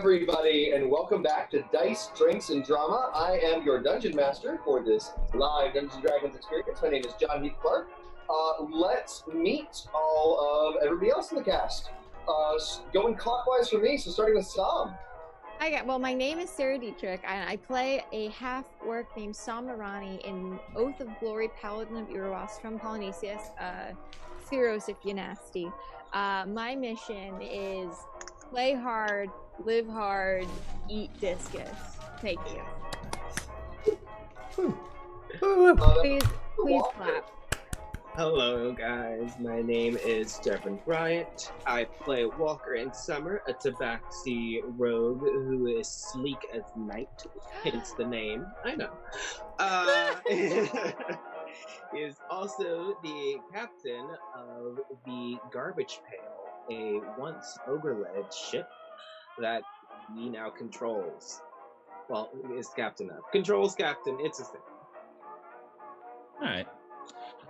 everybody, and welcome back to Dice, Drinks, and Drama. I am your Dungeon Master for this live Dungeons & Dragons experience. My name is John Heath Clark. Let's meet all of everybody else in the cast. Going clockwise for me, so starting with Sam. Well, my name is Sara Detrik, and I play a half-orc named Sam Marani in Oath of Glory, Paladin of Iroas from Polynesia, Theros if you're nasty. My mission is play hard, live hard, eat discus. Thank you. Please clap. Hello guys, my name is Devren Bryant. I play Walker in Summer, a tabaxi rogue who is sleek as night, hence the name. I know. He is also the captain of the Garbage Pail, a once ogre-led ship that he now controls. Well, is captain of. Controls captain, it's a thing. Alright.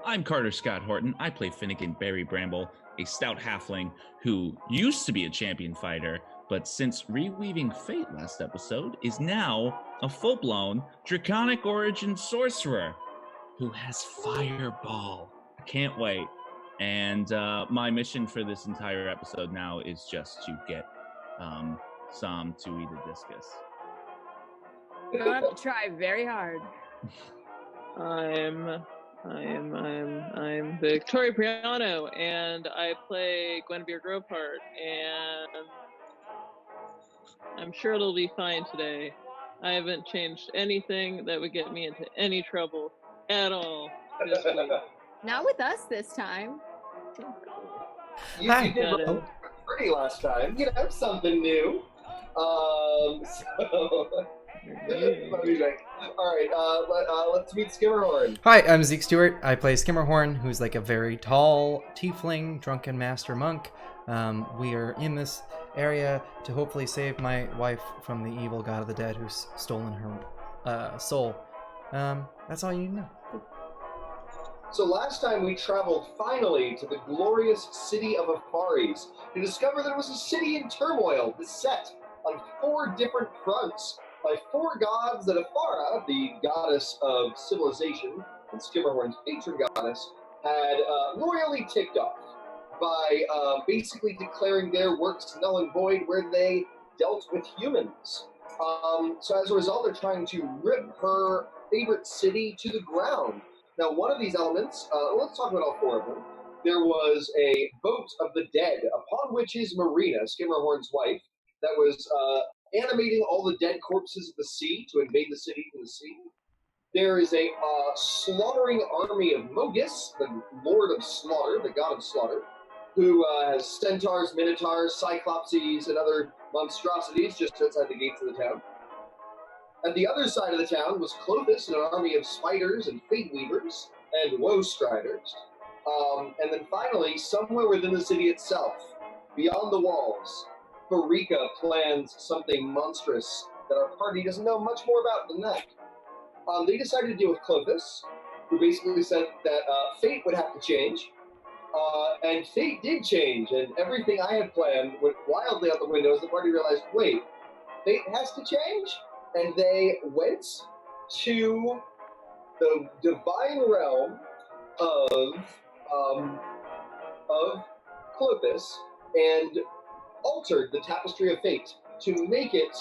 I'm Carter Scott Horton. I play Finnegan Barry Bramble, a stout halfling who used to be a champion fighter, but since reweaving fate last episode, is now a full-blown draconic origin sorcerer who has fireball. I can't wait. And my mission for this entire episode now is just to get Sam to eat a discus. You'll have to try very hard. I'm Vic Priano, and I play Guinevere Grovehart, and I'm sure it'll be fine today. I haven't changed anything that would get me into any trouble at all this week. Not with us this time. You did pretty last time. You know, something new. Alright, let's meet Skimmerhorn. Hi, I'm Zëk Stewart. I play Skimmerhorn, who's like a very tall tiefling, drunken master monk. We are in this area to hopefully save my wife from the evil god of the dead who's stolen her soul. That's all you need to know. Cool. So last time we traveled finally to the glorious city of Ephares to discover that it was a city in turmoil, beset on 4 different fronts by 4 gods that Ephara, the goddess of civilization and Skimmerhorn's patron goddess, had royally ticked off by basically declaring their works null and void where they dealt with humans. So as a result, they're trying to rip her favorite city to the ground. Now, one of these elements, let's talk about all 4 of them. There was a boat of the dead, upon which is Marina, Skimmerhorn's wife, that was animating all the dead corpses of the sea to invade the city from the sea. There is a slaughtering army of Mogus, the Lord of Slaughter, the god of slaughter, who has centaurs, minotaurs, cyclopses, and other monstrosities just outside the gates of the town. At the other side of the town was Clovis and an army of spiders and fate weavers and woe striders. And then finally, somewhere within the city itself, beyond the walls, Farika plans something monstrous that our party doesn't know much more about than that. They decided to deal with Clovis, who basically said that fate would have to change. And fate did change, and everything I had planned went wildly out the window as the party realized, wait, fate has to change? And they went to the divine realm of Clovis and altered the tapestry of fate to make it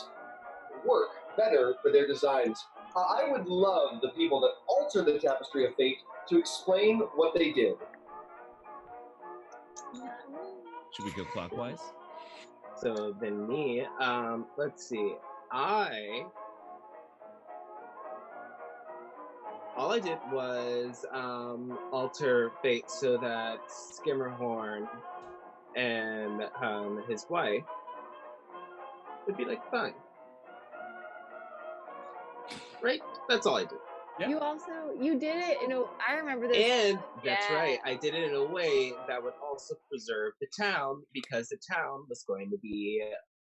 work better for their designs. I would love the people that alter the tapestry of fate to explain what they did. Should we go clockwise? So then me, let's see. All I did was alter fate so that Skimmerhorn and his wife would be like fine. Right? That's all I did. Yeah. You did it I remember this. And that's right, I did it in a way that would also preserve the town, because the town was going to be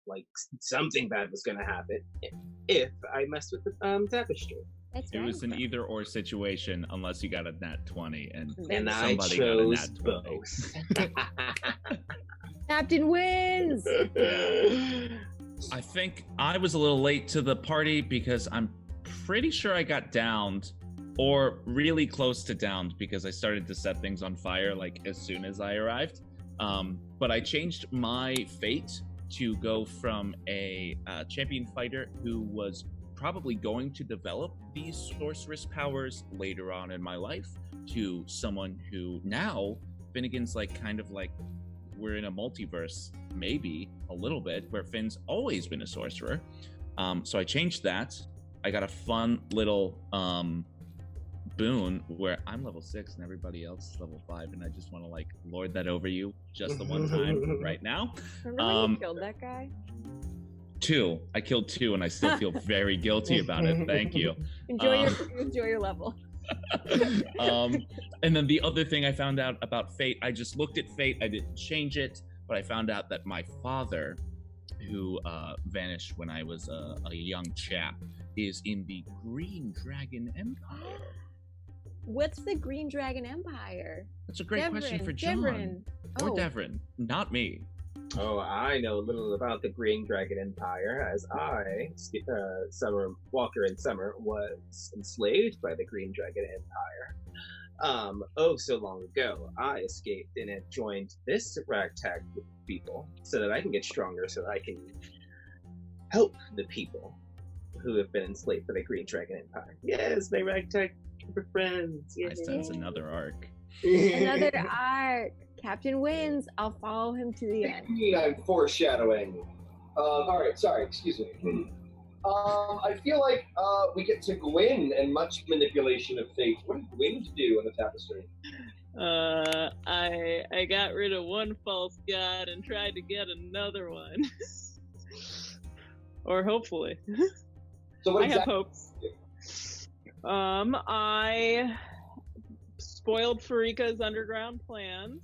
like something bad was going to happen if I messed with the tapestry. It was an either or situation unless you got a nat 20 and I somebody chose got a nat 20. Captain wins! I think I was a little late to the party because I'm pretty sure I got downed, or really close to downed, because I started to set things on fire like as soon as I arrived. But I changed my fate to go from a champion fighter who was probably going to develop these sorceress powers later on in my life to someone who now Finnegan's kind of like we're in a multiverse, maybe a little bit, where Finn's always been a sorcerer. So I changed that. I got a fun little boon where I'm level 6 and everybody else is level 5, and I just want to lord that over you just the one time right now. Remember when you killed that guy? 2. I killed 2 and I still feel very guilty about it. Thank you. Enjoy your level. And then the other thing I found out about fate, I just looked at fate, I didn't change it, but I found out that my father, who vanished when I was a young chap, is in the Green Dragon Empire. What's the Green Dragon Empire? That's a great question for John. Devren. Or Devren, not me. Oh, I know a little about the Green Dragon Empire, as I, Summer Walker in Summer, was enslaved by the Green Dragon Empire. So long ago, I escaped and have joined this ragtag group of people so that I can get stronger, so that I can help the people who have been enslaved by the Green Dragon Empire. Yes, my ragtag group of friends. I sense another arc. Another arc. Captain wins. I'll follow him to the end. I'm foreshadowing. All right, sorry, excuse me. I feel like we get to Gwyn and much manipulation of fate. What did Gwyn do in the tapestry? I got rid of one false god and tried to get another one. Or hopefully. So what I have exactly? hopes. I spoiled Farika's underground plans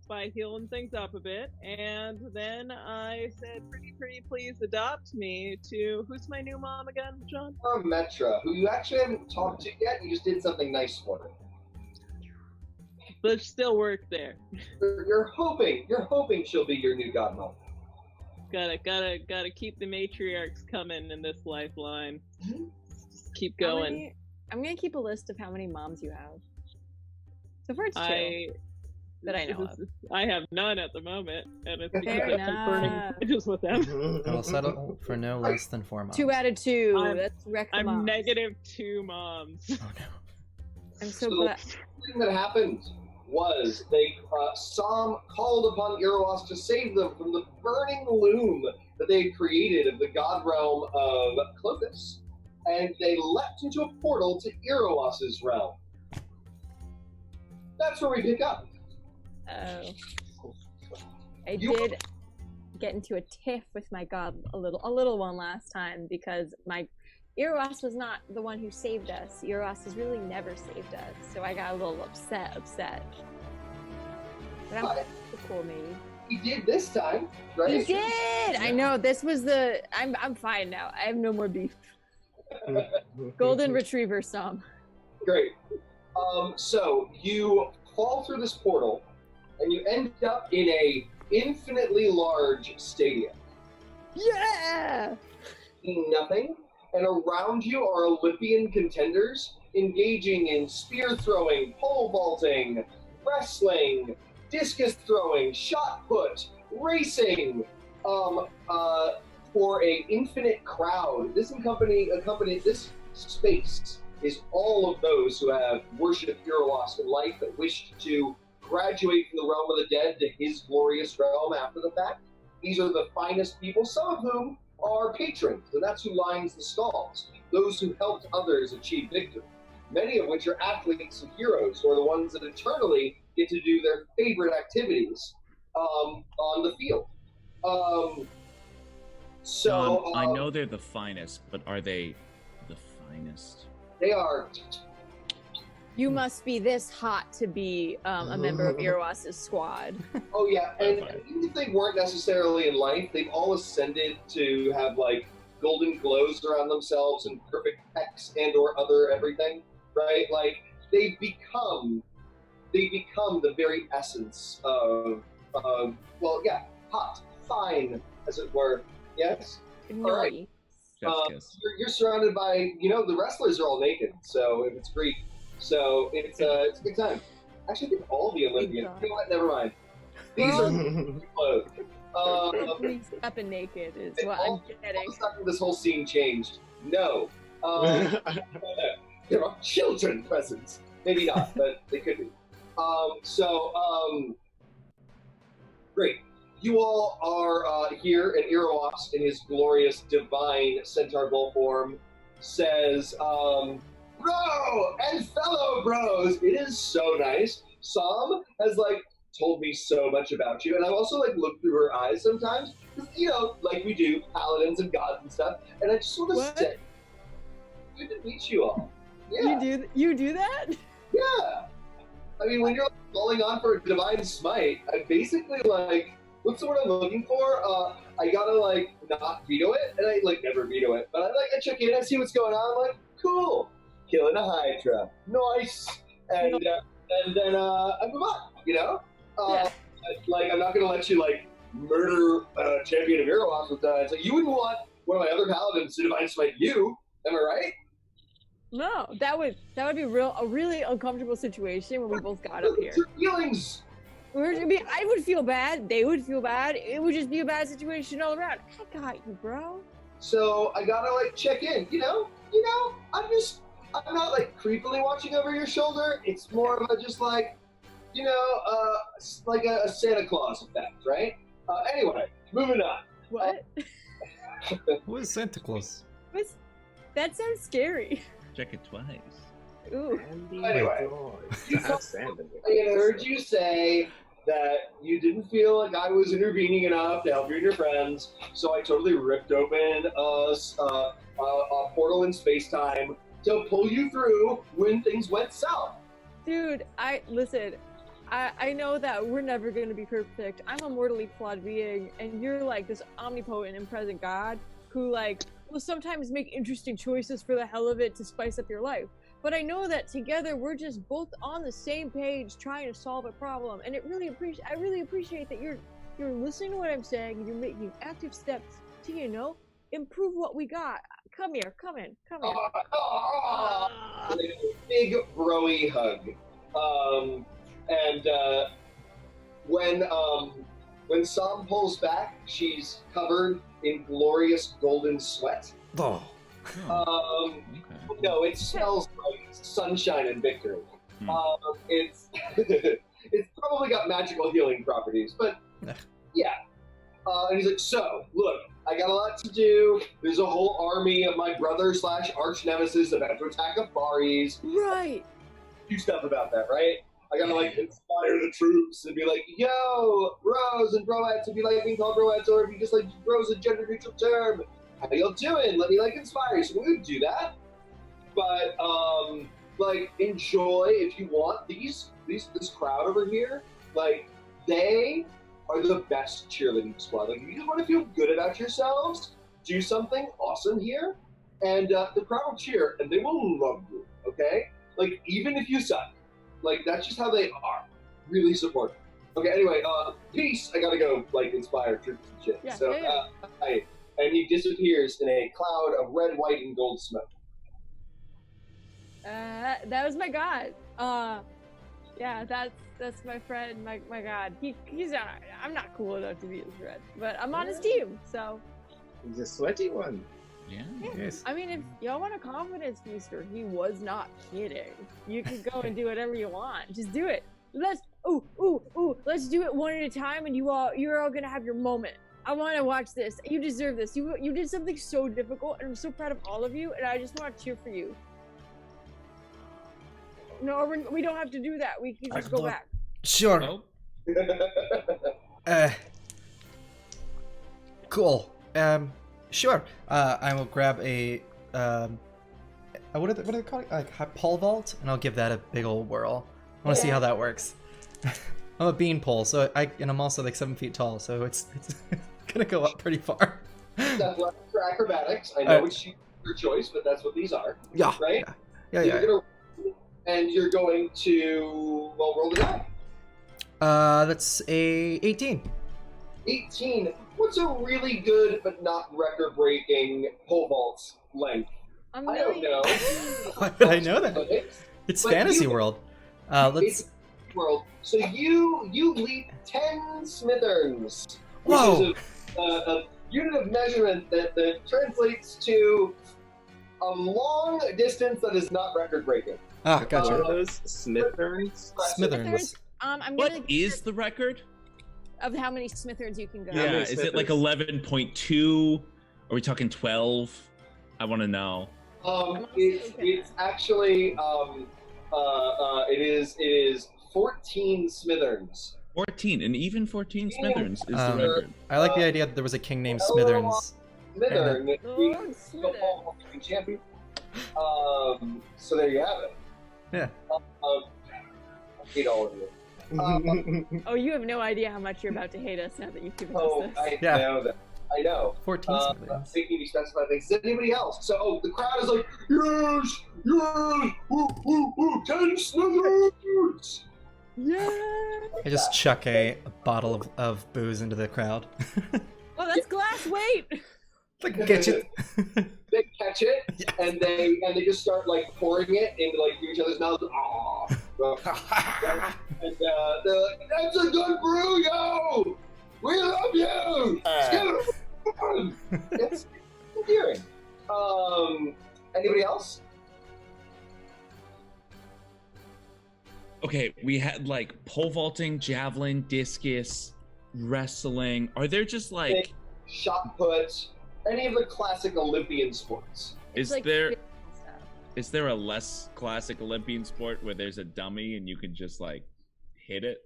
by healing things up a bit, and then I said, pretty please adopt me to, who's my new mom again, John? Metra, who you actually haven't talked to yet. You just did something nice for her. But still work there. You're hoping she'll be your new godmother. Gotta keep the matriarchs coming in this lifeline. Just keep going. I'm gonna keep a list of how many moms you have. So far it's 2 that I know of. I have none at the moment, and it's because Fair I keep burning enough. bridges with them. I will settle for no less than 4 moms. 2 out of 2. I'm- That's I'm moms. -2 moms. Oh no. I'm so So glad. the thing that happened was they Sam called upon Iroas to save them from the burning loom that they had created of the god realm of Clothis, and they leapt into a portal to Iroas's realm. That's where we pick up. I did get into a tiff with my god a little one last time because my Iroas was not the one who saved us. Iroas has really never saved us, so I got a little upset. But I'm cool, maybe. He did this time, right? He did. I know. This was the. I'm fine now. I have no more beef. Golden Retriever song. Great. So you fall through this portal, and you end up in a infinitely large stadium. Yeah. Nothing, and around you are Olympian contenders engaging in spear throwing, pole vaulting, wrestling, discus throwing, shot put, racing, for a infinite crowd. This space is all of those who have worshipped Iroas in life that wished to graduate from the realm of the dead to his glorious realm after the fact. These are the finest people, some of whom are patrons, and that's who lines the stalls, those who helped others achieve victory, many of which are athletes and heroes, who are the ones that eternally get to do their favorite activities on the field. John, I know they're the finest, but are they the finest? They are. You must be this hot to be a member of Iroas' squad. Oh yeah, and even if they weren't necessarily in life, they've all ascended to have like golden glows around themselves and perfect pecs and or other everything, right? Like they become the very essence of hot, fine, as it were. Yes. Nice. Chef's kiss. You're surrounded by, the wrestlers are all naked, so if it's Greek, so it's a good time. Actually, I think all the Olympians. You know what? Never mind. These are clothes. He's up and naked is what all I'm getting. of a sudden, this whole scene changed. No. There are children present. Maybe not, but they could be. Great. You all are here, and Iroas, in his glorious divine centaur bull form, says, bro and fellow bros, it is so nice. Sam has, told me so much about you, and I've also, looked through her eyes sometimes, like we do, paladins and gods and stuff, and I just want to say, good to meet you all. Yeah. You do that? Yeah. I mean, when you're falling on for a divine smite, I basically, what's the word I'm looking for? I gotta, not veto it, and I, never veto it, but I check in, I see what's going on, I'm like, cool, killing a Hydra, nice, and then I move on, Yeah. I'm not gonna let you, murder a champion of Iroas with that. So you wouldn't want one of my other paladins to divine smite you, am I right? No, that would be a really uncomfortable situation when we both got up here. Your feelings. I would feel bad. They would feel bad. It would just be a bad situation all around. I got you, bro. So I gotta check in. I'm not creepily watching over your shoulder. It's more of a just like a Santa Claus effect, right? Anyway, moving on. What? Who is Santa Claus? That sounds scary. Check it twice. Ooh. Anyway, I I had heard you say that you didn't feel like I was intervening enough to help you and your friends, so I totally ripped open a portal in space-time to pull you through when things went south. Dude, listen. I know that we're never going to be perfect. I'm a mortally flawed being, and you're this omnipotent and present God who will sometimes make interesting choices for the hell of it to spice up your life. But I know that together we're just both on the same page trying to solve a problem, and I really appreciate that you're listening to what I'm saying and you're making active steps to improve what we got. Come here, come in. Big broy hug. And when Sam pulls back, she's covered in glorious golden sweat. Oh. No, it smells like sunshine and victory. It's probably got magical healing properties, but yeah. And he's like, so, look, I got a lot to do. There's a whole army of my brother / arch nemesis about to attack Ephares. Right. Do stuff about that, right? I gotta inspire the troops and be like, yo, bros and broettes, if you like being called broettes, or if you just bros a gender neutral term. How y'all doing? Let me inspire you. So we would do that. But enjoy if you want this crowd over here, they are the best cheerleading squad. If you just want to feel good about yourselves, do something awesome here, and the crowd will cheer and they will love you, okay? Even if you suck. That's just how they are. Really supportive. Okay, anyway, peace. I gotta go, inspire troops and shit. Yeah, so, yeah. And he disappears in a cloud of red, white, and gold smoke. That was my god. Yeah, that's my friend, my god. He's not. I'm not cool enough to be his friend, but I'm on his team, so. He's a sweaty one. Yeah. Yes. I mean, if y'all want a confidence booster, he was not kidding. You can go and do whatever you want. Just do it. Let's do it one at a time, and you're all gonna have your moment. I want to watch this. You deserve this. You did something so difficult, and I'm so proud of all of you, and I just want to cheer for you. No, we don't have to do that. We can just go back. Sure. Oh. Cool. Sure. I will grab a what are they called? A pole vault, and I'll give that a big old whirl. I want to see how that works. I'm a bean pole, so I'm also 7 feet tall, so it's gonna go up pretty far. That's for acrobatics. I know it's your choice, but that's what these are. Yeah. Right? Yeah. And you're going to roll the die. That's a 18. 18. what's a really good but not record-breaking pole vault length? A I don't million. know. Why would I know that? It's But fantasy you- world. It's Let's. world. So you leap 10 smitherns, which Whoa! is a unit of measurement that translates to a long distance that is not record-breaking. Ah, What gotcha. are those Smitherns? Smitherns. I'm gonna What is the record? of how many Smitherns you can go. Yeah, Yeah, many is it like Smithers? 11.2? Are we talking 12? I want to know. It's actually it is 14 smitherns. 14, and even 14 Smitherns is the record. I like the idea that there was a king named Smitherns. Smithern, Lord the Smithern. Pole vaulting champion. So there you have it. Yeah. I hate all of you. Oh, you have no idea how much you're about to hate us now that you've given us Oh, this. I Yeah. know that. I know. 14 Smitherns. Thinking you specify things. Is anybody else? So the crowd is like, yes, yes, woo, woo, woo, 10 Smithers! Yeah. I just chuck a bottle of booze into the crowd. Oh, that's glass. Wait. Like, get you. They catch it and they just start like pouring it into like each other's mouths. Aww. And they're like, "That's a good brew, yo! We love you! It's endearing. Anybody else? Okay, we had like pole vaulting, javelin, discus, wrestling. Are there just like Shot put, any of the classic Olympian sports. It's is like there physical stuff. is there a less classic Olympian sport where there's a dummy and you can just like hit it?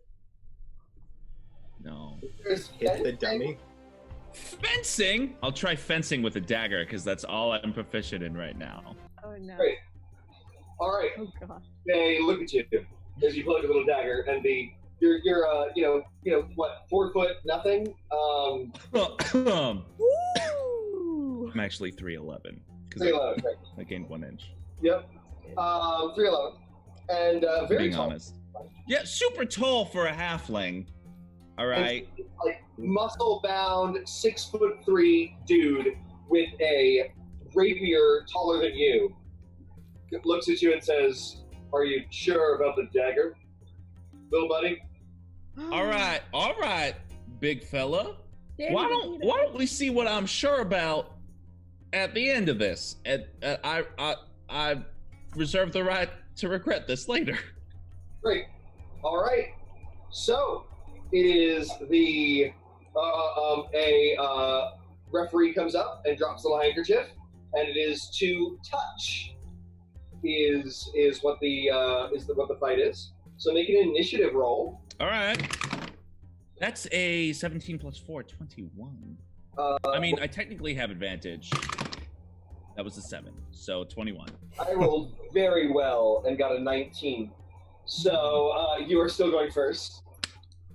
No. There's Hit the fencing. dummy. Fencing? I'll try fencing with a dagger because that's all I'm proficient in right now. Oh no. Great. All right. Oh god. They look at you as you plug a little dagger, and you're you know what, 4 foot nothing. I'm Woo! actually 3'11 because 3'11. Right. I gained 1 inch. Yep. 3'11, and very Being tall. honest. Yeah, super tall for a halfling. All right. Like muscle bound 6'3" dude with a rapier taller than you. Looks at you and says, "Are you sure about the dagger, little buddy?" All right, big fella. Danny Why DeVito. don't we see what I'm sure about at the end of this? I reserve the right to regret this later. Great. All right. So it is the referee comes up and drops the little handkerchief, and it is to touch. Is what the fight is. So make an initiative roll. All right. That's a 17 plus 4, 21. I mean, I technically have advantage. That was a 7, so 21. I rolled very well and got a 19. So you are still going first.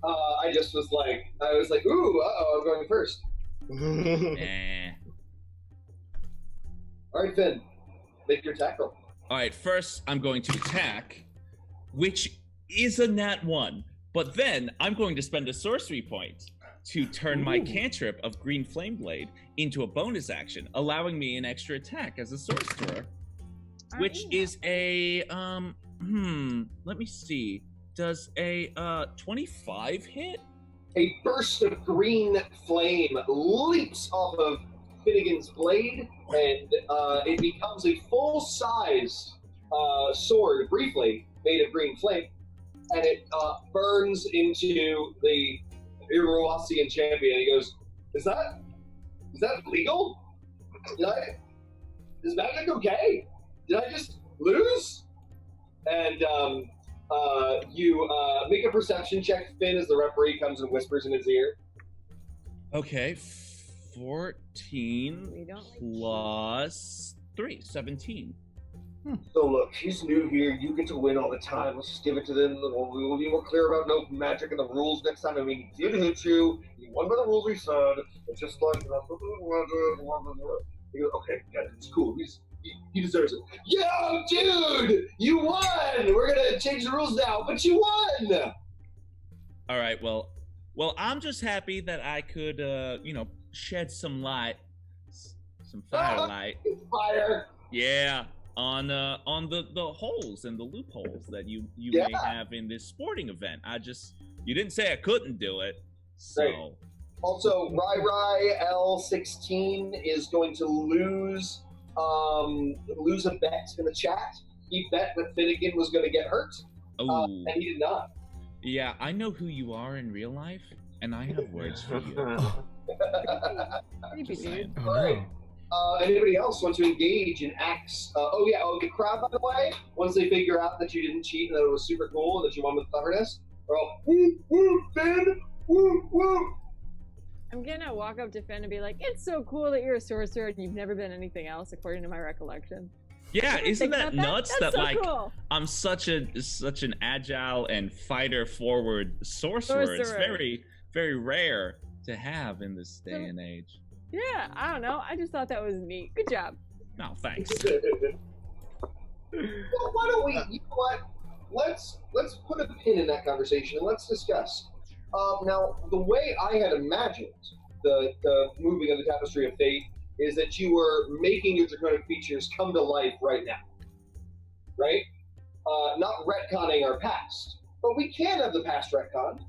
I was like, ooh, I'm going first. Eh. All right, Finn, make your tackle. All right, first I'm going to attack, which is a nat 1. But then I'm going to spend a sorcery point to turn my cantrip of Green Flame Blade into a bonus action, allowing me an extra attack as a sorcerer, which is a let me see. Does a 25 hit? A burst of green flame leaps off of Finnegan's blade, and it becomes a full-size sword, briefly made of green flame, and it burns into the Iroasian champion. He goes, "Is that legal? Is magic okay? Did I just lose?" And you make a perception check, Finn, as the referee comes and whispers in his ear. Okay, 14 We don't like plus 3, 17. So look, he's new here. You get to win all the time. Let's just give it to them. We'll be more clear about no magic and the rules next time. I mean, he did hit you. He won by the rules we said. It's just like, he goes, okay, yeah, it's cool. He deserves it. Yo, dude, you won. We're gonna change the rules now, but you won. All right, well, Well, I'm just happy that I could, shed some light, some firelight. Fire. Yeah, on the holes and the loopholes that you Yeah. may have in this sporting event. You didn't say I couldn't do it, so. Right. Also, Rai L16 is going to lose a bet in the chat. He bet that Finnegan was going to get hurt, Oh, and he did not. yeah, I know who you are in real life, and I have words for you. Creepy, Just dude. saying. Oh, All right. Anybody else want to engage in acts? The crowd, by the way, once they figure out that you didn't cheat and that it was super cool and that you won with cleverness, they're all, woo, woo, Finn, woo, woo. I'm gonna walk up to Finn and be like, "It's so cool that you're a sorcerer and you've never been anything else, according to my recollection." Yeah, Think isn't that about nuts? That's That so cool. I'm such an agile and fighter forward sorcerer. It's very, very rare to have in this day and age. Yeah, I don't know. I just thought that was neat. Good job. No, thanks. Well, why don't we? You know what? Let's put a pin in that conversation and let's discuss. Now, the way I had imagined the moving of the Tapestry of Fate is that you were making your draconic features come to life right now, right? Not retconning our past, but we can have the past retcon.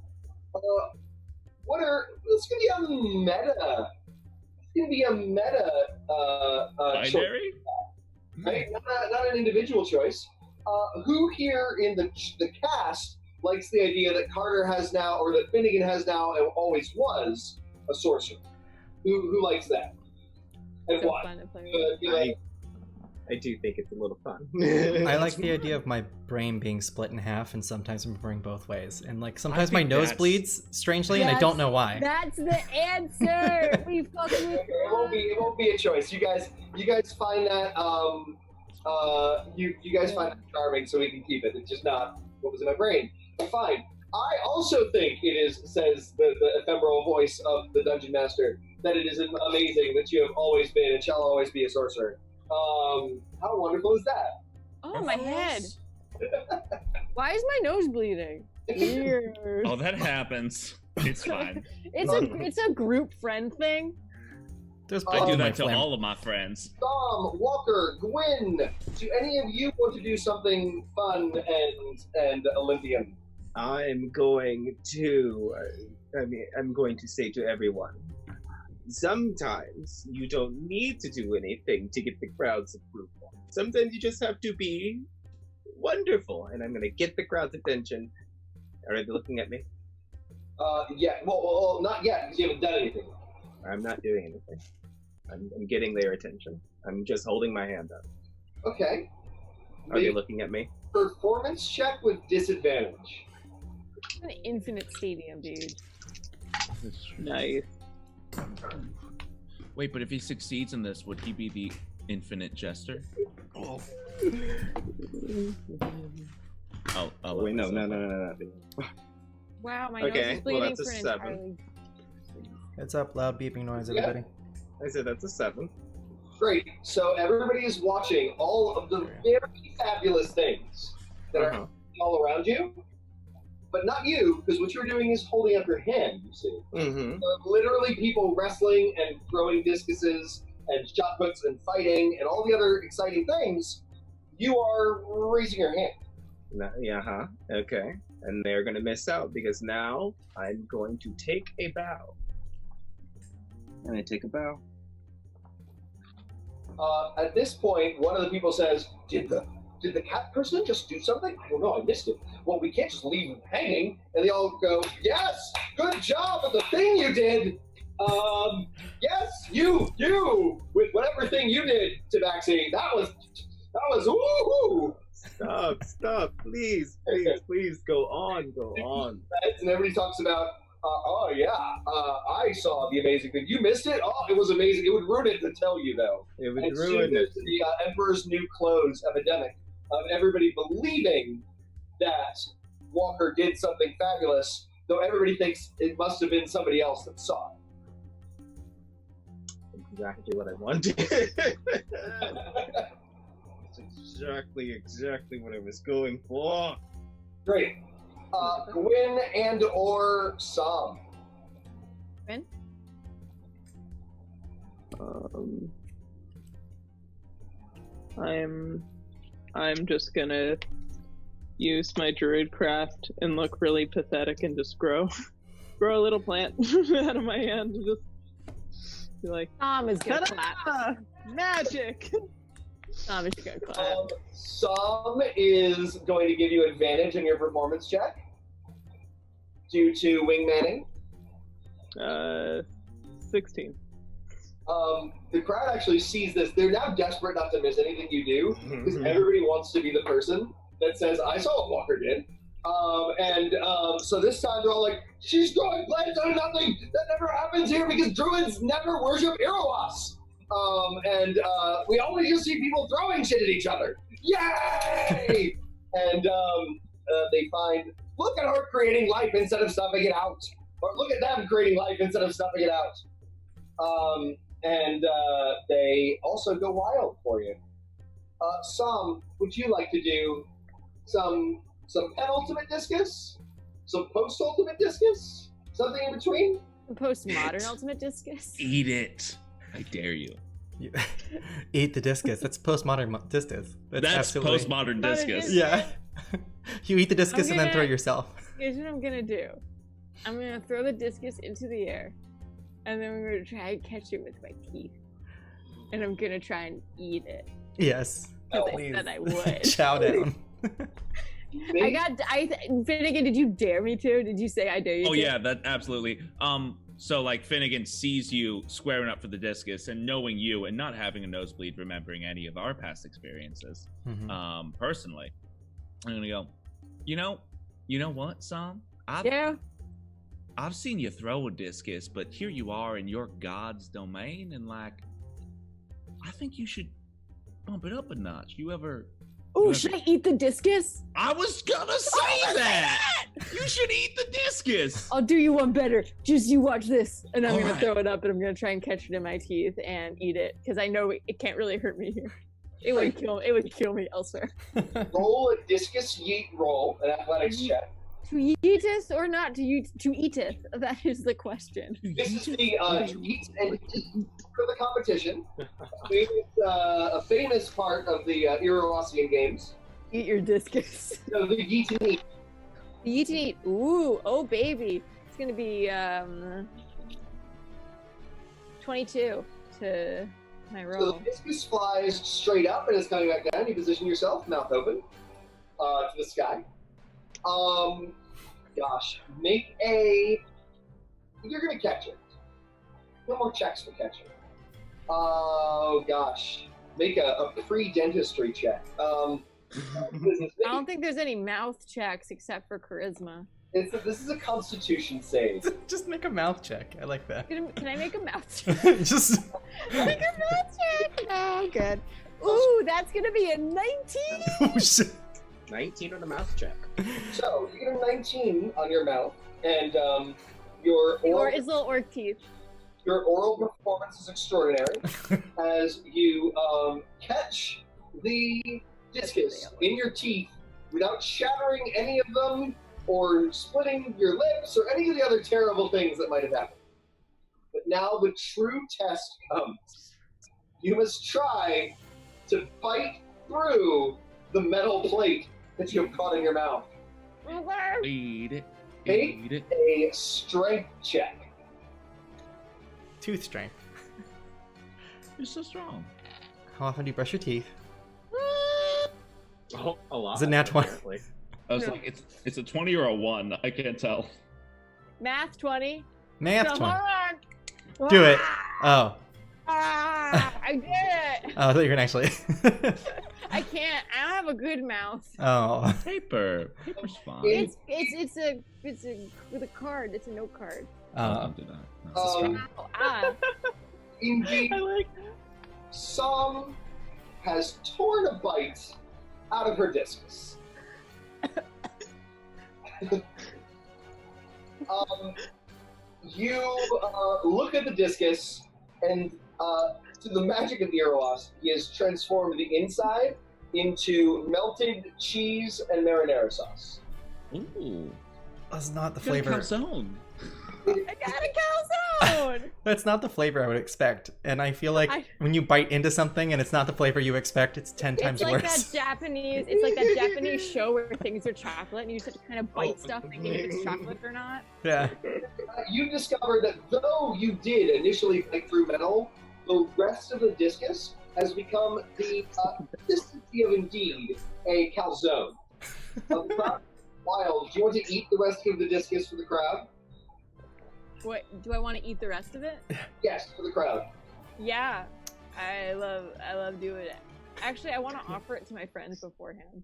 It's gonna be a meta. It's gonna be a meta choice, Binary? right? Not an individual choice. Who here in the cast likes the idea that Carter has now, or that Finnegan has now, and always was a sorcerer? Who likes that? And So why? fun to play with. I do think it's a little fun. I like the idea of my brain being split in half and sometimes moving both ways. And like sometimes my think nose that's- bleeds strangely and I Yes. don't know why. That's the answer. We fucking with It won't be a choice. You guys find that you guys find that charming, so we can keep it. It's just not what was in my brain. Fine. I also think says the ephemeral voice of the Dungeon Master, that it is amazing that you have always been and shall always be a sorcerer. How wonderful is that? Oh, my head. Why is my nose bleeding? Weird. Oh, that happens. It's fine. It's a group friend thing. There's I blood do in my that to phlegm. all of my friends. Tom, Walker, Gwyn, do any of you want to do something fun and Olympian? I'm going to say to everyone, sometimes you don't need to do anything to get the crowd's approval. Sometimes you just have to be wonderful, and I'm going to get the crowd's attention. Are they looking at me? Yeah. Well, not yet, because you haven't done anything. I'm not doing anything. I'm getting their attention. I'm just holding my hand up. Okay. Are they looking at me? Performance check with disadvantage. An infinite stadium, dude. Nice. Wait, but if he succeeds in this, would he be the infinite jester? Oh, Wait, no. Wow, my Okay, nose is well, bleeding that's a for an 7. entirely. Heads up, loud beeping noise, Yeah. everybody. I said that's a 7. Great. So everybody is watching all of the very fabulous things that are all around you, but not you, because what you're doing is holding up your hand, you see. Mm-hmm. Literally people wrestling and throwing discuses and shot puts and fighting and all the other exciting things. You are raising your hand. Okay. And they're going to miss out because now I'm going to take a bow. And I take a bow. At this point, one of the people says, Did the cat person just do something? I don't know, I missed it. Well, we can't just leave him hanging. And they all go, yes, good job with the thing you did. Yes, you, with whatever thing you did, Tabaxi. That was woohoo. Stop, please, go on. And everybody talks about, I saw the amazing thing. You missed it? Oh, it was amazing. It would ruin it to tell you, though. It would And ruin soon it. there's the Emperor's New Clothes epidemic of everybody believing that Walker did something fabulous, though everybody thinks it must have been somebody else that saw it. Exactly what I wanted. Exactly what I was going for. Great. Gwyn and or Sam. When? I'm just gonna use my druid craft and look really pathetic and just grow a little plant out of my hand and just be like, Tom is gonna "Ta-da! clap. Magic!" Tom is gonna clap. Som is going to give you advantage in your performance check due to wingmanning. 16. The crowd actually sees this. They're now desperate not to miss anything you do, because everybody wants to be the person that says, I saw what Walker did. So this time they're all like, she's growing plants out of nothing! That never happens here because druids never worship Iroas! We always just see people throwing shit at each other. Yay! And they find, look at her creating life instead of stuffing it out. Or look at them creating life instead of stuffing it out. They also go wild for you. Som, would you like to do some penultimate discus? Some post-ultimate discus? Something in between? Postmodern ultimate discus. Eat it. I dare you. Eat the discus. That's postmodern discus. That's absolutely... postmodern discus. Yeah. You eat the discus and then throw yourself. Here's what I'm gonna do. I'm gonna throw the discus into the air, and then I'm gonna try and catch it with my teeth, and I'm gonna try and eat it. Yes. Because I said I would. Chow down. Finnegan, did you dare me to? Did you say I dare you to? Oh yeah, that absolutely. So like Finnegan sees you squaring up for the discus, and knowing you and not having a nosebleed, remembering any of our past experiences, personally, I'm gonna go, you know what, Som? I've seen you throw a discus, but here you are in your god's domain, and like, I think you should bump it up a notch. Should I eat the discus? I was gonna say that! You should eat the discus! I'll do you one better. Just you watch this. And I'm All gonna right. throw it up, and I'm gonna try and catch it in my teeth and eat it, because I know it can't really hurt me here. It would kill me elsewhere. Roll a discus yeet roll, an athletics check. To eateth or not to eateth? That is the question. This is the yeet and eat for the competition. It's a famous part of the Iroasian games. Eat your discus. So the yeet and eat. The eat and eat. Ooh, oh baby. It's gonna be 22 to my roll. So the discus flies straight up and is coming back down. You position yourself, mouth open, to the sky. Gosh, make a... You're gonna catch it. No more checks for catching. Oh, gosh. Make a pre-dentistry check. I don't think there's any mouth checks except for charisma. This is a constitution save. Just make a mouth check. I like that. Can I make a mouth check? Just Make a mouth check! Oh, good. Ooh, that's gonna be a 19! oh shit. 19 on the mouth check. So, you get a 19 on your mouth, and your His little orc teeth. Your oral performance is extraordinary as you catch the discus in your teeth without shattering any of them or splitting your lips or any of the other terrible things that might have happened. But now the true test comes. You must try to bite through the metal plate that you have caught in your mouth. Eat it. Make Eat it. a strength check. Tooth strength. You're so strong. How often do you brush your teeth? Oh, a lot. Is it nat 20? apparently. I was like, it's a 20 or a 1. I can't tell. Math 20. Math Come 20. on! Do it. Oh. I did it! Oh, I thought you were gonna actually. I can't. I don't have a good mouth. Oh. Paper's fine. It's with a card. It's a note card. Don't do that. No. Indeed, I like Som has torn a bite out of her discus. You look at the discus, and to the magic of the Iroas, he has transformed the inside into melted cheese and marinara sauce. Ooh. That's not the Good flavor. calzone. I got a calzone! That's not the flavor I would expect. And I feel like when you bite into something and it's not the flavor you expect, it's 10 times It's like worse. that Japanese show where things are chocolate and you just have to kind of bite stuff thinking if it's chocolate or not. Yeah. You discovered that though you did initially fight through metal, the rest of the discus has become the consistency of indeed a calzone. Wild, do you want to eat the rest of the discus for the crowd? What, do I want to eat the rest of it? Yes, for the crowd. Yeah, I love doing it. Actually, I want to offer it to my friends beforehand.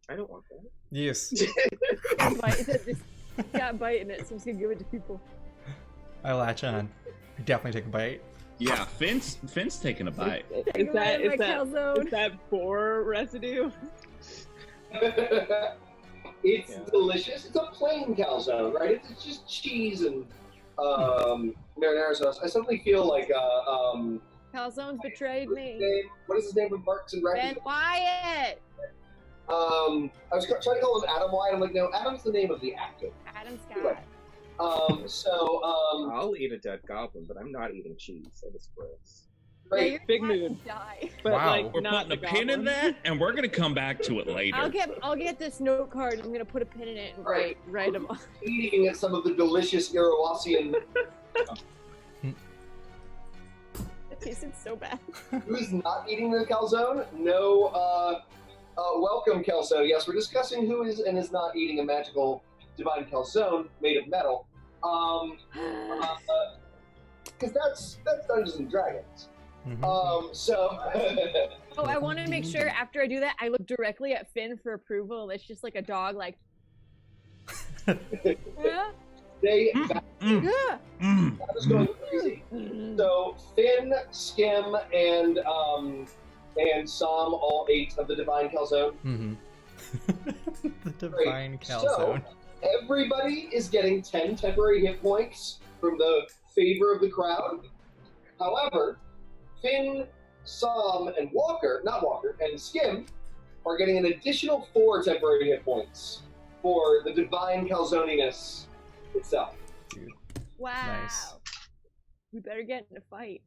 I don't want that. Yes. Bite in it, so I'm just gonna give it to people. I latch on. I definitely take a bite. Yeah, Finn's taking a bite. Is that calzone. boar residue? It's delicious. It's a plain calzone, right? It's just cheese and marinara sauce. I suddenly feel like Calzone's betrayed me. What is his name from Parks and Rec? Ben Wyatt. I was trying to call him Adam Wyatt. I'm like, no, Adam's the name of the actor. Adam Scott. I'll eat a dead goblin, but I'm not eating cheese. That is gross. Right. Yeah, Big you're mood. Die. But Wow. like We're not putting the a pin in goblin. that, and we're gonna come back to it later. I'll get this note card. I'm gonna put a pin in it and write them off. Eating some of the delicious Iroasian. It tasted so bad. Who's not eating the calzone? No. Welcome, Kelso. Yes, we're discussing who is and is not eating a magical divine calzone made of metal. Because that's Dungeons and Dragons. Mhm. Oh, I want to make sure after I do that, I look directly at Finn for approval. It's just like a dog, like. Yeah. They Yeah. that was going crazy. So Finn, Skim, and Sam all ate of the divine calzone. Mm-hmm. The divine Great. calzone. So everybody is getting 10 temporary hit points from the favor of the crowd. However, Finn, Sam, and and Skim are getting an additional 4 temporary hit points for the divine calzoniness itself. Wow. Nice. We better get in a fight.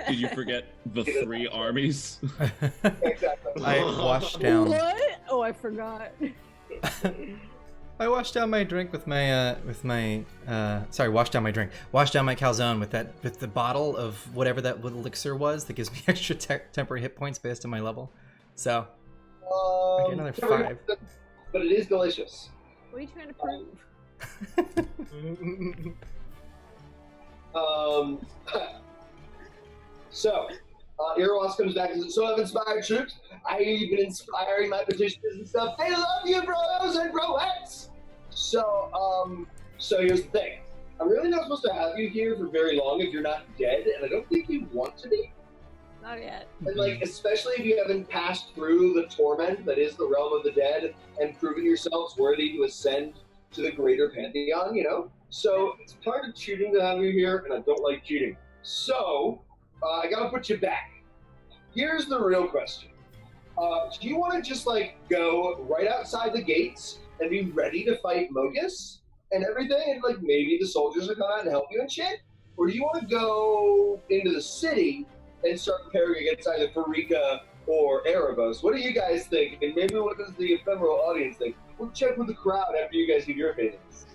Did you forget the 3 armies? Exactly. I washed down. What? Oh, I forgot. I washed down my drink with my washed down my calzone with the bottle of whatever that little elixir was that gives me extra temporary hit points based on my level. So I get another 5. But it is delicious. What are you trying to prove? So, Iroas comes back and says, so I've inspired troops. I've been inspiring my petitioners and stuff. They love you, bros and broettes! So here's the thing. I'm really not supposed to have you here for very long if you're not dead, and I don't think you want to be. Not yet. And like, especially if you haven't passed through the torment that is the realm of the dead and proven yourselves worthy to ascend to the greater pantheon, you know? So it's part of cheating to have you here, and I don't like cheating. So, I gotta put you back. Here's the real question. Do you want to just like go right outside the gates and be ready to fight Mogus and everything, and like maybe the soldiers will come out and help you and shit? Or do you want to go into the city and start preparing against either Farika or Erebos? What do you guys think? And maybe what does the ephemeral audience think? We'll check with the crowd after you guys give your opinions.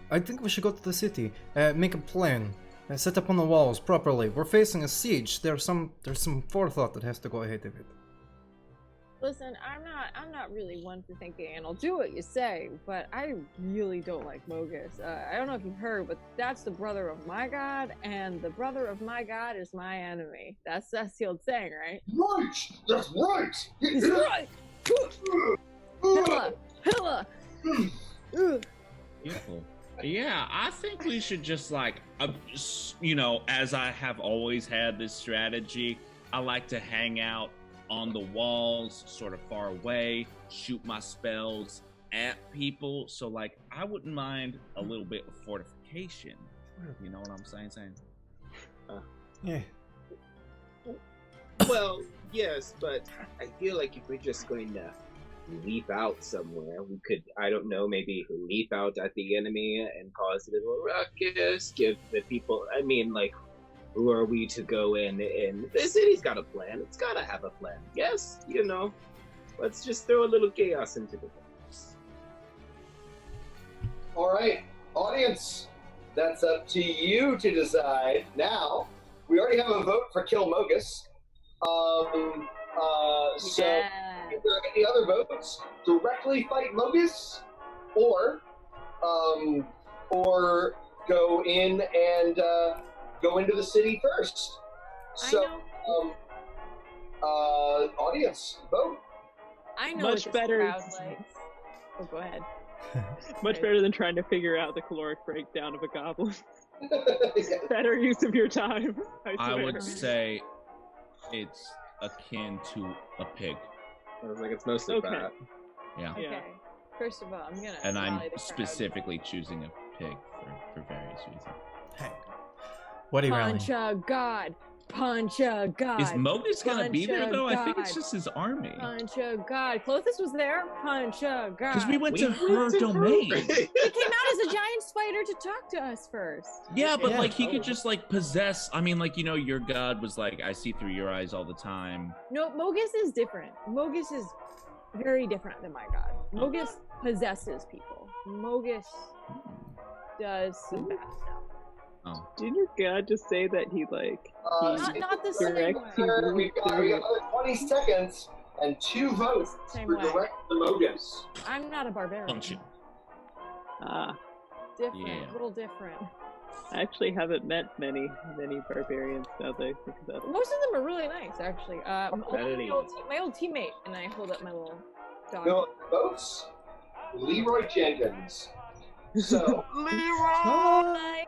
I think we should go to the city, make a plan, set up on the walls properly. We're facing a siege. There's some forethought that has to go ahead of it. Listen, I'm not really one for thinking, and I'll do what you say, but I really don't like Mogus. I don't know if you've heard, but that's the brother of my god, and the brother of my god is my enemy. That's the old saying, right? Right! That's right! He's right! Hilla! Beautiful. Yeah, I think we should just like, as I have always had this strategy, I like to hang out on the walls, sort of far away, shoot my spells at people. So like, I wouldn't mind a little bit of fortification. You know what I'm saying? Yeah. Well, yes, but I feel like if we're just going to leap out somewhere. We could, I don't know, maybe leap out at the enemy and cause a little ruckus, give the people, I mean, like, who are we to go in? And the city's got a plan. It's got to have a plan. Yes, you know, let's just throw a little chaos into the mix. All right, audience, that's up to you to decide. Now, we already have a vote for Kill Mogus. So, if there are any other votes, directly fight Mogus, or go in and go into the city first. So, audience, vote. I know Much what better. This crowd likes. Oh, go ahead. Much better than trying to figure out the caloric breakdown of a goblin. Better use of your time. I swear. would say it's akin to a pig. I was like, it's mostly Okay. fat. Yeah. Okay. First of all, I'm gonna. And I'm rally the crowd. specifically choosing a pig for various reasons. Hey, what are you rallying? Punch a god. Punch a god. Is Mogus gonna be there Punch a though? I think god. it's just his army. Punch a god. Clothis was there. Punch a god. Because we went to her domain. He came out as a giant spider to talk to us first. Yeah, but Yeah. like he could just like possess. I mean, like, you know, your god was like, I see through your eyes all the time. No, Mogus is different. Mogus is very different than my god. Mogus possesses people. Mogus does some bad stuff. Oh, Didn't your god just say that he like Not the same direct way. We've got another 20 seconds and 2 votes Same for way. direct the Mogus. I'm not a barbarian. punch it. Different. Yeah. A little different. I actually haven't met many barbarians now that I think about it. Most of them are really nice, actually. Really? My old teammate and I hold up my little dog. No votes. Leroy Jenkins. So, My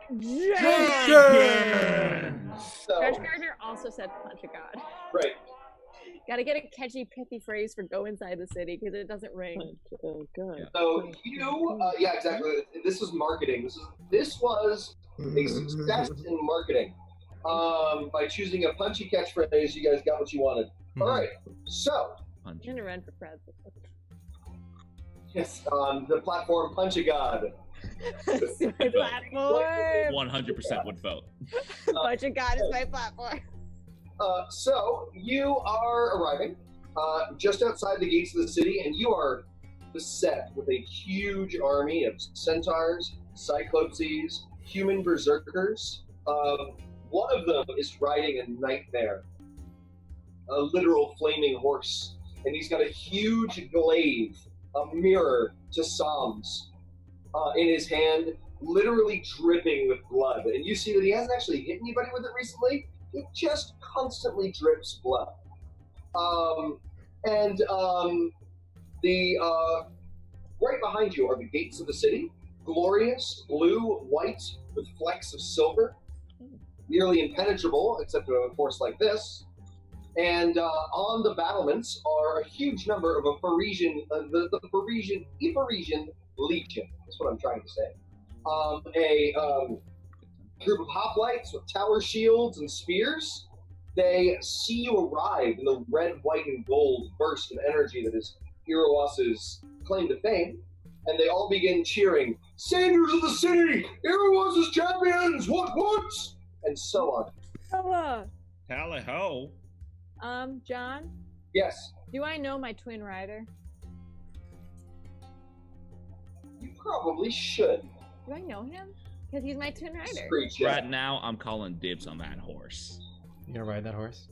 so Judge Gardner also said punch a god. right. Gotta get a catchy, pithy phrase for go inside the city because it doesn't ring. Oh god. So you, yeah, exactly. This was marketing. This was a success in marketing. By choosing a punchy catchphrase, you guys got what you wanted. All right. So Punch. I'm gonna run for president. yes, on the platform Punch a God. It's my platform. 100% would vote. Punch a god is my platform. So you are arriving just outside the gates of the city, and you are beset with a huge army of centaurs, cyclopses, human berserkers. One of them is riding a nightmare, a literal flaming horse, and he's got a huge glaive, a mirror to Psalms, in his hand, literally dripping with blood. And you see that he hasn't actually hit anybody with it recently. It just constantly drips blood. Right behind you are the gates of the city, glorious, blue, white, with flecks of silver, nearly impenetrable, except to a force like this. And on the battlements are a huge number of Epharesian legion. That's what I'm trying to say. A group of hoplites with tower shields and spears. They see you arrive in the red, white, and gold burst of energy that is Iroas' claim to fame, and they all begin cheering, "Sanders of the city! Iroas' champions! What? And so on. Hello. Tally-ho. John, Yes, do I know my twin rider? you probably should. Do I know him? Because he's my twin rider. Screech, Right now, I'm calling dibs on that horse. You gonna ride that horse?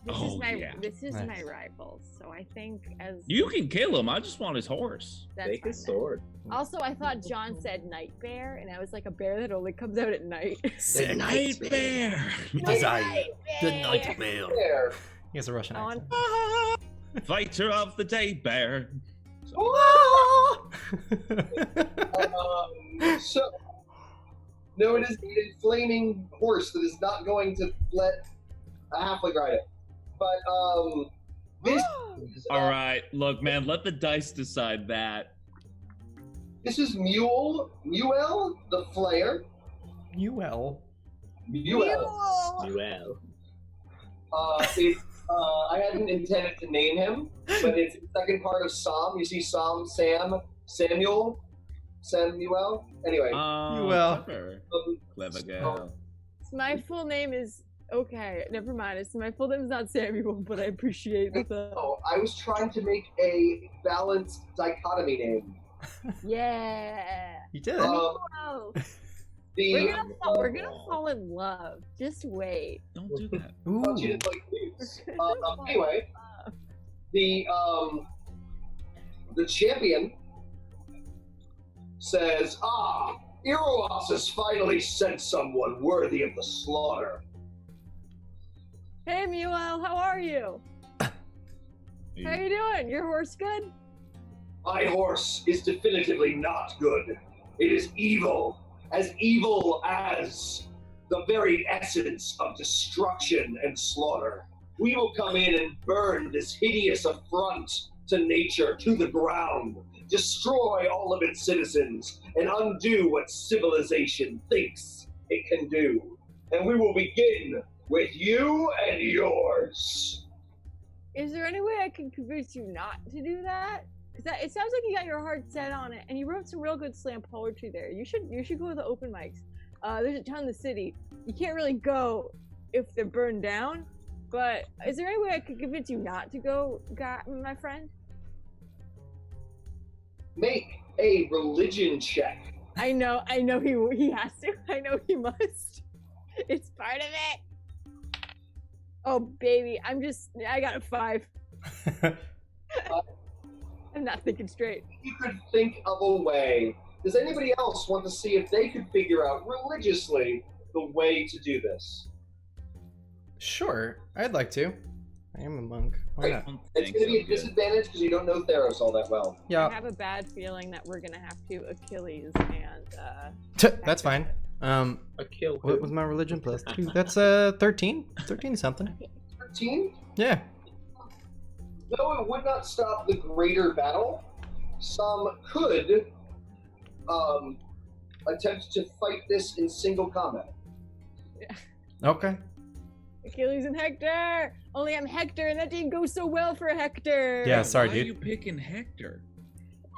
This Oh, is my yeah. this is Nice. my rival. So I think as You can kill him. I just want his horse. that's Take his fine then. sword. Also, I thought John said night bear, and I was like a bear that only comes out at night. The night bear. Desire the Bear. nightmare. there. He has a Russian On accent. Fighter of the day bear. So, no, it is a flaming horse that is not going to let a halfling ride it. But, this All right, look, man, let the dice decide that. this is Muel the Flayer. Well. Muel. Well. I hadn't intended to name him, but it's the second part of Sam. You see Sam, Samuel. Anyway. Clever girl. My full name is okay. Never mind. My full name is not Samuel, but I appreciate the. Oh, I was trying to make a balanced dichotomy name. Yeah. You did. We're gonna fall in love. Just wait. Don't do that. Ooh. She didn't like news. Anyway, the champion says, Iroas has finally sent someone worthy of the slaughter. Hey, Muel, how are you? How you doing? Your horse good? My horse is definitively not good. It is evil as the very essence of destruction and slaughter. We will come in and burn this hideous affront to nature to the ground, destroy all of its citizens, and undo what civilization thinks it can do. And we will begin with you and yours. Is there any way I can convince you not to do that? Because it sounds like you got your heart set on it, and you wrote some real good slam poetry there. You should go to the open mics. There's a ton in the city. You can't really go if they're burned down. But is there any way I could convince you not to go, my friend? Make a religion check. I know he has to. I know he must. It's part of it. Oh baby, I got a 5. I'm not thinking straight. You could think of a way. Does anybody else want to see if they could figure out religiously the way to do this? Sure, I'd like to. I am a monk. Why not? It's going to be a disadvantage because you don't know Theros all that well. Yeah. I have a bad feeling that we're gonna have to Achilles and That's fine. What was my religion plus 2? That's 13. 13 something. 13? Yeah. Though it would not stop the greater battle, some could attempt to fight this in single combat. Okay. Achilles and Hector! Only I'm Hector, and that didn't go so well for Hector! Yeah, sorry, Why dude. are you picking Hector?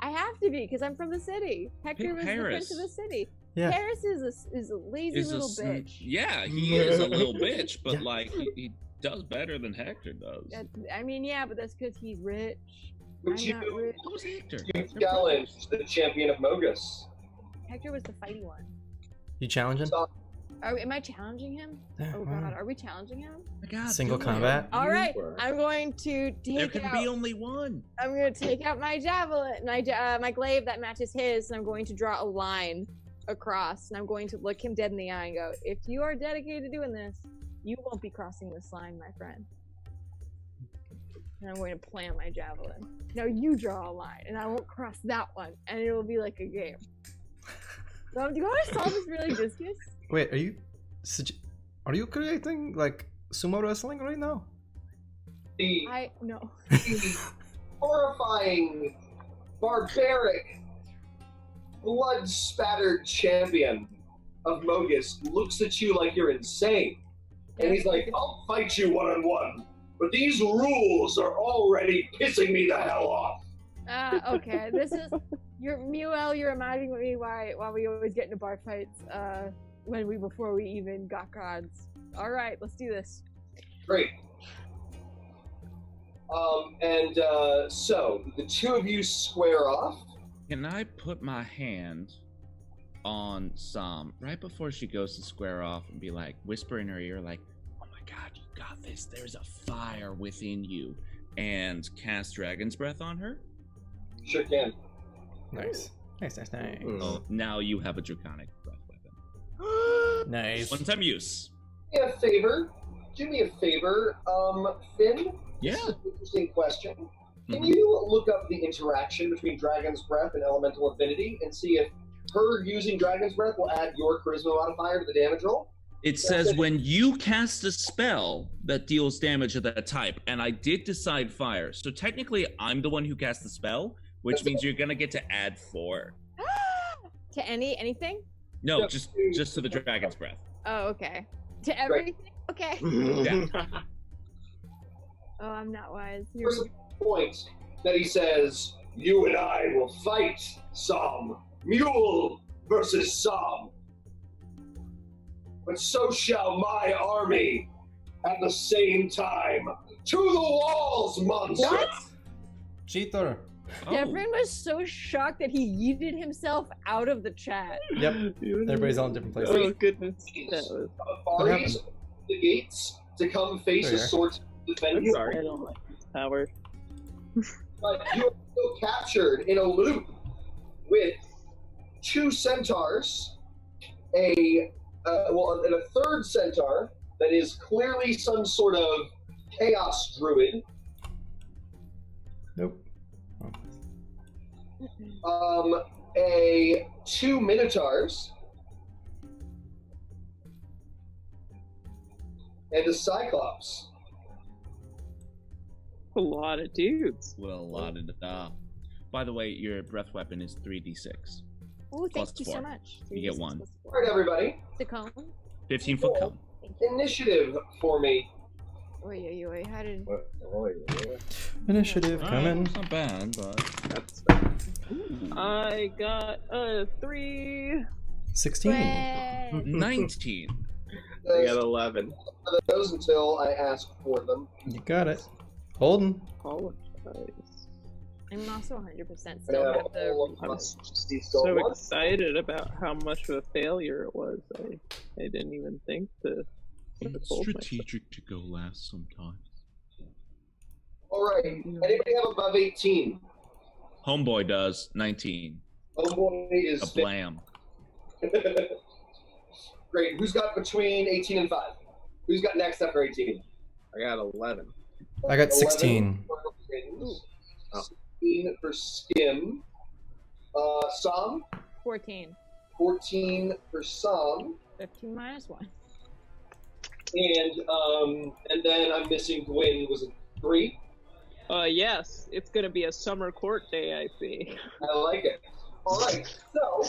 I have to be, because I'm from the city. Hector was the prince of the city. Yeah. Paris is a lazy little bitch. Yeah, he is a little bitch, but like he does better than Hector does. I mean, yeah, but that's because he's rich. Would I'm not rich. Who's Hector? you challenge the champion of Mogus? Hector was the fighty one. You challenging? Am I challenging him? Yeah, Oh why god, not? are we challenging him? God, Single do it. combat? All right, I'm going to There take can out. be only one. I'm going to take out my javelin, my glaive that matches his, and I'm going to draw a line across, and I'm going to look him dead in the eye and go, "If you are dedicated to doing this, you won't be crossing this line, my friend." And I'm going to plant my javelin. Now you draw a line, and I won't cross that one, and it will be like a game. So, do you want to solve this really discus? Wait, are you creating like sumo wrestling right now? No. The horrifying, barbaric, blood-spattered champion of Mogus looks at you like you're insane. And he's like, "I'll fight you one-on-one, but these rules are already pissing me the hell off." Okay. This is Muel. You're reminding me why we always get into bar fights before we even got gods. All right, let's do this. Great. So the two of you square off. Can I put my hand on Sam right before she goes to square off and be like, whisper in her ear, like, "Oh my god, you got this. There's a fire within you," and cast Dragon's Breath on her? Sure can. Nice. Nice. Oh, now you have a Draconic Breath weapon. Nice. One-time use. Do me a favor, Finn. Yeah. This is an interesting question. Can you look up the interaction between Dragon's Breath and Elemental Affinity and see if her using Dragon's Breath will add your Charisma modifier to the damage roll? It says when you cast a spell that deals damage of that type, and I did decide fire, so technically I'm the one who cast the spell, which means you're gonna get to add 4. To anything? No, Yep. just to the Dragon's Breath. Oh, okay. To everything? Okay. Yeah. Oh, I'm not wise. There's a point that he says, "You and I will fight, Psalm. Mule versus Psalm. But so shall my army at the same time. To the walls, monster!" What? Cheater. Oh. Devren was so shocked that he yeeted himself out of the chat. Yep. Everybody's all in different places. Oh goodness. That was... Afaris opened the gates to come face There a you are. sword to defend I'm you. sorry. I don't like power. But you are still captured in a loop with 2 centaurs, and a third centaur that is clearly some sort of chaos druid. Nope. 2 minotaurs, and a cyclops. A lot of dudes. Well, a lot of By the way, your breath weapon is 3d6. Oh, thank Plus you 4. so much. You get 1. All right, everybody. The cone. 15-foot cone. Thank you. Initiative for me. Oi, how did... Initiative coming. It's not bad, but That's Ooh. I got a 3. 16. Hooray! 19. I got 11. Those until I ask for them. You got it. Holden. Apologize. I'm also 100% still have the... I was so excited about how much of a failure it was. I didn't even think to. It's strategic to go last sometimes. All right. Anybody have above 18? Homeboy does 19. Homeboy is A blam. Great. Who's got between 18 and 5? Who's got next after 18? I got 11. I got 16. 16 for Skim. Sam? 14. 14 for Sam. 15 minus 1. And then I'm missing Gwyn. Was it 3? Yes, it's gonna be a summer court day, I see. I like it. All right. So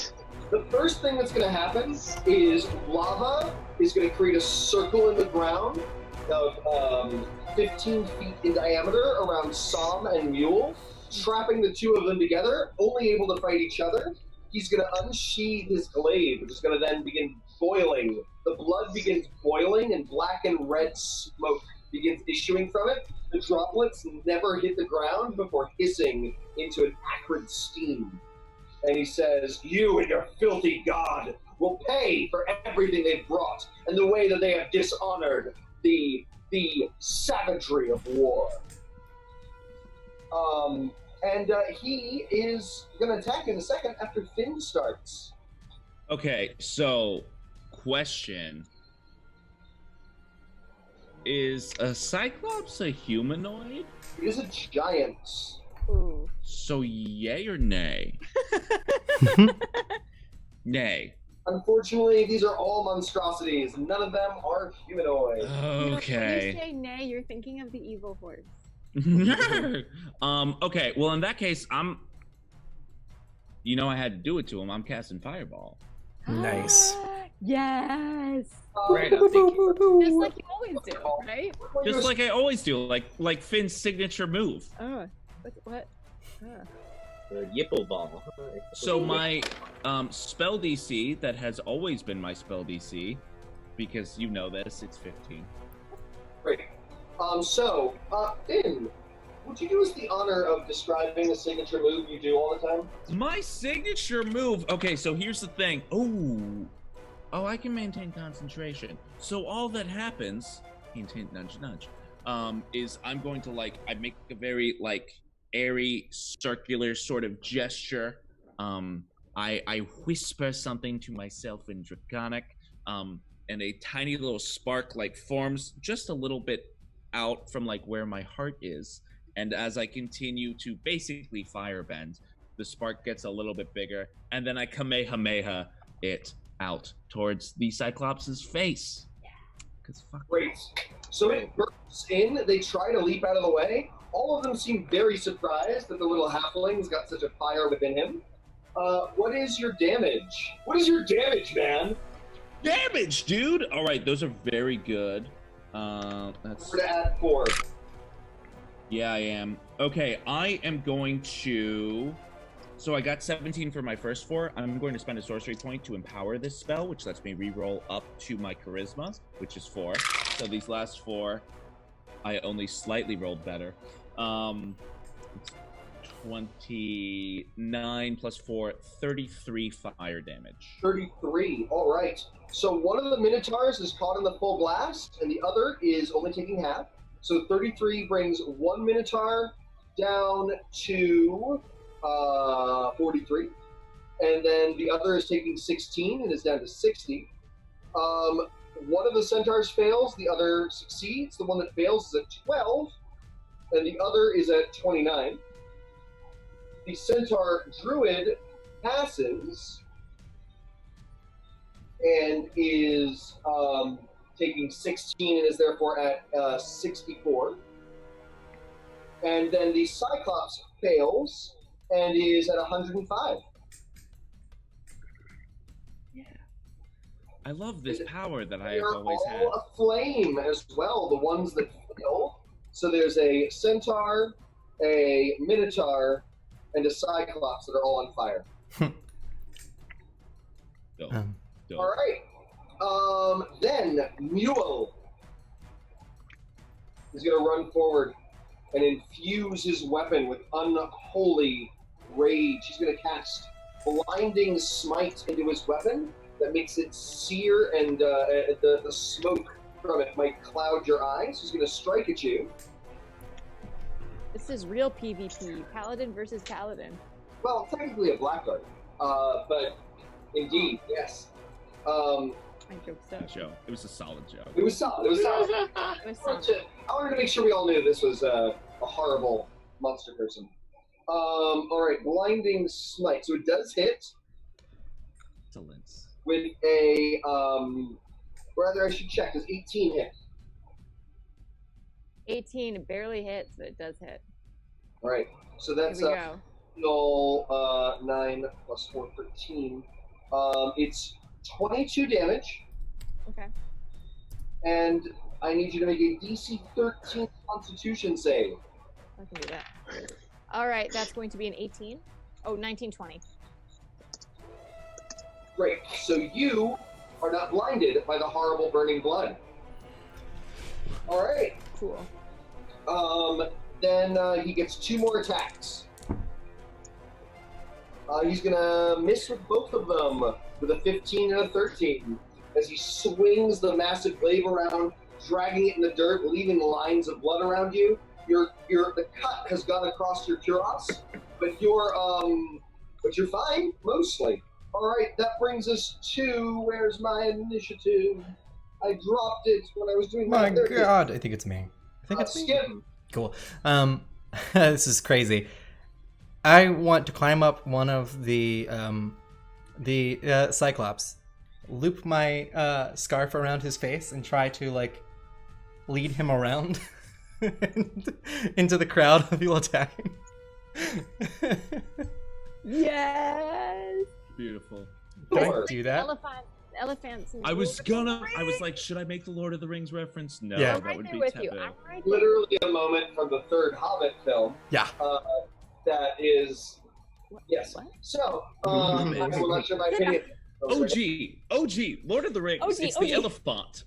the first thing that's going to happen is lava is going to create a circle in the ground of 15 feet in diameter around Sam and Mule, trapping the two of them together, only able to fight each other. He's going to unsheathe his glaive, which is going to then begin boiling. The blood begins boiling, and black and red smoke begins issuing from it. The droplets never hit the ground before hissing into an acrid steam. And he says, "You and your filthy god will pay for everything they've brought and the way that they have dishonored the savagery of war." He is going to attack in a second after Finn starts. Okay, so question. Is a Cyclops a humanoid? He is a giant. Ooh. So yay or nay? Nay. Unfortunately, these are all monstrosities. None of them are humanoid. You know, when you Okay. say nay, you're thinking of the evil hordes. Okay, well in that case, you know I had to do it to him. I'm casting Fireball. Nice. Yes. Right, I'm thinking. Just like you always do, right? Just like I always do, like Finn's signature move. Oh, what? Yipple ball. So my spell DC that has always been my spell DC, because you know this, it's 15. Great. Finn, would you do us the honor of describing a signature move you do all the time? My signature move. Okay, so here's the thing. Oh, I can maintain concentration. So all that happens, hint, hint, nudge, nudge, is I'm going to I make a very airy, circular sort of gesture. I whisper something to myself in Draconic, and a tiny little spark forms just a little bit out from where my heart is. And as I continue to basically firebend, the spark gets a little bit bigger, and then I Kamehameha it out towards the Cyclops' face. Cause fuck. Great. So it bursts in, they try to leap out of the way. All of them seem very surprised that the little halfling's got such a fire within him. What is your damage? What is your damage, man? Damage, dude! Alright, those are very good. That's We're to add 4. Yeah, I am. Okay, I am going to... So I got 17 for my first 4. I'm going to spend a sorcery point to empower this spell, which lets me re-roll up to my charisma, which is 4. So these last 4, I only slightly rolled better. 29 plus 4, 33 fire damage. 33. All right. So one of the Minotaurs is caught in the full blast, and the other is only taking half. So 33 brings one Minotaur down to 43. And then the other is taking 16 and is down to 60. One of the Centaurs fails, the other succeeds. The one that fails is at 12, and the other is at 29. The Centaur Druid passes and is taking 16 and is therefore at 64. And then the Cyclops fails and is at 105. Yeah. I love this power that I have They're always had. all aflame as well, the ones that fail. So there's a Centaur, a Minotaur, and a Cyclops that are all on fire. Dope. Dope. All right. Then Mule is going to run forward and infuse his weapon with unholy rage. He's going to cast Blinding Smite into his weapon that makes it sear, and the smoke from it might cloud your eyes. He's going to strike at you. This is real PvP. Paladin versus Paladin. Well, technically a blackguard, but indeed, yes. I joke so. Joe. It was a solid joke. It was solid. It was solid. It was solid. I wanted to make sure we all knew this was a horrible monster person. All right, Blinding Smite. So it does hit Excellence. with a, rather I should check, does 18 hit? 18, it barely hits, but it does hit. All right, so that's Here we a go. 9 plus 4, 13. It's 22 damage, Okay. and I need you to make a DC 13 Constitution save. I can do that. All right, that's going to be an 18. Oh, 19, 20. Great. So you are not blinded by the horrible burning blood. All right. Cool. Then he gets 2 more attacks. He's gonna miss with both of them with a 15 and a 13 as he swings the massive glaive around, dragging it in the dirt, leaving lines of blood around you. The cut has gone across your cuirass, but you're fine mostly. All right, that brings us to, where's my initiative? I dropped it when I was doing My God, I think it's me. I think it's me. Skim. Cool. This is crazy. I want to climb up one of the Cyclops, loop my scarf around his face, and try to like lead him around into the crowd of people attacking. Yes! Beautiful. Can I Sure. do that? Elephants. And I was like, should I make the Lord of the Rings reference? No, Yeah. I'm that right would there be with taboo. you. I'm right there. Literally a moment from the third Hobbit film. Yeah. That is, yes. What? So, I will not share my opinion. OG, Lord of the Rings. OG, it's OG. the elephant.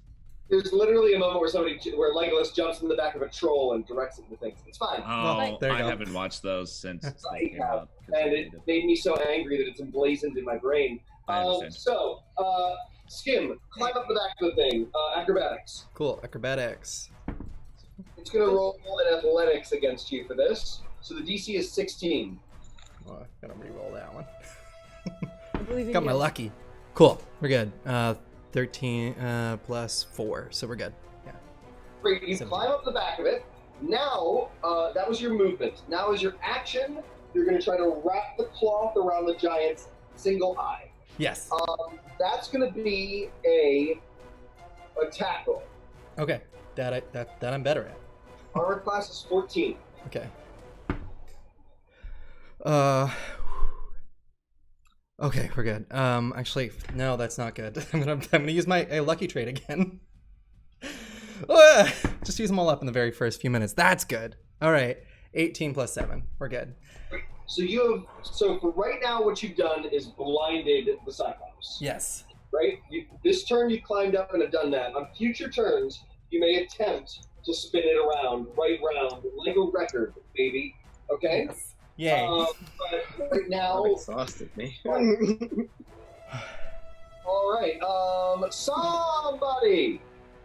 There's literally a moment where Legolas jumps in the back of a troll and directs it to things. It's fine. Oh, there you I go. haven't watched those since they I came have, out. 'cause and I it hated it. made me so angry that it's emblazoned in my brain. I understand. So, Skim, climb up the back of the thing. Acrobatics. Cool. Acrobatics. It's going to roll an athletics against you for this. So the DC is 16. Oh, I gotta re-roll that one. I believe in Got my you. lucky. Cool. We're good. 13 plus 4, so we're good. Yeah. Great, you 17. climb up the back of it. Now, that was your movement. Now as your action, you're going to try to wrap the cloth around the giant's single eye. Yes. That's going to be a tackle. Okay. That I'm better at. Armor class is 14. Okay. Okay, we're good. Actually, no, that's not good. I'm gonna use my lucky trait again. Just use them all up in the very first few minutes. That's good. All right. 18 plus 7. We're good. So for right now, what you've done is blinded the Cyclops. Yes. Right? This turn you climbed up and have done that. On future turns, you may attempt to spin it around, right round, like a record, baby. Okay? Yay. But right now... That exhausted me. All right. Somebody!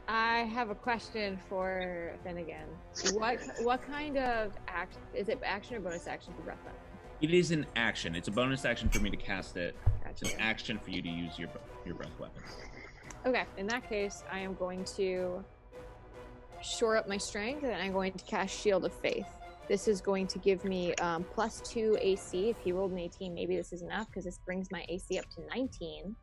I have a question for Finnegan. What kind of act is it? Action or bonus action for breath weapon? It is an action. It's a bonus action for me to cast it. Gotcha. It's an action for you to use your breath weapon. Okay, in that case, I am going to shore up my strength, and I'm going to cast Shield of Faith. This is going to give me +2 AC. If he rolled an 18, maybe this is enough, because this brings my AC up to 19.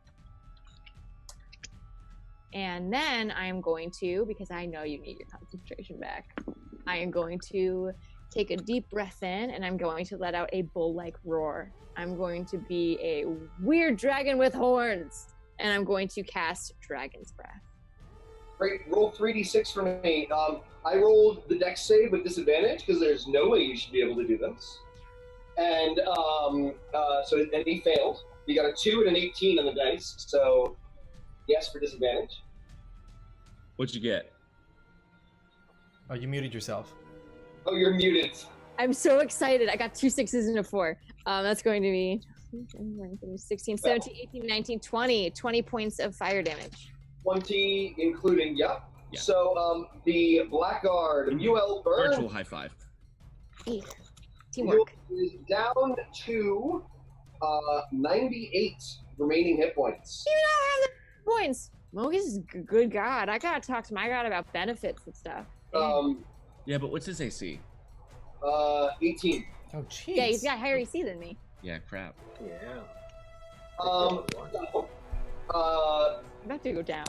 And then I am going to, because I know you need your concentration back, I am going to take a deep breath in, and I'm going to let out a bull-like roar. I'm going to be a weird dragon with horns, and I'm going to cast Dragon's Breath. Great. Roll 3d6 for me. I rolled the dex save with disadvantage because there's no way you should be able to do this. And and he failed. You got a 2 and an 18 on the dice, so yes for disadvantage. What'd you get? Oh, you muted yourself. Oh, you're muted. I'm so excited. I got 2 6s and a 4. That's going to be 16, 17, 18, 19, 20. 20 points of fire damage. 20, including, Yeah. So, the Blackguard, UL Burn. Virtual high five. Hey, teamwork. Is down to 98 remaining hit points. You don't have the points. Mogus is a good god. I gotta talk to my god about benefits and stuff. Yeah, but what's his AC? 18. Oh, jeez. Yeah, he's got higher AC than me. Yeah, crap. Yeah. I'm about to go down.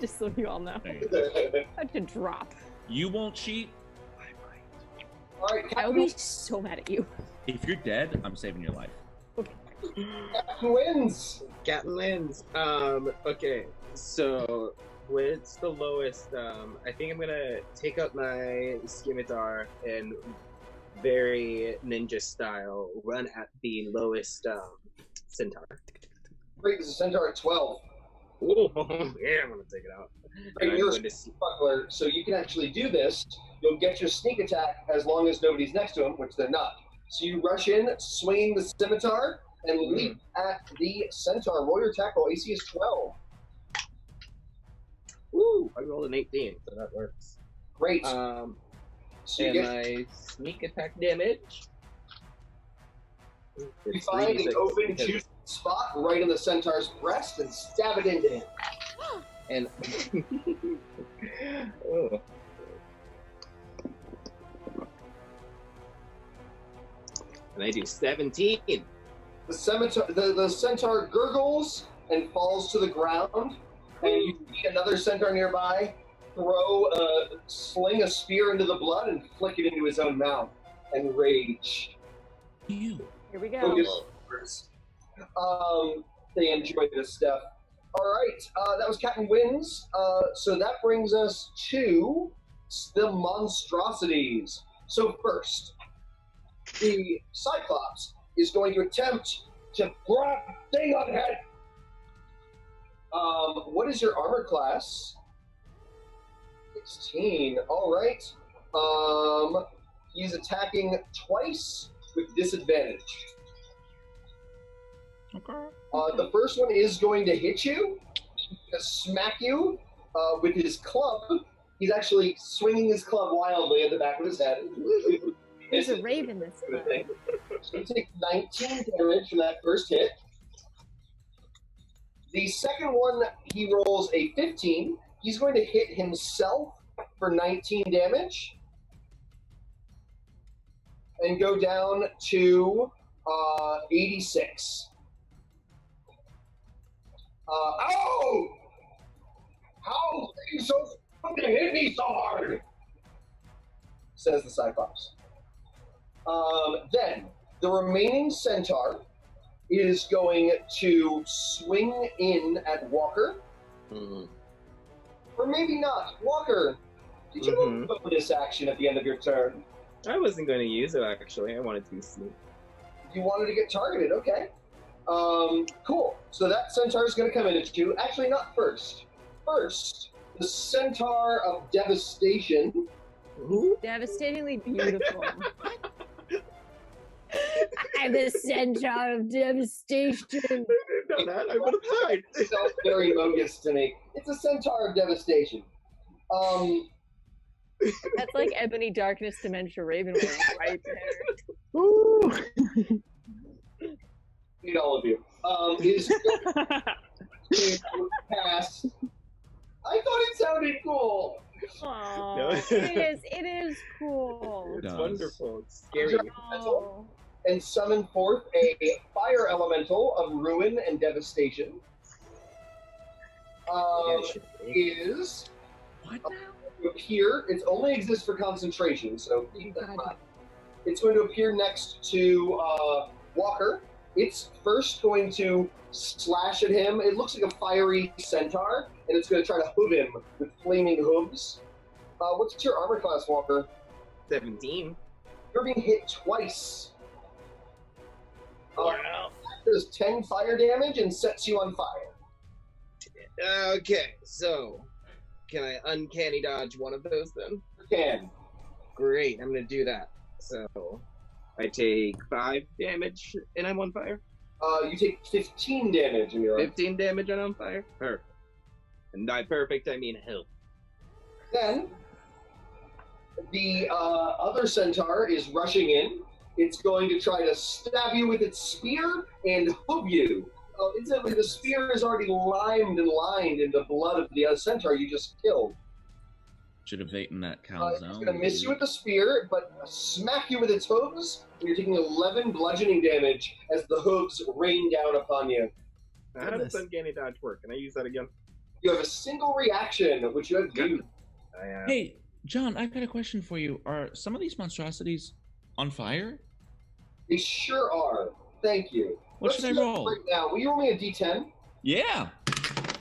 Just so you all know. There you go. I'm about to drop. You won't cheat. All right, I will be so mad at you. If you're dead, I'm saving your life. Captain wins. Captain wins. Okay, so what's the lowest? I think I'm gonna take up my scimitar and very ninja style run at the lowest centaur. Great, this is Centaur at 12. Oh, yeah, I'm gonna take it out. Great, And you're I'm a going to smuggler, so you can actually do this. You'll get your sneak attack as long as nobody's next to him, which they're not. So you rush in, swinging the scimitar, and leap at the centaur. Roll your attack roll. AC is 12. Woo! I rolled an 18, so that works. Great. So you and get my sneak attack damage. You It's find an 3d6 open, because- juicy spot right in the centaur's breast and stab it into him. And oh. And I do 17. The centaur gurgles and falls to the ground, and you see another centaur nearby sling a spear into the blood and flick it into his own mouth and rage. You. Here we go. Focus. They enjoy this stuff. All right, that was Captain Wins. So that brings us to the Monstrosities. So first, the Cyclops is going to attempt to grab thing on head. What is your armor class? 16. All right. He's attacking twice with disadvantage. Okay. The first one is going to hit you, to smack you with his club. He's actually swinging his club wildly at the back of his head. There's a raven this time. So you take 19 damage from that first hit. The second one, he rolls a 15. He's going to hit himself for 19 damage. And go down to 86. Ow! How are you so fucking hit me so hard? Says the Cyclops. Then, the remaining centaur is going to swing in at Walker. Mm-hmm. Or maybe not. Walker, did you have a bonus action at the end of your turn? I wasn't going to use it, actually. I wanted to be sneaky. You wanted to get targeted, okay. Cool. So that Centaur is going to come in at you. Actually, not first. First, the Centaur of Devastation. Who? Devastatingly beautiful. I'm the Centaur of Devastation. I didn't know that. I would have died. It sounds very bogus to me. It's a Centaur of Devastation. That's like Ebony Darkness Dementia Ravenwing right there. Ooh. Need all of you. Is going to pass. I thought it sounded cool. Aww, it is cool. It's does. wonderful. It's scary. Oh. And summon forth a fire elemental of ruin and devastation. Is What now? to appear. It only exists for concentration, so keep that in mind. It's going to appear next to Walker. It's first going to slash at him. It looks like a fiery centaur, and it's going to try to hoof him with flaming hooves. What's your armor class, Walker? 17. You're being hit twice. Wow. Does 10 fire damage and sets you on fire. Okay, so can I uncanny dodge one of those then? You can. Great, I'm gonna do that. So I take 5 damage and I'm on fire. You take 15 damage and you're on. 15 damage and I'm on fire. Perfect. And by perfect, I mean help. Then the other centaur is rushing in. It's going to try to stab you with its spear and hoof you. Instantly, the spear is already limed and lined in the blood of the other centaur you just killed. Should have eaten that It's calzone. going to miss you with the spear, but smack you with its hooves. And you're taking 11 bludgeoning damage as the hooves rain down upon you. How does uncanny dodge work? Can I use that again? You have a single reaction, which you have used. I am. Hey, John, I've got a question for you. Are some of these monstrosities on fire? They sure are. Thank you. What Let's should I do that roll? right now. Will you roll me a d10? Yeah,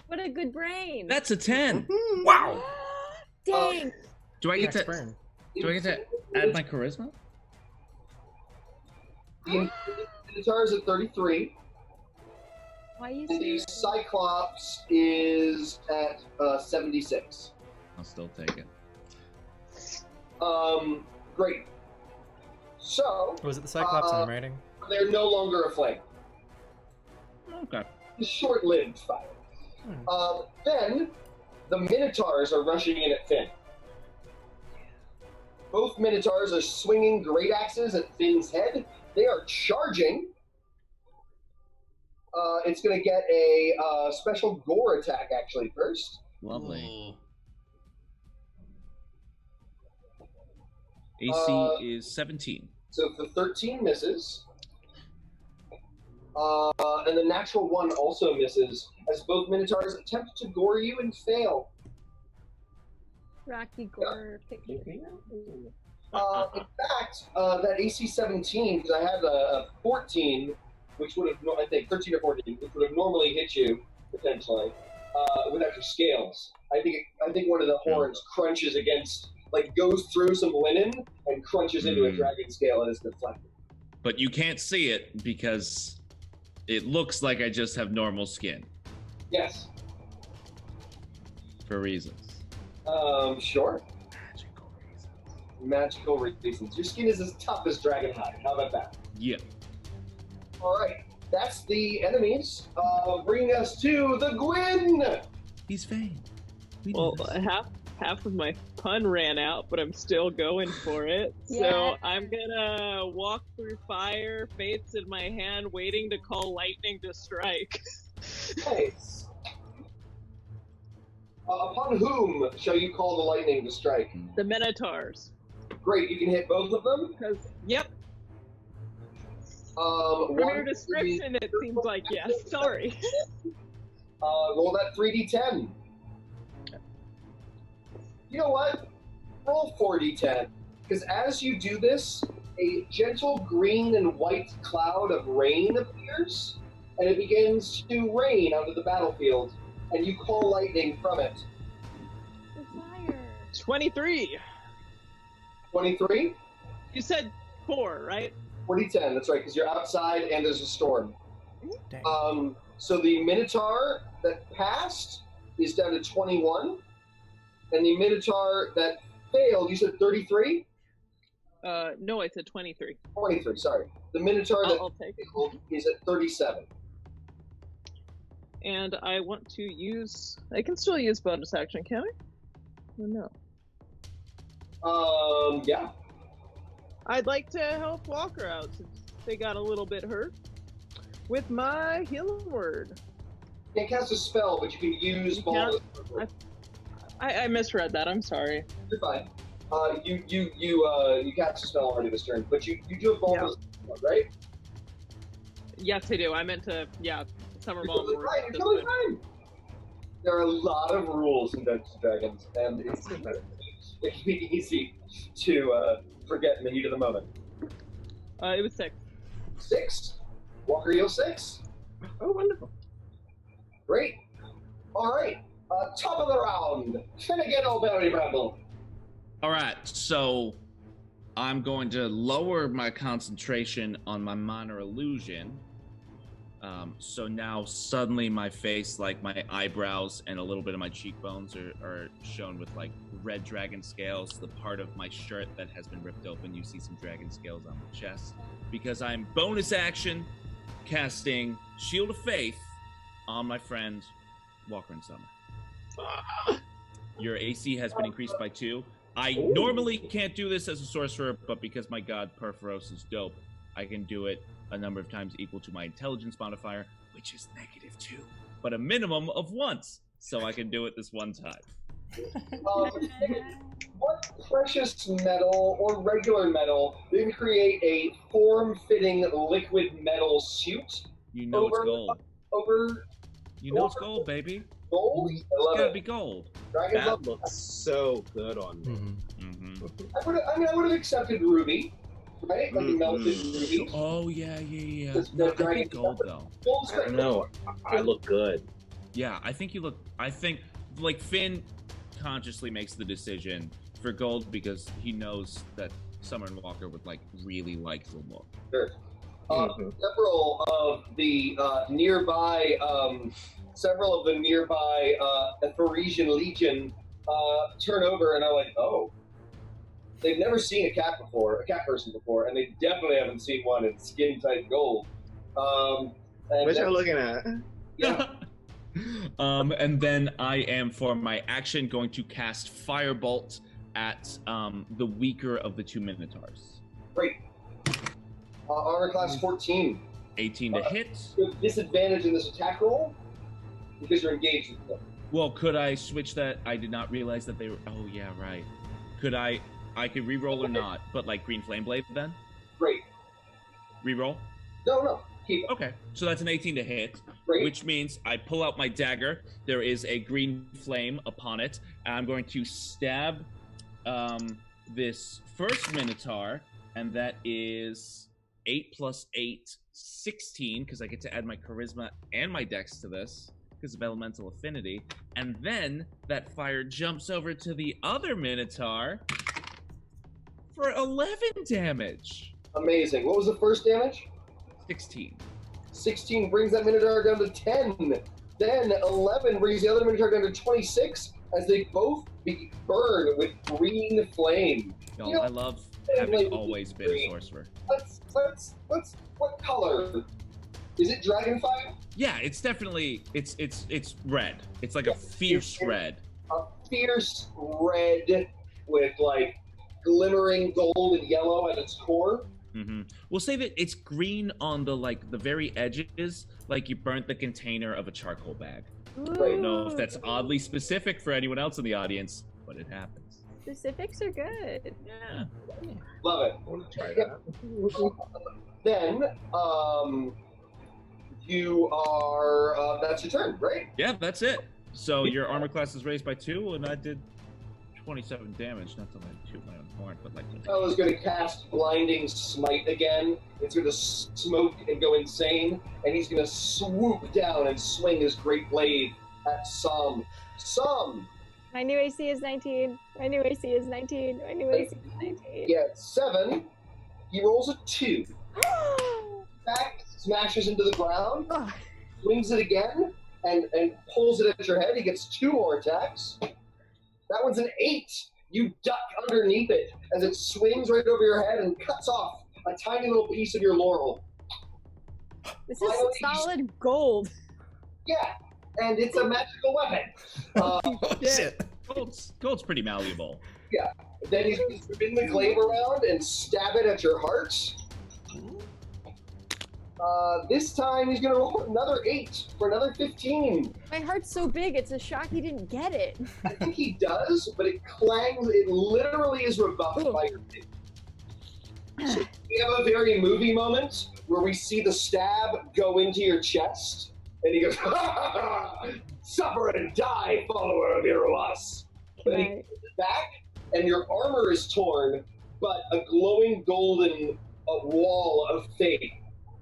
What a good brain. that's a 10. Wow. Dang. Do I get Next to burn. add my charisma? The Centaur is at 33, Why are you and the saying Cyclops is at 76. I'll still take it. Great. So, Was it the Cyclops I'm writing? they're no longer aflame. Okay. It's short-lived fire. Then, the Minotaurs are rushing in at Finn. Both Minotaurs are swinging great axes at Finn's head. They are charging. It's going to get a special gore attack, actually, first. Lovely. AC is 17. So the 13 misses. And the natural 1 also misses, as both Minotaurs attempt to gore you and fail. Rocky Gore picture? In fact, that AC 17, because I had a 14, which would have, I think, 13 or 14, which would have normally hit you, potentially, without your scales. I think one of the horns crunches against, like, goes through some linen and crunches into a dragon scale and is deflected. But you can't see it because it looks like I just have normal skin Yes. for reasons. Sure. Magical reasons. Magical reasons. Your skin is as tough as dragon hide. How about that? Yeah. All right. That's the enemies. Bringing us to the Gwyn. He's vain. Well, half of my pun ran out, but I'm still going for it. Yeah. So I'm gonna walk through fire, fates in my hand, waiting to call lightning to strike. Nice. Upon whom shall you call the lightning to strike? The Minotaurs. Great. You can hit both of them. Yep. From your description, it seems like yes. Sorry. Roll that 3d10. You know what? Roll 4d10. Because as you do this, a gentle green and white cloud of rain appears, and it begins to rain onto the battlefield, and you call lightning from it. The fire. 23. 23? You said 4, right? 40-10, that's right, because you're outside and there's a storm. Dang. So the Minotaur that passed is down to 21, and the Minotaur that failed, you said 33? No, I said 23. 23, sorry. The Minotaur that I'll take it. failed is at 37. And I want to use... I can still use bonus action, can I? Or no? Yeah. I'd like to help Walker out since they got a little bit hurt with my healing word. You can't cast a spell, but you can use ball. I misread that. I'm sorry. You're fine. You cast a spell already this turn, but you do have ball, right? Yes, I do. I meant to. Yeah, summer You're ball. totally fine. You're totally fine. There are a lot of rules in Dungeons and Dragons, and it can be easy to forget in the heat of the moment. It was 6. 6. Walker heals 6. Oh, wonderful. Great. All right. Top of the round. Finnegan O'Berry Bramble. All right, so I'm going to lower my concentration on my minor illusion. So now suddenly my face, like my eyebrows and a little bit of my cheekbones are shown with like red dragon scales. The part of my shirt that has been ripped open, you see some dragon scales on my chest. Because I'm bonus action casting Shield of Faith on my friend Walker and Summer. Your AC has been increased by 2. I normally can't do this as a sorcerer, but because my god Perforos is dope, I can do it a number of times equal to my intelligence modifier, which is -2, but a minimum of once, so I can do it this one time. What precious metal or regular metal didn't create a form-fitting liquid metal suit? You know it's gold. You know it's gold, baby. Gold? I It's love gotta it. be gold. Dragons love That looks so good on me. Mm-hmm. I would have accepted ruby, right? Like melted ruby. Oh yeah. This No, I dragon think gold though. Gold's I great. don't know. I look good. Yeah, I think like Finn consciously makes the decision for gold because he knows that Summer and Walker would like really like the look. Sure. Several of the nearby Epharesian Legion turn over and are like, oh, they've never seen a cat person before, and they definitely haven't seen one in skin-tight gold. What y'all looking at? Yeah. And then I am, for my action, going to cast Firebolt at the weaker of the 2 Minotaurs. Great. Armor class 14. 18 to hit. You have disadvantage in this attack roll because you're engaged with them. Well, could I switch that? I did not realize that they were... Oh, yeah, right. Could I could reroll or not, but like Green Flame Blade then? Great. Reroll? No. Keep it. Okay, so that's an 18 to hit, Great. which means I pull out my dagger. There is a green flame upon it, and I'm going to stab this first Minotaur, and that is 8 plus 8, 16, because I get to add my charisma and my dex to this because of elemental affinity. And then that fire jumps over to the other Minotaur for 11 damage. Amazing. What was the first damage? 16. 16 brings that Minotaur down to 10. Then 11 brings the other Minotaur down to 26 as they both burn with green flame. Y'all, You know, I love having always been a sorcerer. What color? Is it dragonfire? Yeah, it's definitely it's red. It's like a fierce red. A fierce red with like glimmering gold and yellow at its core. Mm-hmm. We'll say that it's green on the very edges, like you burnt the container of a charcoal bag. I don't know if that's oddly specific for anyone else in the audience, but it happens. Specifics are good. Yeah. Love it. I want to try that. Then, you are, that's your turn, right? Yeah, that's it. So your armor class is raised by 2, and I did 27 damage. Not to like toot my own horn, but like. Fella's going to cast Blinding Smite again. It's going to smoke and go insane, and he's going to swoop down and swing his great blade at Som. My new AC is 19. My new AC is 19. Yeah, 7. He rolls a 2. Back smashes into the ground, swings it again, and pulls it at your head. He gets 2 more attacks. That one's an 8. You duck underneath it as it swings right over your head and cuts off a tiny little piece of your laurel. This is solid gold. Yeah, and it's a magical weapon. Shit. Gold's pretty malleable. Yeah. Then he's going to spin the glaive around and stab it at your heart. This time he's going to roll another 8 for another 15. My heart's so big, it's a shock he didn't get it. I think he does, but it clangs. It literally is rebuffed by your feet. So we have a very movie moment where we see the stab go into your chest, and he goes, "Ha, ha, ha, suffer and die, follower of Iroas." Then he puts it back, and your armor is torn, but a glowing golden wall of fate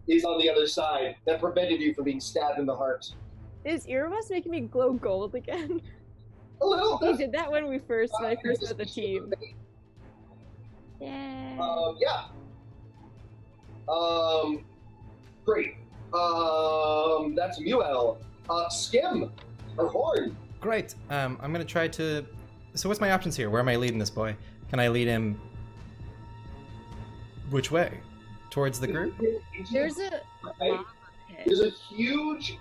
is on the other side that prevented you from being stabbed in the heart. Is Iroas making me glow gold again? A little. He did that when I first met the team. Yeah. Yeah. Great. That's Muel. Skim or Horn. Great. I'm gonna try to. So what's my options here? Where am I leading this boy? Can I lead him? Which way? Towards the group? There's a huge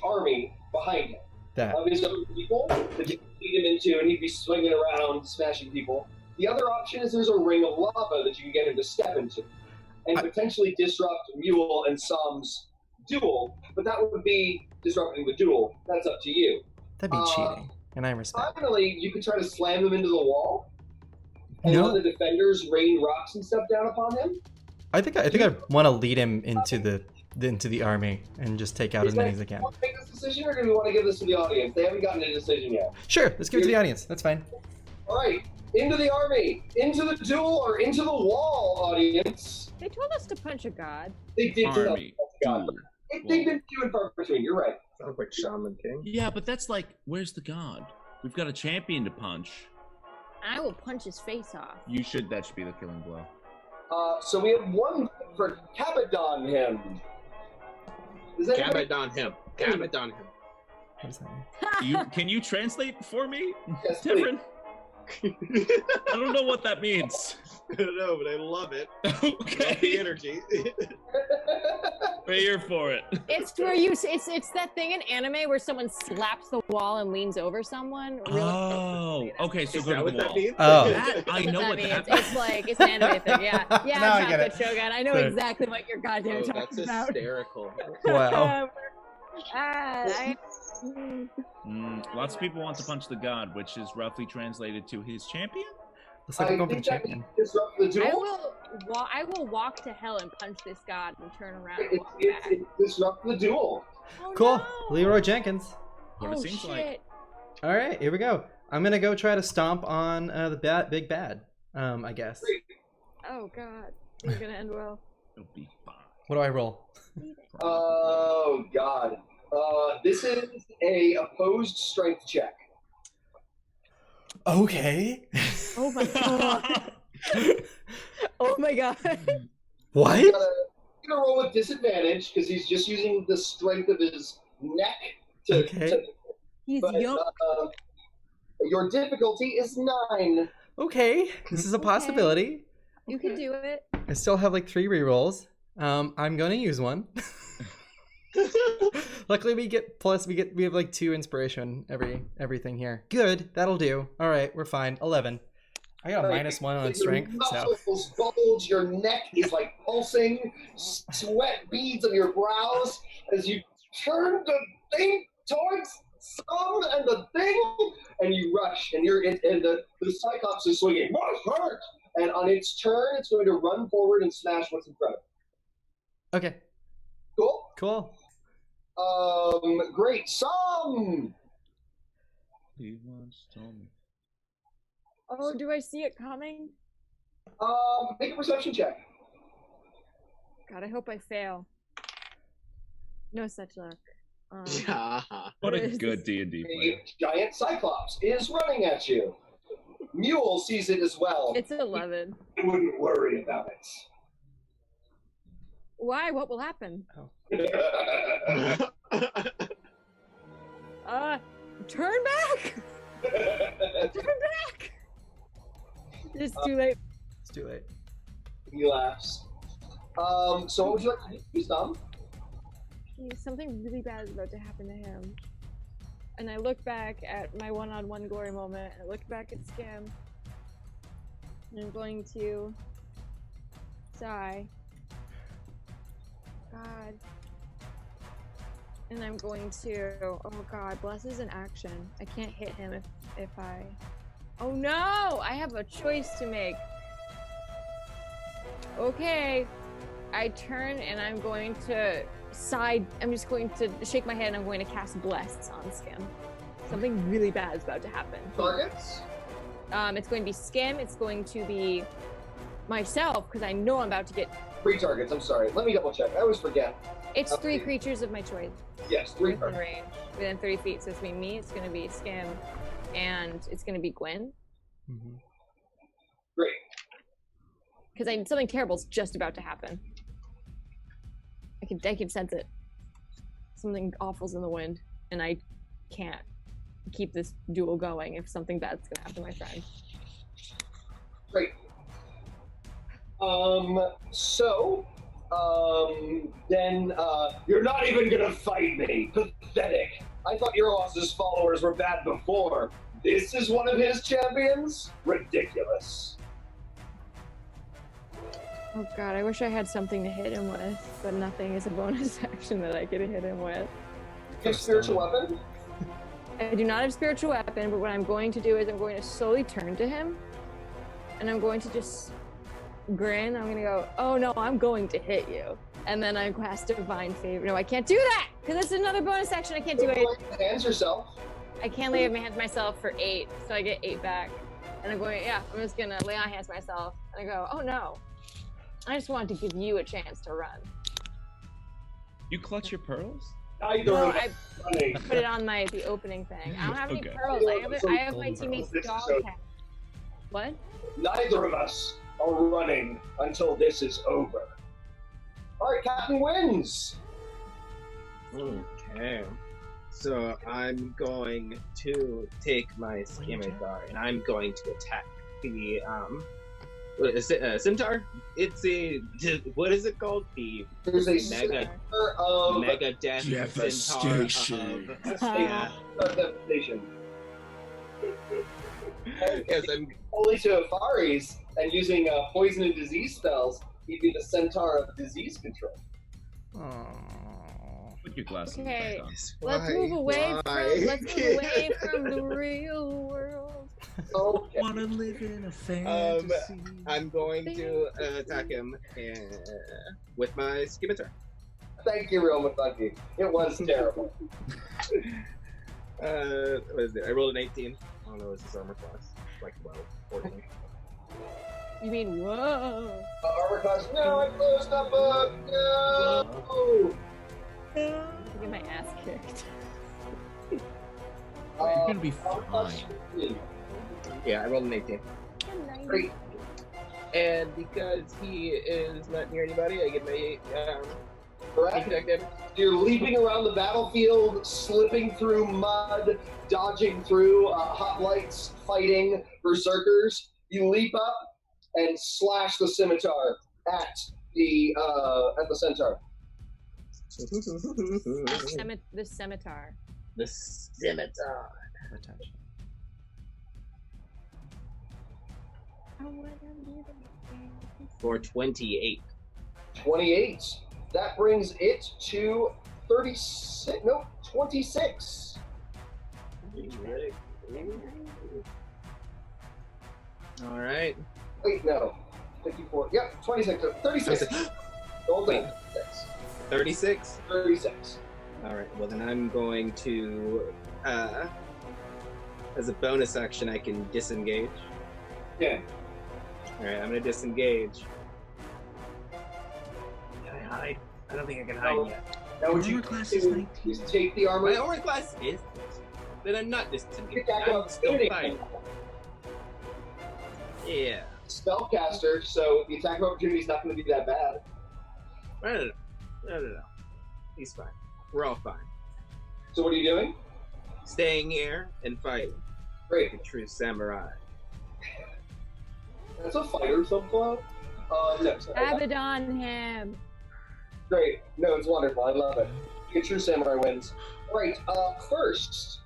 army behind him. That. Of his own people that you can lead him into, and he'd be swinging around, smashing people. The other option is there's a ring of lava that you can get him to step into, and potentially disrupt Mule and Sam's duel. But that would be disrupting the duel. That's up to you. That'd be cheating, and I respect. Finally, you could try to slam him into the wall, and let the defenders rain rocks and stuff down upon him. I think I want to lead him into the army and just take out as many as I can. Do you want to make this decision, or do we want to give this to the audience? They haven't gotten a decision yet. Sure, let's give it to the audience. That's fine. All right, into the army, into the duel, or into the wall, audience. They told us to punch a god. They did tell us Army. to punch a god. They've been few and far between. You're right. Sounds like Shaman King. Yeah, but that's like, where's the god? We've got a champion to punch. I will punch his face off. That should be the killing blow. So we have one for Cabadon him. Cabadon him. Cabadon him. What does that mean? Can you translate for me, Yes, Devren? I don't know what that means. I don't know, but I love it. Okay. Love the energy. We're here for it. It's where it's that thing in anime where someone slaps the wall and leans over someone. Oh, okay. So Is go that to what the that wall. means? Oh. I know what that means. It's like it's an anime thing. Yeah, Now I get it. Chocolat Shogun. I know Sorry. exactly what you're goddamn Oh, talking that's about. hysterical. Wow. Lots of people want to punch the god, which is roughly translated to his champion. Looks like I'm going for the think that champion. means disrupt the duel. I will walk to hell and punch this god and turn around and walk It's back. disrupt the duel. Oh, Cool. no. Leroy Jenkins. What it seems shit. like. All right, here we go. I'm gonna go try to stomp on the big bad. I guess. Oh god, it's gonna end well. It'll be fine. What do I roll? Oh God. This is a opposed strength check. Okay. Oh my god. Oh my god. What? He's gonna roll with disadvantage because he's just using the strength of his neck to. Okay. He's But, young. your difficulty is 9. Okay. This is a possibility. You can do it. I still have like 3 rerolls. I'm gonna use one. Luckily we have like 2 inspiration everything here. Good, that'll do. All right, we're fine. 11. I got a -1 on strength, Your so muscles bulge, your neck is like pulsing, sweat beads on your brows as you turn the thing towards some and the thing, and you rush, and the Cyclops is swinging. What hurt? And on its turn, it's going to run forward and smash what's in front of it. okay, Cool. cool. Great. Some. He once told me. Oh, do I see it coming? Make a perception check. God, I hope I fail. No such luck. Yeah. What a What is good this? D&D player. A giant Cyclops is running at you. Mule sees it as well. It's 11. I wouldn't worry about Why? What will happen? it. Turn back! Turn back! It's too late. It's too late. He laughs. So what would you like to do, Tom? Something really bad is about to happen to him. And I look back at my one-on-one glory moment, and I look back at Skim. And I'm going to sigh. God. And I'm going to, oh God, bless is an action. I can't hit him if I, oh no, I have a choice to make. Okay, I turn and I'm going to I'm just going to shake my head and I'm going to cast Bless on Skim. Something really bad is about to happen. Targets? It's going to be Skim, it's going to be myself, because I know I'm about to get... 3 targets, I'm sorry. Let me double check. I always forget. It's 3 creatures of my choice. Yes, 3 within targets. range, within 30 feet. So it's going to be me, it's going to be Skim, and it's going to be Gwen. Mm-hmm. Great. Because something terrible's just about to happen. I can sense it. Something awful's in the wind, and I can't keep this duel going if something bad's going to happen to my friend. Great. Then you're not even gonna fight me. Pathetic. I thought Iroas' followers were bad before. This is one of his champions? Ridiculous. Oh God, I wish I had something to hit him with, but nothing is a bonus action that I could hit him with. You have spiritual weapon? I do not have spiritual weapon, but what I'm going to do is I'm going to slowly turn to him, and I'm going to just grin. I'm going to go, oh no, I'm going to hit you. And then I cast Divine Favor. No, I can't do that, because that's another bonus action. I can't do it. Hands yourself. I can lay on my hands myself for 8, so I get 8 back. And I'm going, yeah, I'm just going to lay on hands myself. And I go, oh no. I just wanted to give you a chance to run. You clutch your pearls? No, I put it on the opening thing. I don't have any pearls. I have my teammate's dog tag. What? Neither of us are running until this is over. Alright, Captain wins! Okay. So I'm going to take my scimitar and I'm going to attack the Centaur? It's a what is it called? The There's a mega death Devastation. Centaur of Devastation. Yes, I'm Only to Ephares and using poison and disease spells, he'd be the Centaur of disease control. Put your glasses Okay, back on. let's move away from the real world. Okay. Wanna live in a fantasy. I'm going to attack him with my scimitar. Thank you, Real McClunkey. It was terrible. What is it? I rolled an 18. I don't know, what's his armor class? Like 12, 14. You mean, whoa. Armor class, no, I closed up book, no! I get my ass kicked. You're gonna be armor class fine. 15. Yeah, I rolled an 18. Great. And because he is not near anybody, I get my Correct. contact damage. You're leaping around the battlefield, slipping through mud, dodging through hoplites, fighting berserkers. You leap up and slash the scimitar at the centaur. The scimitar. The scimitar. Attention. For 28. 28. That brings it to 36. No, 26. All right. Wait, no. 54. Yep, 26. 36. Hold on. 36. 36. All right. Well, then I'm going to, as a bonus action, I can disengage. Yeah. All right. I'm going to disengage. Can I hide? I don't think I can hide yet. Now would Your you armor class is 19. just take the armor? My armor class is. Then I'm not disengaged. Get back I'm up. still fighting. Yeah. Spellcaster, so the attack of opportunity is not going to be that bad. No. He's fine. We're all fine. So what are you doing? Staying here and fighting. Great. Like a true samurai. That's a fighter subclass? No. Abaddon him. Great. No, it's wonderful. I love it. A true samurai wins. Right. First,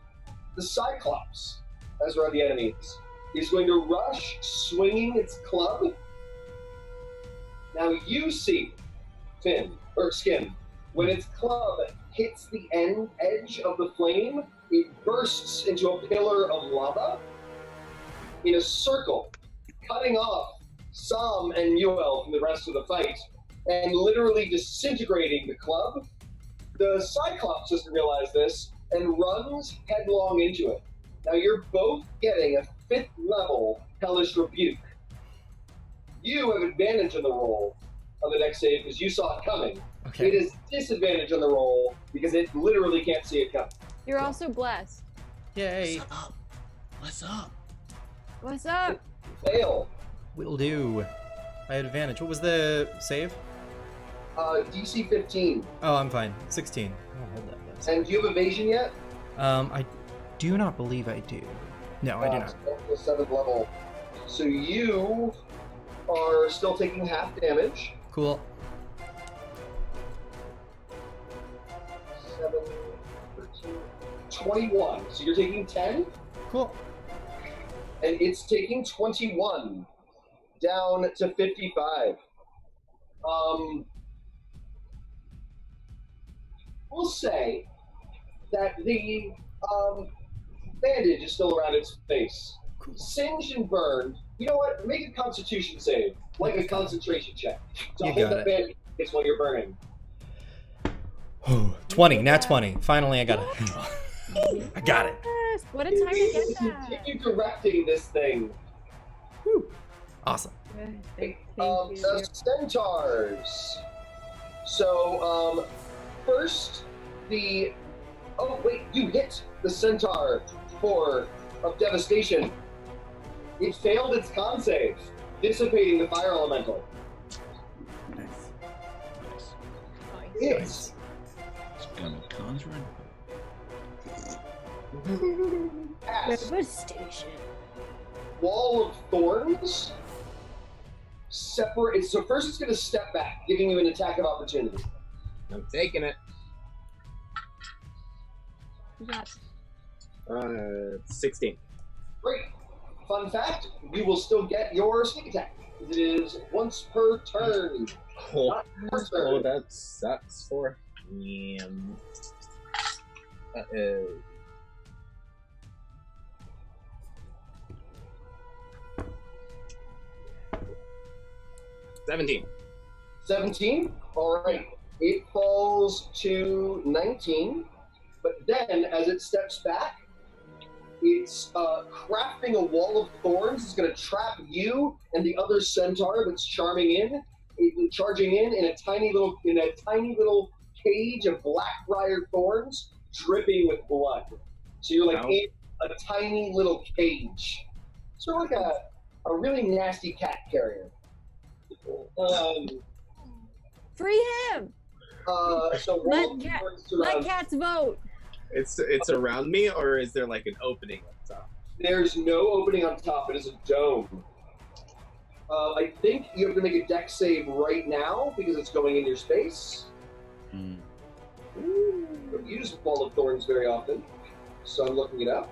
the Cyclops, as are the enemies, is going to rush, swinging its club. Now you see, Skin, when its club hits the edge of the flame, it bursts into a pillar of lava in a circle, cutting off Sam and Yuel from the rest of the fight, and literally disintegrating the club. The Cyclops doesn't realize this and runs headlong into it. Now you're both getting a 5th level Hellish Rebuke. You have advantage on the roll of the dex save because you saw it coming. Okay. It is disadvantage on the roll because it literally can't see it coming. You're also blessed. Yay. What's up? What's up? What's up? Fail. Will do. I had advantage. What was the save? DC 15. Oh, I'm fine. 16. I'll hold that. Bless. And do you have evasion yet? I do not believe I do. No, I do not. So the 7th level. So you are still taking half damage. Cool. 7, 13, 21. So you're taking 10, Cool. and it's taking 21. Down to 55. We'll say that the bandage is still around its face. Singed and burned. You know what? Make a constitution save, like a concentration check. To You hold got that it. bandage in place while you're burning. 20. Nat 20. Finally, I got it. I got it. Yes. What a time to get that. Continue directing this thing. Awesome. Thank The you. Centaurs. So, first, oh wait, you hit the Centaur of Devastation. It failed its con save, dissipating the fire elemental. Nice. It's It's gonna conjure past Devastation. Wall of Thorns. Separate. So first, it's going to step back, giving you an attack of opportunity. I'm taking it. You got 16. Great. Fun fact: you will still get your sneak attack. It is once per turn. Oh, Not per turn. that sucks for him. 17. 17. All right. It falls to 19. But then, as it steps back, it's crafting a wall of thorns. It's going to trap you and the other centaur that's charging in a tiny little cage of blackbriar thorns, dripping with blood. So you're like Ow. in a tiny little cage, sort of like a really nasty cat carrier. Free him. So Let wall of cat- thorns Let surround- cats vote. It's around me, or is there like an opening up top? There's no opening on top. It is a dome. I think you have to make a dex save right now because it's going in your space. Mm. Don't use Wall of Thorns very often, so I'm looking it up.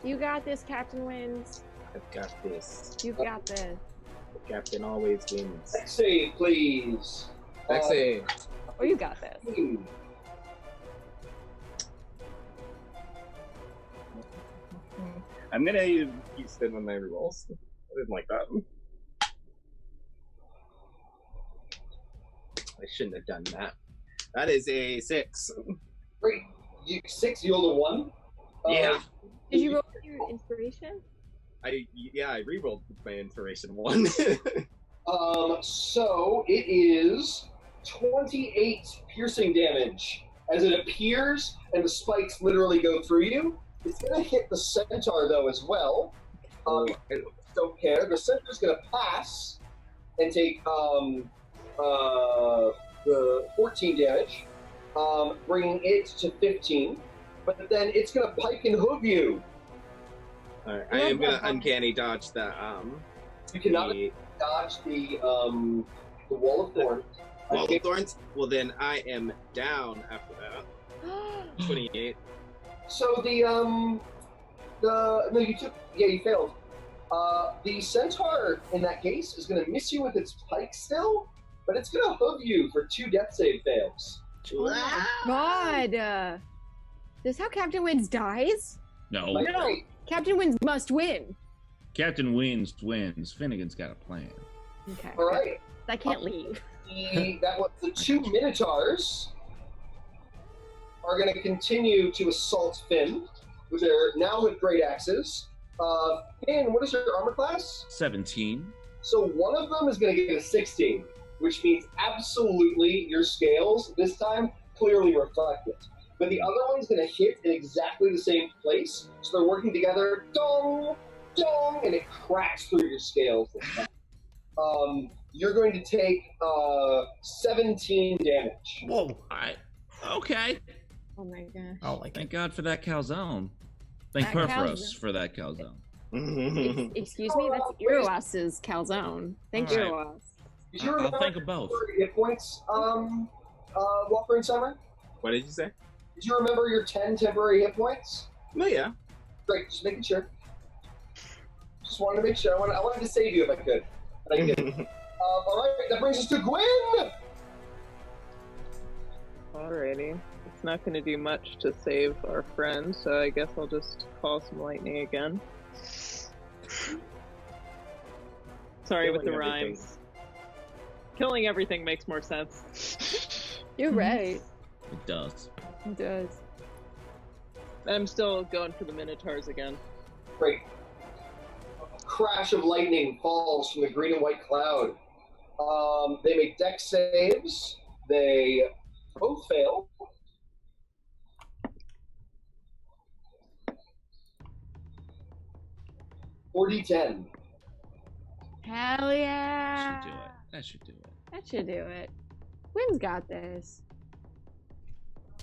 You got this, Captain Wins. I've got this. You got this. The captain always wins. Dex save, please. Dex save. Oh, you got this. 15. I'm gonna use them on my rerolls. I didn't like that. I shouldn't have done that. That is a 6. Great. 6, you rolled a 1. Yeah. Did you roll your inspiration? I rerolled my inspiration 1. So it is 28 piercing damage as it appears and the spikes literally go through you. It's going to hit the centaur though as well. don't care. The Centaur's going to pass and take the 14 damage, bringing it to 15. But then it's going to pike and hoof you. Alright, I am gonna uncanny dodge the You cannot dodge the Wall of Thorns. Wall of Thorns? Well then I am down after that. 28. So you failed. The Centaur in that case is gonna miss you with its pike still, but it's gonna hoof you for 2 death save fails. God! Is this how Captain Wins dies? No. No! Captain Wins must win! Captain wins. Finnegan's got a plan. Okay. Alright. I can't leave. The 2 Minotaurs are going to continue to assault Finn with great axes. Finn, what is your armor class? 17. So one of them is going to get a 16, which means absolutely your scales this time clearly reflect it. But the other one's going to hit in exactly the same place, so they're working together, dong, dong, and it cracks through your scales this time. You're going to take 17 damage. Whoa. Okay. Oh my gosh. I don't like Thank it. God for that calzone. Thank That Perforos calzone. for that calzone. Excuse me, that's Iroas's calzone. Thank you, Alright. Iroas. Did you I'll remember think of both. your hit points, Walker and Summer? What did you say? Did you remember your 10 temporary hit points? No, yeah. Great, just making sure. Just wanted to make sure. I wanted to save you if I could. But I didn't. Alright, that brings us to Gwyn! Alrighty. It's not going to do much to save our friend, so I guess I'll just call some lightning again. Sorry with the Killing everything. rhymes. Killing everything makes more sense. You're right. It does. It does. I'm still going for the Minotaurs again. Great. A crash of lightning falls from the green and white cloud. They make dex saves. They both fail. $40-10. Hell yeah! That should do it. That should do it. Wynn's got this.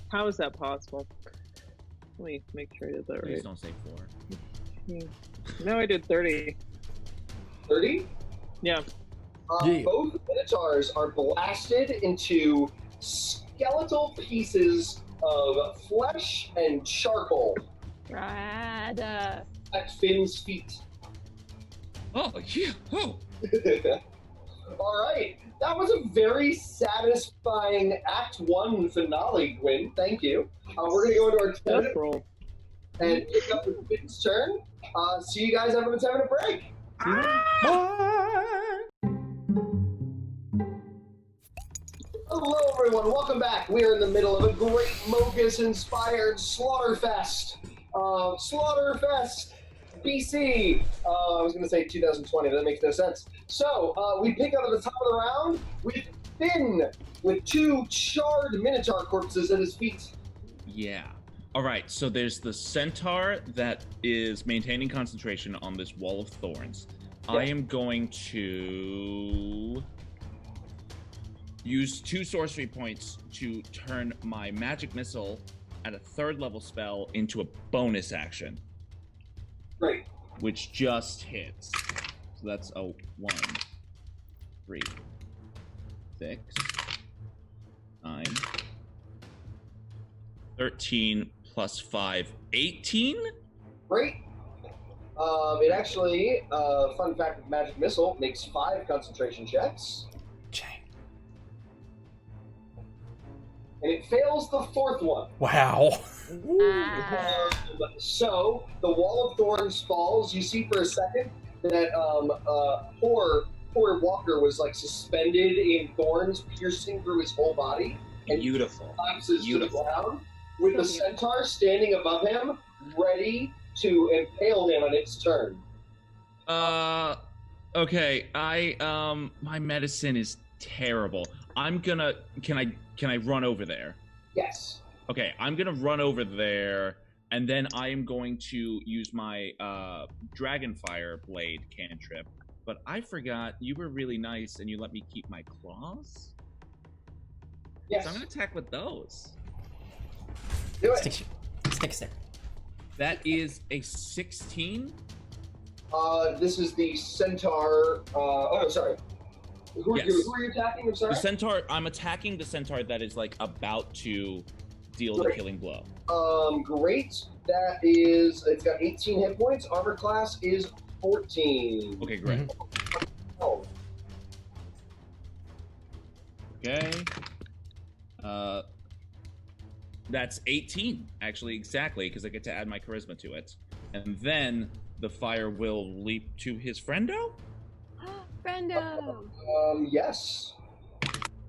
How is that possible? Let me make sure I did that Please right. don't say 4. No, I did 30. 30? Yeah. Yeah. Both Minotaurs are blasted into skeletal pieces of flesh and charcoal Right. at Finn's feet. Oh, yeah. Oh. All right. That was a very satisfying Act 1 finale, Gwyn. Thank you. We're going to go into our Death 10 roll. and pick up with Finn's turn. See you guys after the 10-minute break. Bye. Hello, everyone. Welcome back. We are in the middle of a great Mogus-inspired Slaughterfest. Slaughterfest, BC. I was going to say 2020, but that makes no sense. So, we pick up at the top of the round with Finn, with 2 charred Minotaur corpses at his feet. Yeah. All right, so there's the centaur that is maintaining concentration on this wall of thorns. Yeah. I am going to use 2 sorcery points to turn my magic missile at a 3rd level spell into a bonus action, Great. which just hits. So that's a 1, 3, 6, 9, 13 plus 5, 18? Great. It actually, fun fact of Magic Missile, makes 5 concentration checks. And it fails the 4th one. Wow. So, the Wall of Thorns falls. You see for a second that poor Walker was like suspended in thorns piercing through his whole body. And Beautiful. collapses to the Beautiful. ground with the centaur standing above him, ready to impale him on its turn. Okay, my medicine is terrible. Can I run over there? Yes. Okay, I'm gonna run over there And then I am going to use my Dragonfire Blade cantrip. But I forgot you were really nice and you let me keep my claws. Yes. So I'm going to attack with those. Do it. Stick. That is a 16. This is the Centaur. Sorry. Who are you attacking? I'm sorry. The Centaur. I'm attacking the Centaur that is like about to deal the killing blow. Great. That is. It's got 18 hit points. Armor class is 14. Okay, great. Oh. Okay. That's 18, actually, exactly, because I get to add my charisma to it. And then the fire will leap to his friendo? Friendo! Yes.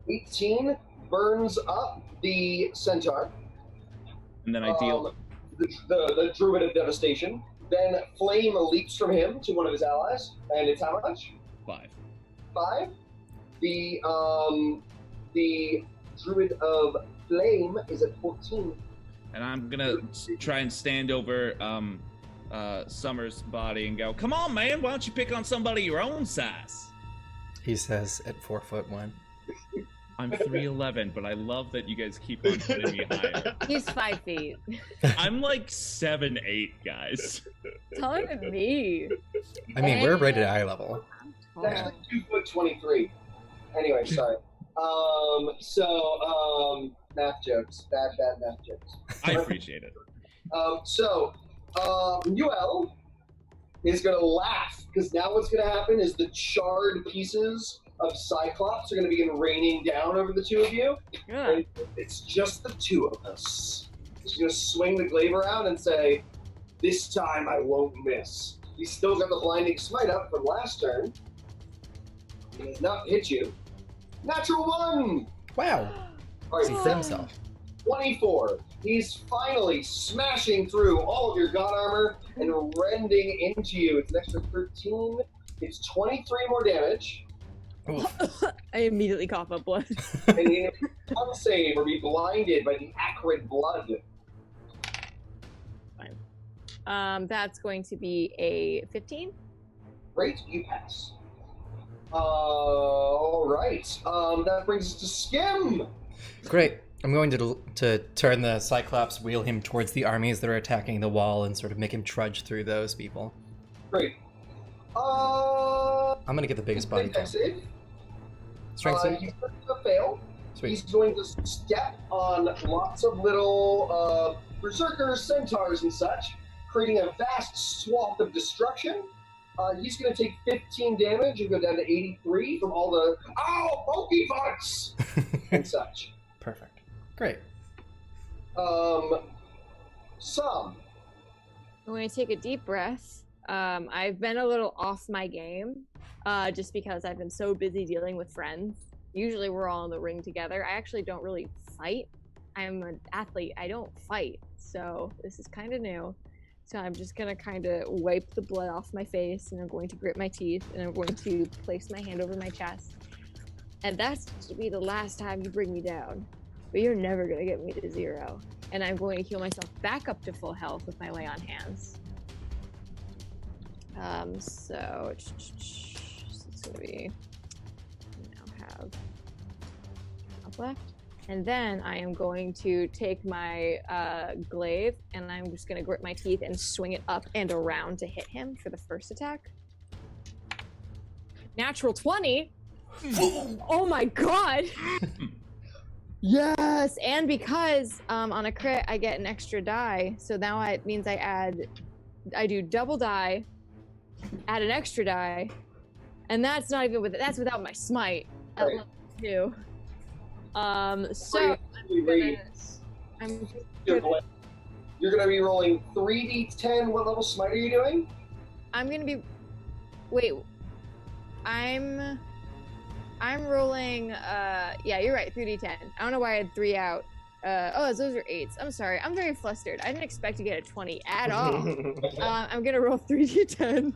18 burns up the Centaur. And then I deal... The Druid of Devastation. Then Flame leaps from him to one of his allies. And it's how much? 5. 5. The Druid of Flame is at 14. And I'm gonna try and stand over Summer's body and go, come on, man, why don't you pick on somebody your own size? He says at 4'1". I'm 3'11", but I love that you guys keep on putting me higher. He's 5 feet. I'm like 7'8", guys. Taller than me. I mean, we're rated eye level. It's actually 2'23". Anyway, sorry. Math jokes. Bad math jokes. I appreciate it. Newell is going to laugh, because now what's going to happen is the charred pieces of Cyclops are going to begin raining down over the two of you. Yeah. And it's just the two of us. He's going to swing the glaive around and say, this time I won't miss. He's still got the blinding smite up from last turn. He has not hit you. Natural 1! Wow. All right, He fit himself. 24. He's finally smashing through all of your god armor and rending into you. It's an extra 13. It's 23 more damage. I immediately cough up blood. And you can't save or be blinded by the acrid blood. Fine. That's going to be a 15. Great, you pass. All right. That brings us to Skim. Great. I'm going to turn the Cyclops, wheel him towards the armies that are attacking the wall, and sort of make him trudge through those people. Great. I'm gonna get the biggest body count. Save. Strength save? He's going to fail. Sweet. He's going to step on lots of little berserkers, centaurs, and such, creating a vast swath of destruction. He's going to take 15 damage and go down to 83 from all the monkey fucks and such. Perfect. Great. Some. I'm going to take a deep breath. I've been a little off my game, just because I've been so busy dealing with friends. Usually we're all in the ring together. I actually don't really fight. I'm an athlete. I don't fight. So this is kind of new. So I'm just going to kind of wipe the blood off my face, and I'm going to grit my teeth, and I'm going to place my hand over my chest. And that's to be the last time you bring me down. But you're never going to get me to 0. And I'm going to heal myself back up to full health with my lay on hands. So it's going to be, I now have up left. And then I am going to take my glaive, and I'm just going to grit my teeth and swing it up and around to hit him for the first attack. Natural 20. Oh my god. Yes, and because on a crit I get an extra die, so now it means I do double die, add an extra die, and that's not even that's without my smite at level 2. So You're going to be rolling 3d10. What level smite are you doing? I'm going to be, wait, I'm rolling, yeah, you're right, 3d10. I don't know why I had 3 out. Those are 8s. I'm sorry. I'm very flustered. I didn't expect to get a 20 at all. I'm going to roll 3d10.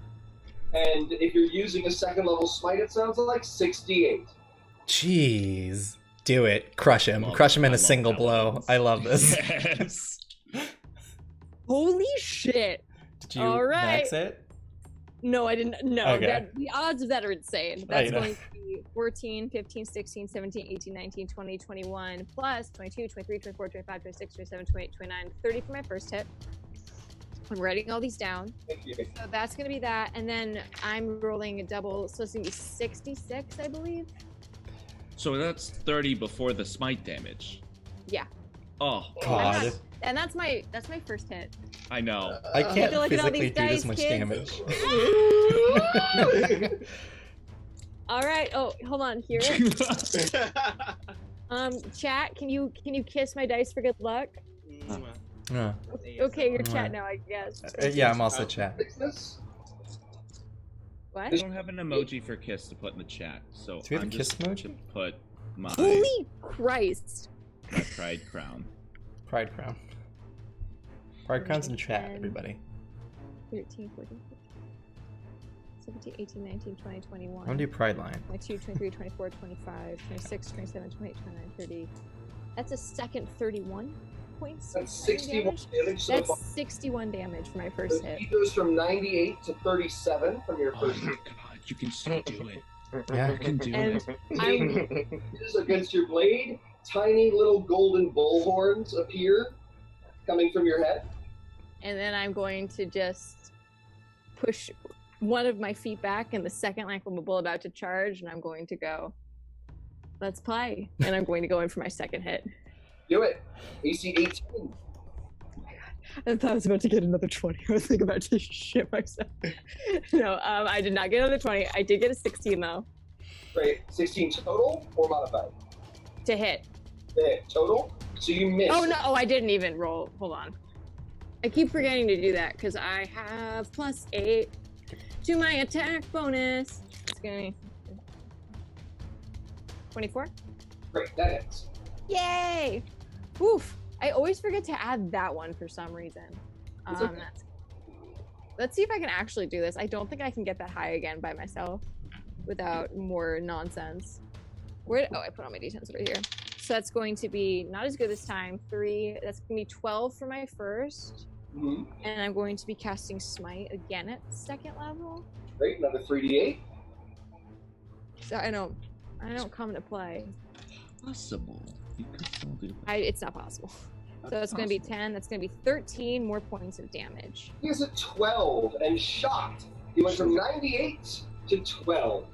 And if you're using a second level smite, it sounds like 68. Jeez. Do it. Crush him. Crush him in a single blow. I love this. Yes. Holy shit! Did you All right. max it? No, I didn't. No, Okay. the odds of that are insane. That's know. going to be 14, 15, 16, 17, 18, 19, 20, 21, plus 22, 23, 24, 25, 26, 27, 28, 29, 30 for my first hit. I'm writing all these down. Thank you. So that's going to be that. And then I'm rolling a double, so it's going to be 66, I believe. So that's 30 before the smite damage. Yeah. Oh, God. And that's my first hit. I know. I can't look at all physically these do this dice, much kids. damage. All right. Oh, hold on. Here. Chat, can you kiss my dice for good luck? Yeah. Okay, you're chat now, I guess. Yeah, I'm also chat. What? I don't have an emoji for kiss to put in the chat, so Do we have I'm a kiss just emoji? to put my Holy Christ! my pride crown. Pride crown. Pride crown's in chat, everybody. 13, 14, 15, 17, 18, 19, 20, 21. I'm gonna do pride line. 22, 23, 24, 25, 26, 27, 28, 29, 30. That's a second 31 points. That's 61 damage so That's far. 61 damage for my first hit. He goes from 98 to 37 from your Oh first my god, you can still do it. Yeah. You can do And it. I'm Is against your blade. Tiny little golden bull horns appear coming from your head. and then I'm going to just push one of my feet back, and the second like I'm about to charge, and I'm going to go, let's play. And I'm going to go in for my second hit. Do it. AC 18. I thought I was about to get another 20. I was thinking about to shit myself. No, I did not get another 20. I did get a 16 though. Great. 16 total or modified? To hit. Total. So you missed. Oh no! Oh, I didn't even roll. Hold on. I keep forgetting to do that because I have +8 to my attack bonus. It's gonna be 24. Great. That hits. Yay! Oof! I always forget to add that one for some reason. It's okay. Let's see if I can actually do this. I don't think I can get that high again by myself without more nonsense. Where? Oh, I put all my d10s over here. So that's going to be not as good this time. 3. That's going to be 12 for my first. Mm-hmm. And I'm going to be casting Smite again at second level. Great. Another 3d8. So I don't come into play. Possible. You could still do that. It's not possible. So it's going to be 10. That's going to be 13 more points of damage. He is at 12 and shocked. He went from 98 to 12.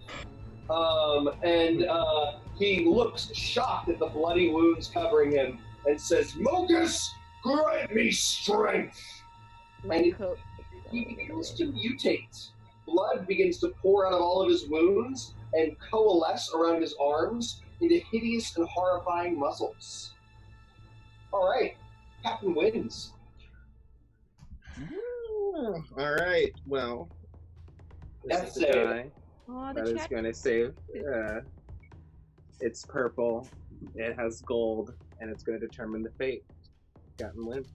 He looks shocked at the bloody wounds covering him and says, Mogus, grant me strength! My And coat. he begins to mutate. Blood begins to pour out of all of his wounds and coalesce around his arms into hideous and horrifying muscles. All right, Captain wins. All right. Well, this That's is the it. die Oh, that the is chat. going to save. It's purple. It has gold, and it's going to determine the fate. Captain wins.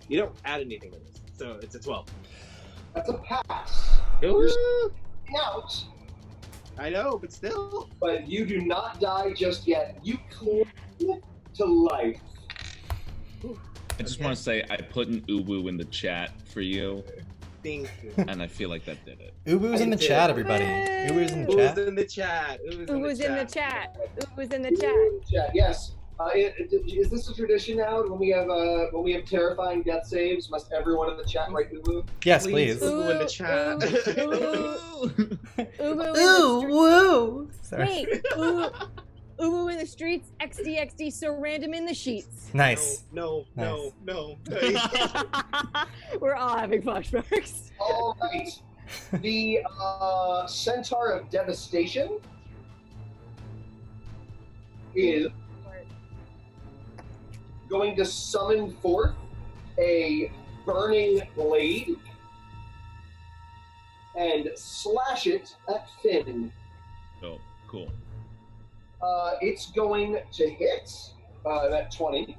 You don't add anything to this, so it's a 12. That's a pass. Ooh, Out, I know, but still. but you do not die just yet. You cling to life. I just want to say I put an uwu in the chat for you, Thank you. and I feel like that did it. Uwu's in the chat, everybody. Uwu's in the Who's chat. in the chat? Who was in the chat? Who was in the chat? Chat, yes. Is this a tradition now? When we have terrifying death saves, must everyone in the chat write uwu? Yes, please. Who in the chat? Ooh, woo! Sorry. wait, ooh in the streets, XD, so random in the sheets. Nice. No. We're all having flashbacks. All right. The Centaur of Devastation is going to summon forth a burning blade and slash it at Finn. Oh, cool. It's going to hit that 20.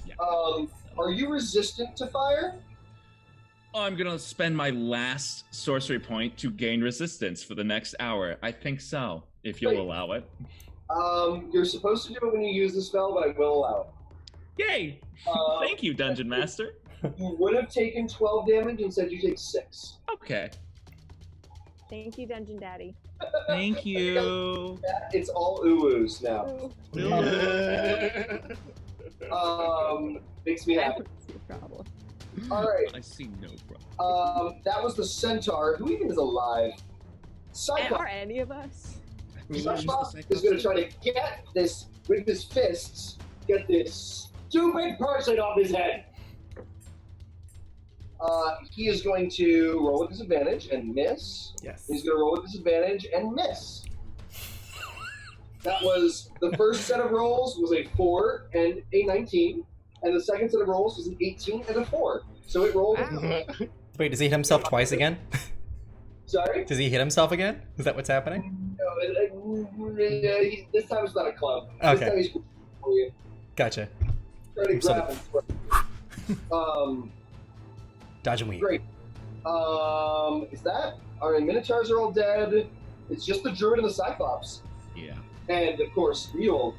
Yeah. Are you resistant to fire? I'm gonna spend my last sorcery point to gain resistance for the next hour. I think so, if you'll Great. allow it. You're supposed to do it when you use the spell, but I will allow it. Yay! Thank you, Dungeon Master. You would have taken 12 damage, instead you take 6. Okay. Thank you, Dungeon Daddy. Thank you. It's all uwus now. Makes me I happy. don't see a problem. Alright, I see no problem. that was the Centaur, who even is alive. And Cyclops. are any of us? Cyclops is going to try to get this, with his fists, get this stupid person off his head. He is going to roll with disadvantage and miss. Yes. He's going to roll with disadvantage and miss. That was, the first set of rolls was a 4 and a 19, and the second set of rolls was an 18 and a 4. So it rolled. Wow. Wait, does he hit himself twice again? Sorry? Does he hit himself again? Is that what's happening? No, this time it's not a club. Okay. This time he's for you. Gotcha. Try to I'm sorry. grab him. Dodge and weave. Great. Is that? Alright, Minotaurs are all dead. It's just the Druid and the Cyclops. Yeah. And, of course, Mule.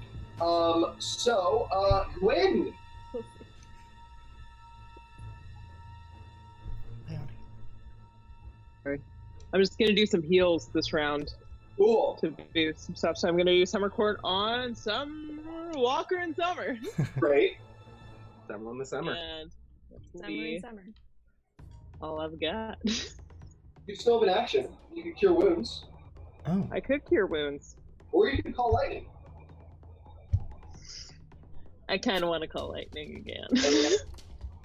Gwen! I'm just gonna do some heals this round Cool. to do some stuff. So I'm gonna do Summer Court on Summer Walker and Summer. Great. Summer in the summer. And that's Summer be and summer. all I've got. You still have an action. You can cure wounds. Oh. I could cure wounds. Or you can call lightning. I kind of want to call lightning again.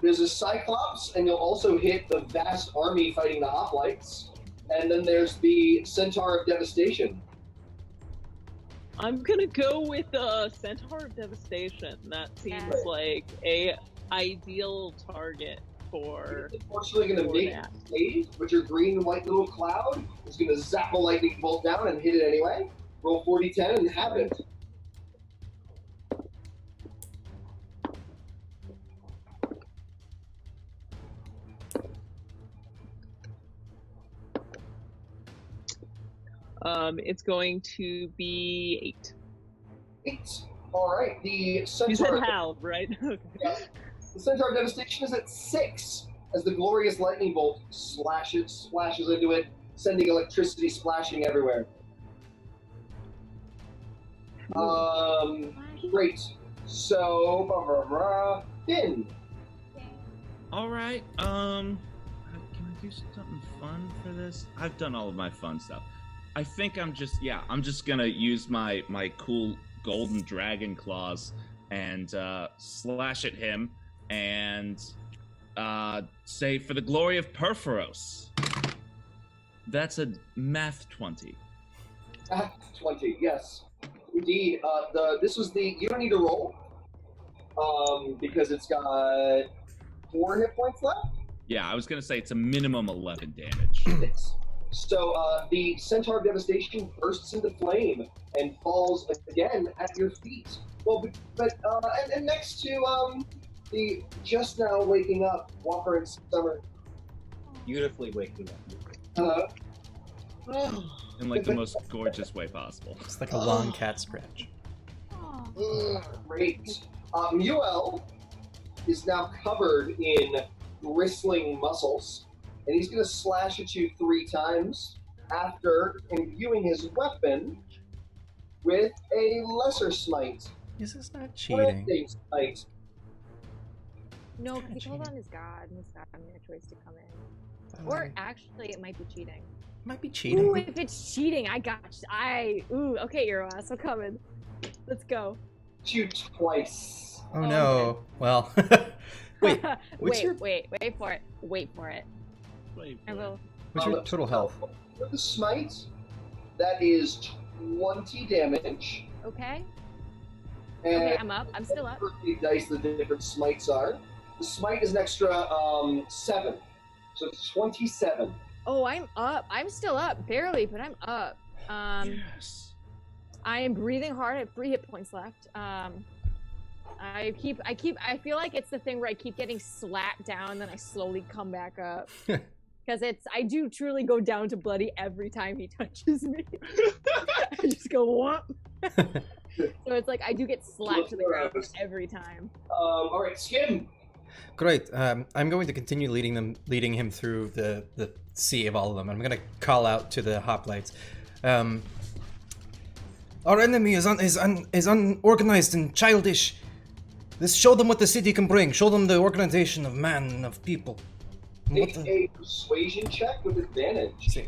There's a Cyclops, and you'll also hit the vast army fighting the Hoplites. And then there's the Centaur of Devastation. I'm gonna go with the Centaur of Devastation. That seems Yeah. like a ideal target for. It's unfortunately going to for make that. save, but your green and white little cloud is going to zap a lightning bolt down and hit it anyway. Roll 40-10 and have it. It's going to be 8. 8. All right. The You Centaur, said halve, right? yeah. The Centaur of Devastation is at 6 as the glorious lightning bolt splashes into it, sending electricity splashing everywhere. Great. So, Finn. All right. Can I do something fun for this? I've done all of my fun stuff. I think I'm just gonna use my cool golden dragon claws and slash at him and say, for the glory of Perforos. That's a math 20. 20, yes. Indeed. This was the, you don't need to roll, because it's got 4 hit points left. Yeah, I was gonna say it's a minimum 11 damage. Yes. So the Centaur of Devastation bursts into flame and falls again at your feet. Well, and next to the just now waking up Walker and Summer. Beautifully waking up. In like the most gorgeous way possible. It's like a long cat scratch. Great. Muel is now covered in bristling muscles, and he's going to slash at you 3 times after imbuing his weapon with a lesser smite. Is this not Or a cheating? same smite. No, Kinda because he called cheating. on his god, and his god made a choice to come in. Or actually, it might be cheating. Might be Ooh, cheating. if it's cheating, okay, Iroas, I'm coming. Let's go. Shoot twice. Oh Oh, no. Well, wait. What's your wait for it. Wait for it. I will. what's your total health? With the smite, that is 20 damage. Okay. And Okay, I'm up. I'm still up. the dice the different smites are. The smite is an extra 7. So it's 27. Oh, I'm up. I'm still up, barely, but I'm up. Yes. I am breathing hard. I have 3 hit points left. I feel like it's the thing where I keep getting slapped down, then I slowly come back up. Because I do truly go down to bloody every time he touches me. I just go, what? So it's like I do get slapped to the ground every time. All right, Skim. Great. I'm going to continue leading him through the sea of all of them. I'm going to call out to the hoplites. Our enemy is unorganized and childish. Let's show them what the city can bring. Show them the organization of man and of people. Make a persuasion check with advantage. See.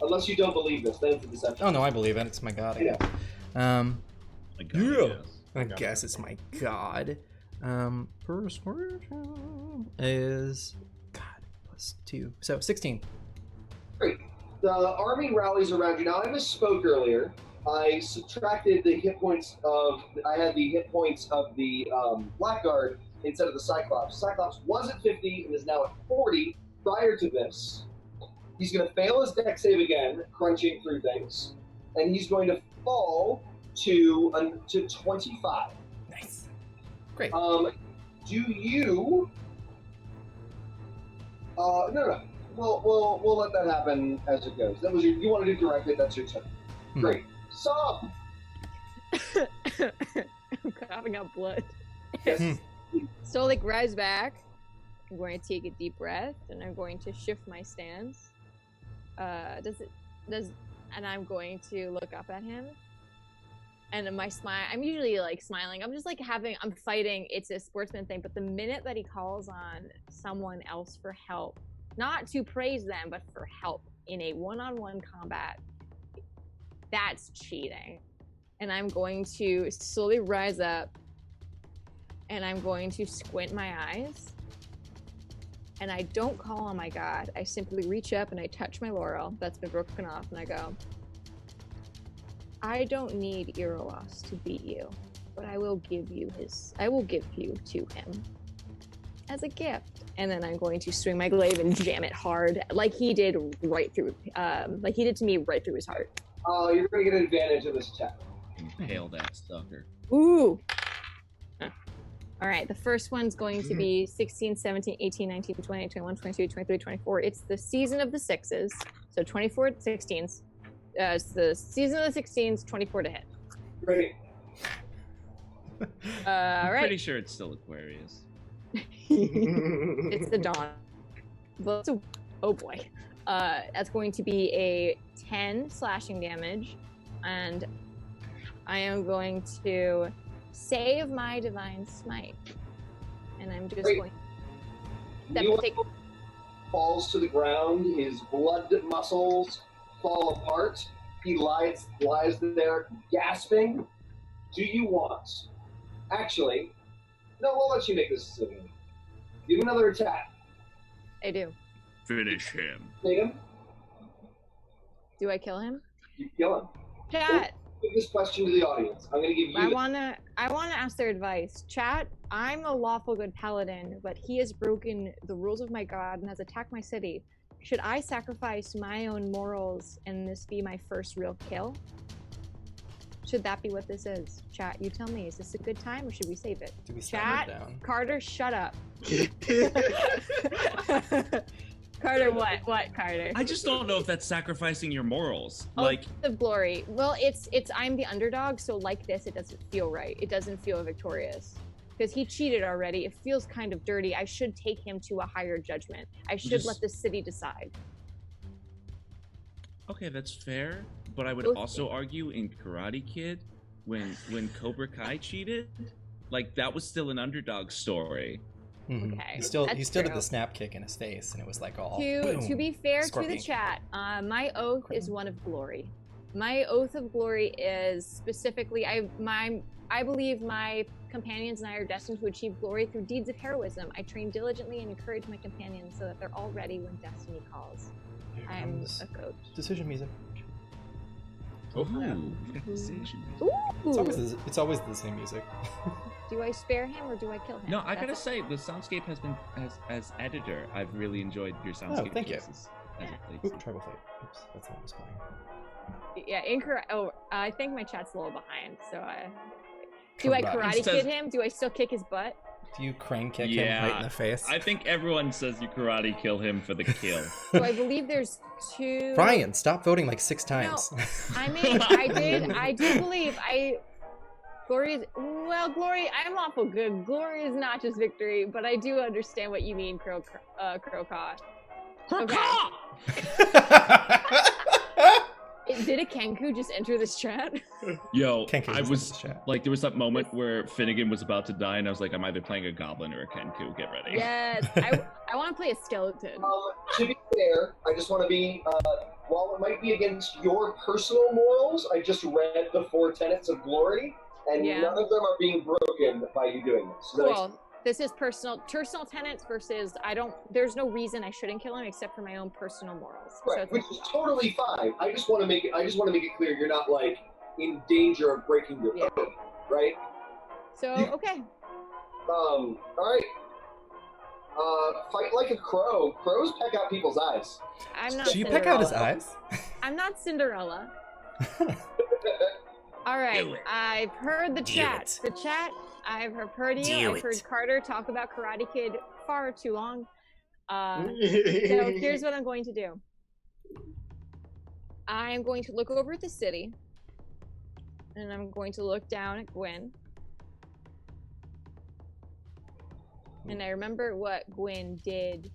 Unless you don't believe this, then it's a deception. Oh no, I believe it. It's my god. Yeah. My God, I guess it's my god. Persuasion is god +2, so 16. Great. The army rallies around you. Now, I misspoke earlier. I subtracted the hit points of... I had the hit points of the Blackguard instead of the Cyclops. Cyclops was at 50 and is now at 40 prior to this. He's going to fail his deck save again, crunching through things. And he's going to fall to 25. Nice. Great. Do you... No. We'll let that happen as it goes. That was you want to do directly, that's your turn. Great. Stop! I'm coughing out blood. Yes. So like rise back. I'm going to take a deep breath and I'm going to shift my stance. And I'm going to look up at him. And my smile, I'm usually like smiling. I'm just like I'm fighting. It's a sportsman thing. But the minute that he calls on someone else for help, not to praise them, but for help in a one-on-one combat, that's cheating. And I'm going to slowly rise up and I'm going to squint my eyes. And I don't call on my god. I simply reach up and I touch my laurel that's been broken off and I go, I don't need Iroas to beat you, but I will give you to him as a gift. And then I'm going to swing my glaive and jam it hard, like he did to me right through his heart. You're going to get an advantage of this attack. Impale that sucker. Ooh. All right, the first one's going to be 16, 17, 18, 19, 20, 21, 22, 23, 24. It's the season of the sixes, so 24 16s. It's the season of the 16s, 24 to hit. Great. All I'm right. pretty sure it's still Aquarius. It's the dawn. Oh boy. That's going to be a 10 slashing damage, and I am going to save my divine smite. And I'm just going to take... falls to the ground, his blood muscles fall apart. He lies there gasping. Do you want? Actually, no, we'll let you make this decision. Give him another attack. I do. Finish him. Hit him. Do I kill him? You kill him. Chat. Give this question to the audience. I'm going to give you... I wanna ask their advice. Chat, I'm a lawful good paladin, but he has broken the rules of my god and has attacked my city. Should I sacrifice my own morals and this be my first real kill? Should that be what this is? Chat, you tell me. Is this a good time or should we save it? Do we Chat, down? Carter, shut up. Carter, what? What, Carter? I just don't know if that's sacrificing your morals. Oh, Like, of glory. Well, it's I'm the underdog, so like this, it doesn't feel right. It doesn't feel victorious. Because he cheated already. It feels kind of dirty. I should take him to a higher judgment. I should let the city decide. okay, that's fair. But I would also argue in Karate Kid, when Cobra Kai cheated, like that was still an underdog story. Mm-hmm. Okay, He still true. did the snap kick in his face, and it was like all. To be fair Scorpion. to the chat, my oath is one of glory. My oath of glory is specifically I believe my companions and I are destined to achieve glory through deeds of heroism. I train diligently and encourage my companions so that they're all ready when destiny calls. Here I'm comes a coach. decision music. Oh, we've got decision. Ooh. It's always the same music. Do I spare him or do I kill him? No, I gotta say, the soundscape has been, as editor, I've really enjoyed your soundscape thank you. choices. As it plays. Oop, tribal fight. Oops, that's not what's playing. Yeah, incorrect. Oh, I think my chat's a little behind. So, do I Karate. karate kid him? Do I still kick his butt? Do you crane kick him right in the face? I think everyone says you karate kill him for the kill. So I believe there's 2. Brian, stop voting like 6 times. No, I mean, I did believe Glory is, well, Glory, I'm awful good. Glory is not just victory, but I do understand what you mean, Crowcaw. Okay. Did a Kenku just enter this chat? Yo, Kenku I just was in the chat. like, there was that moment where Finnegan was about to die, and I was like, I'm either playing a goblin or a Kenku. Get ready. Yes, I want to play a skeleton. To be fair, I just want to be, while it might be against your personal morals, I just read the 4 tenets of glory, and Yeah. none of them are being broken by you doing this. So Cool. This is personal tenets versus there's no reason I shouldn't kill him except for my own personal morals. Right, So it's which is totally fine. I just want to make it clear you're not like in danger of breaking your oath, right? So okay. All right. Fight like a crow. Crows peck out people's eyes. I'm not Did you peck out his Cinderella. eyes? I'm not Cinderella. All right, Do it. I've heard the Do chat. it. The chat, I've heard you. Do I've heard it. Carter talk about Karate Kid far too long. So So here's what I'm going to do. I'm going to look over at the city, and I'm going to look down at Gwen. And I remember what Gwen did.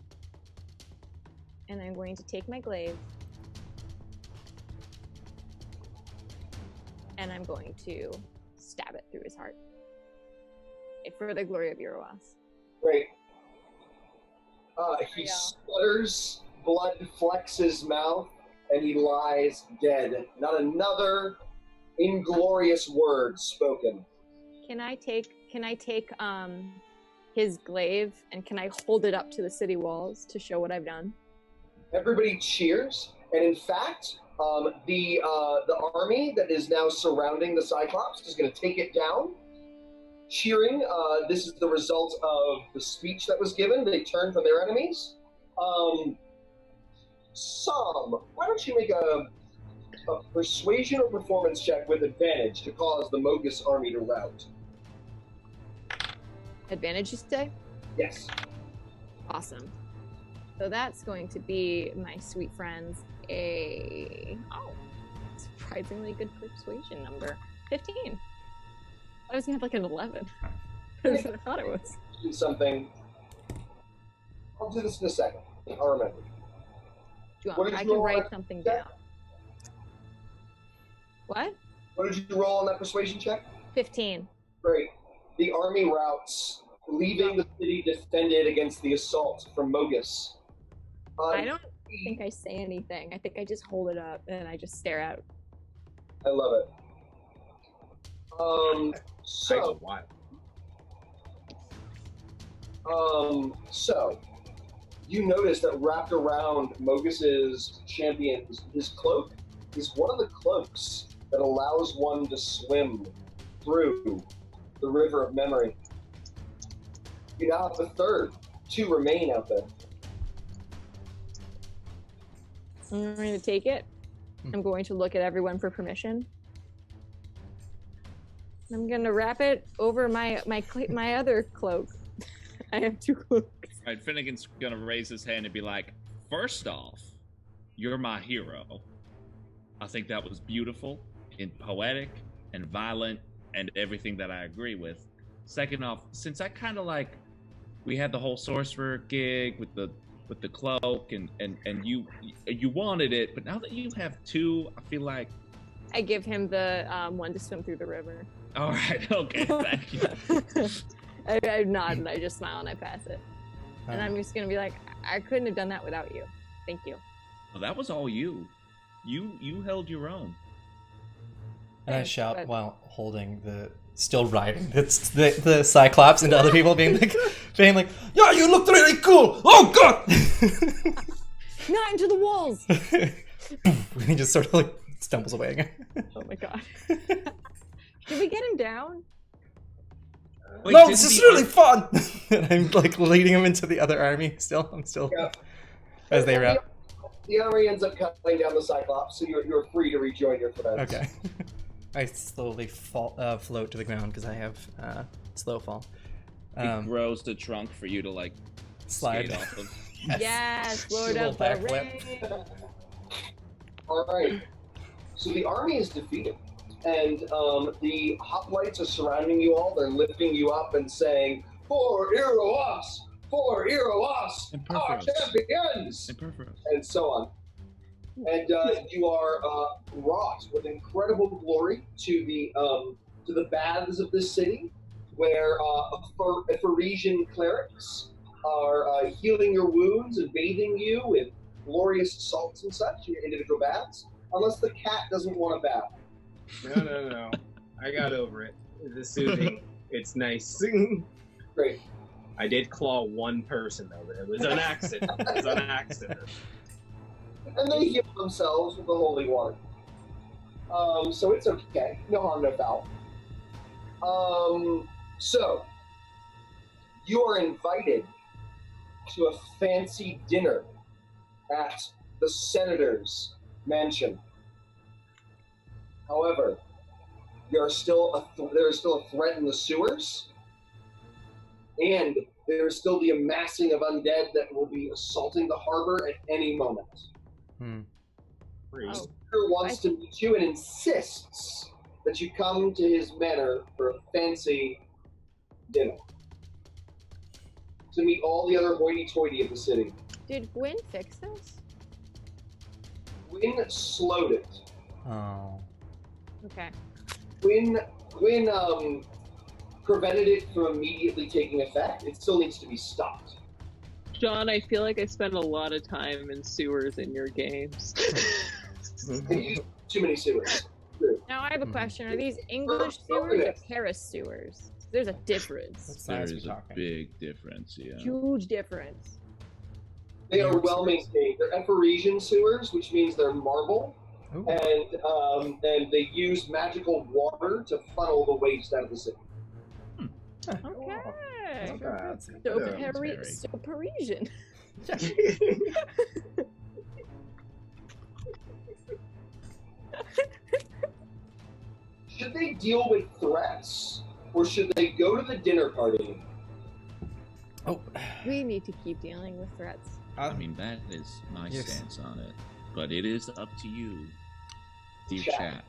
And I'm going to take my glaive. And I'm going to stab it through his heart. For the glory of Iroas. Great. He Yeah. sputters, blood flecks his mouth, and he lies dead. Not another inglorious word spoken. Can I take his glaive and can I hold it up to the city walls to show what I've done? Everybody cheers, and in fact, the army that is now surrounding the Cyclops is going to take it down. Cheering, this is the result of the speech that was given. They turned from their enemies. Sam, why don't you make a persuasion or performance check with advantage to cause the Mogus army to rout? Advantage, you say? Yes. Awesome. So that's going to be my sweet friends surprisingly good persuasion number. 15. I was gonna have like an 11. That's what I thought it was. Do something. I'll do this in a second. I'll remember. Do you What want, did I you can roll write on something that? down. What? What did you roll on that persuasion check? 15. Great. The army routes, leaving the city defended against the assault from Mogus. I don't think I say anything. I think I just hold it up and I just stare out. I love it. So you notice that wrapped around Mogus's champion, his cloak, is one of the cloaks that allows one to swim through the river of memory. You now have the third. 2 remain out there. I'm going to take it. I'm going to look at everyone for permission. I'm going to wrap it over my other cloak. I have 2 cloaks. All right, Finnegan's gonna raise his hand and be like, first off, you're my hero. I think that was beautiful and poetic and violent and everything that I agree with. Second off, since I kind of like, we had the whole sorcerer gig with the cloak and you wanted it, but now that you have 2, I feel like. I give him the one to swim through the river. All right, okay, thank you. I nod and I just smile and I pass it. And I'm just gonna be like, I couldn't have done that without you. Thank you. Well, that was all you. You held your own. And I Thanks, shout but- while holding still riding the Cyclops into other people, being like, yeah, you looked really cool. Oh God! Not into the walls. And he just sort of like stumbles away again. Oh my God. Did we get him down? Wait, No, didn't this is the really fun. And I'm like leading him into the other army. I'm still Yeah. as they wrap. The army ends up cutting down the Cyclops, so you're free to rejoin your friends. Okay. I slowly float to the ground because I have slow fall. It grows the trunk for you to like Slide. skate off of. Yes, Lord Little of the backflip. Rings. All right. So the army is defeated, and the hoplites are surrounding you all. They're lifting you up and saying, "For Iroas! For Iroas! And Our Perforos. champions!" And Perforos. And so on. And you are brought with incredible glory to the baths of this city, where Epharesian clerics are healing your wounds and bathing you with glorious salts and such in your individual baths, unless the cat doesn't want a bath. No. I got over it. It's soothing. It's nice. Great. I did claw one person though, but it was an accident. It was an accident. And they heal themselves with the holy water. So it's okay. No harm, no foul. So, you are invited to a fancy dinner at the senator's mansion. However, there is still a threat in the sewers, and there is still the amassing of undead that will be assaulting the harbor at any moment. Freeze. Senator wants to meet you and insists that you come to his manor for a fancy dinner to meet all the other hoity-toity of the city. Did Gwen fix this? Gwyn slowed it. Oh. Okay. Gwyn prevented it from immediately taking effect. It still needs to be stopped. John, I feel like I spend a lot of time in sewers in your games. They use too many sewers. Now I have a question. Are these English sewers or Paris sewers? There's a difference. What There size we is a talking? big difference, yeah. Huge difference. They are well maintained. They're Epharesian sewers, which means they're marble, Ooh. and they use magical water to funnel the waste out of the city. Okay. Not bad. So Parisian. Should they deal with threats, or should they go to the dinner party? Oh. We need to keep dealing with threats. I mean, that is my Yes. stance on it. But it is up to you, dear Chat. chat.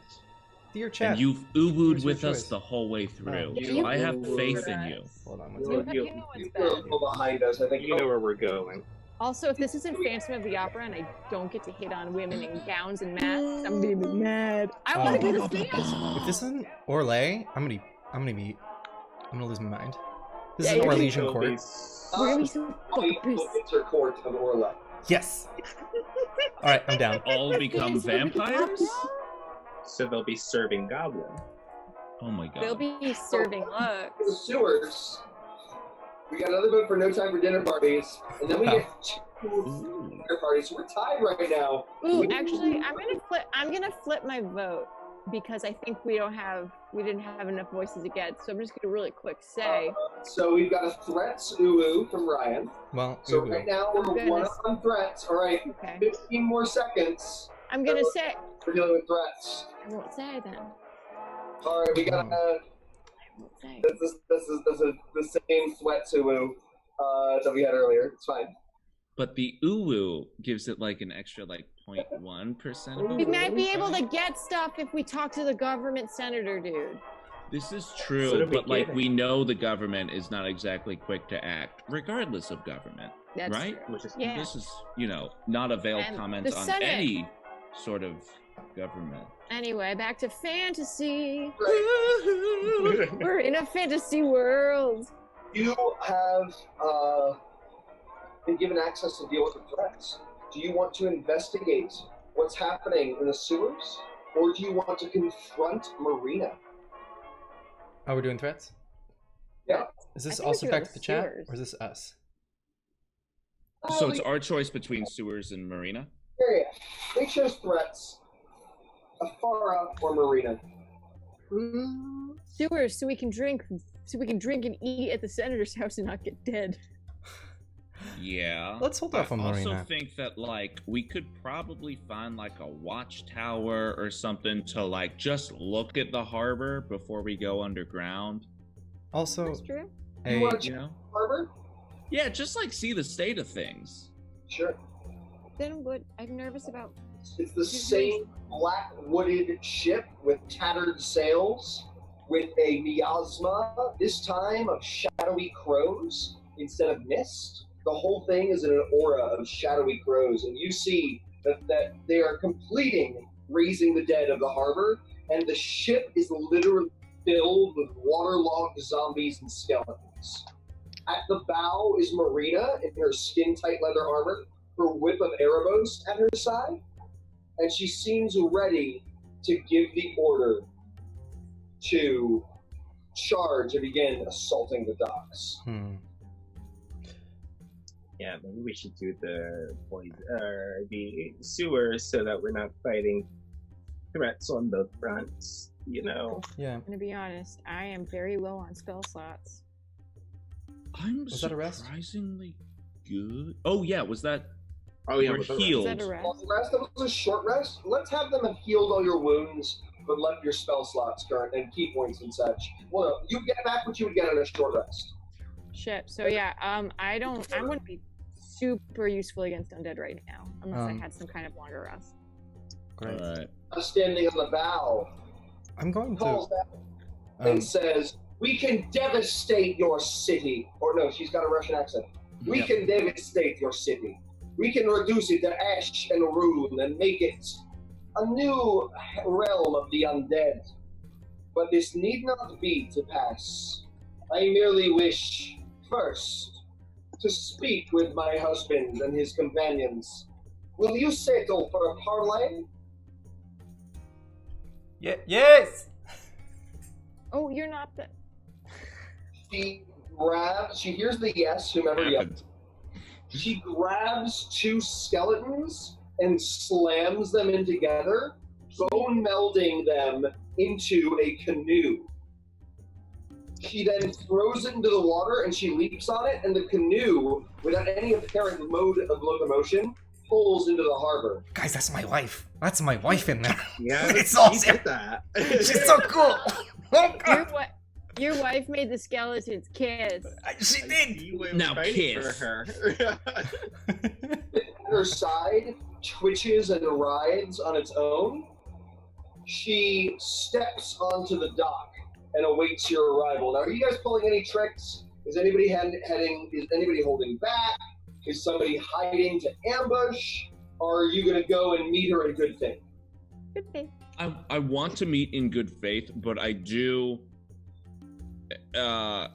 Dear chat. And you've uwooed Here's your with us choice. the whole way through. You So I have uwooed faith in us. you. Hold on. You- One You you- know what's You bad. are a little behind us. I think You know where we're going. Also, if this isn't Phantom of the Opera and I don't get to hit on women in gowns and masks, I'm gonna be mad. I want to do this dance. If this isn't Orlais, I'm gonna lose my mind. This Yeah, is an you're Orlesian It'll court. be We're gonna be so fucking the pissed. winter court of Orla. Yes. All right, I'm down. All become vampires? So they'll be serving goblin. Oh my They'll god. be serving The looks. sewers. We got another vote for no time for dinner parties, and then we get two Ooh. dinner parties. So we're tied right now. Ooh, actually, I'm gonna flip my vote because I think we didn't have enough voices to get. So I'm just gonna really quick say, So we've got a threats from Ryan. Well, So ooh. right now we're Goodness. one up on threats. All right, okay, 15 more seconds. I'm gonna say. We're dealing with threats. I won't say then. All right, we got I won't say. this is the same threats that we had earlier. It's fine. But the uwu gives it like an extra like 0.1% of We a might be vote. able to get stuff if we talk to the government senator, dude. This is What true, are we but like getting? we know the government is not exactly quick to act, regardless of government, That's right? true. Which is Yeah. This is, not a veiled And comment the on Senate. any sort of government. Anyway, back to fantasy. Right. We're in a fantasy world. You have been given access to deal with the threats. Do you want to investigate what's happening in the sewers, or do you want to confront Marina? Oh, we're doing threats? Yeah. Is I this think also we're back doing to the chat, sewers. or is this us? So it's our choice between sewers and marina. Yeah. They chose threats. Afara or Marina. Sewers, so we can drink and eat at the senator's house and not get dead. Yeah. Let's hold off on I also Marina. think that like we could probably find like a watchtower or something to like just look at the harbor before we go underground. Also, That's true. Hey, want to You check know? the harbor? Yeah, just like see the state of things. Sure. Then what I'm nervous about. It's the same black wooded ship with tattered sails, with a miasma, this time of shadowy crows instead of mist. The whole thing is in an aura of shadowy crows, and you see that they are completing raising the dead of the harbor, and the ship is literally filled with waterlogged zombies and skeletons. At the bow is Marina in her skin-tight leather armor, her whip of Erebos at her side, and she seems ready to give the order to charge and begin assaulting the docks. Yeah, maybe we should do the sewers so that we're not fighting threats on both fronts. You know. Yeah. I'm gonna be honest. I am very low on spell slots. I'm Was that a rest? surprisingly good. Oh yeah, was that? Oh yeah, We're with the rest. healed. Is that a rest? Well, the rest of it was a short rest. Let's have them have healed all your wounds, but left your spell slots current and key points and such. Well, no, you get back what you would get in a short rest. Shit. So yeah, I wouldn't be super useful against undead right now, unless I had some kind of longer rest. Great. All right. Standing on the bow, I'm going calls to. out and says, "We can devastate your city." Or no, she's got a Russian accent. We Yep. can devastate your city. We can reduce it to ash and ruin and make it a new realm of the undead. But this need not be to pass. I merely wish, first, to speak with my husband and his companions. Will you settle for a parley? Yes. Oh, you're not the. She hears the yes, whomever yes. She grabs two skeletons and slams them in together, bone melding them into a canoe. She then throws it into the water and she leaps on it, and the canoe, without any apparent mode of locomotion, pulls into the harbor. Guys, that's my wife. That's my wife in there. Yeah, It's you awesome. did that. She's so cool. Oh, God. Your wife made the skeletons kiss. She did. Now kiss. For her. Her side twitches and writhes on its own. She steps onto the dock and awaits your arrival. Now, are you guys pulling any tricks? Is anybody heading? Is anybody holding back? Is somebody hiding to ambush? Or are you going to go and meet her in good faith? Good faith. I want to meet in good faith, but I do.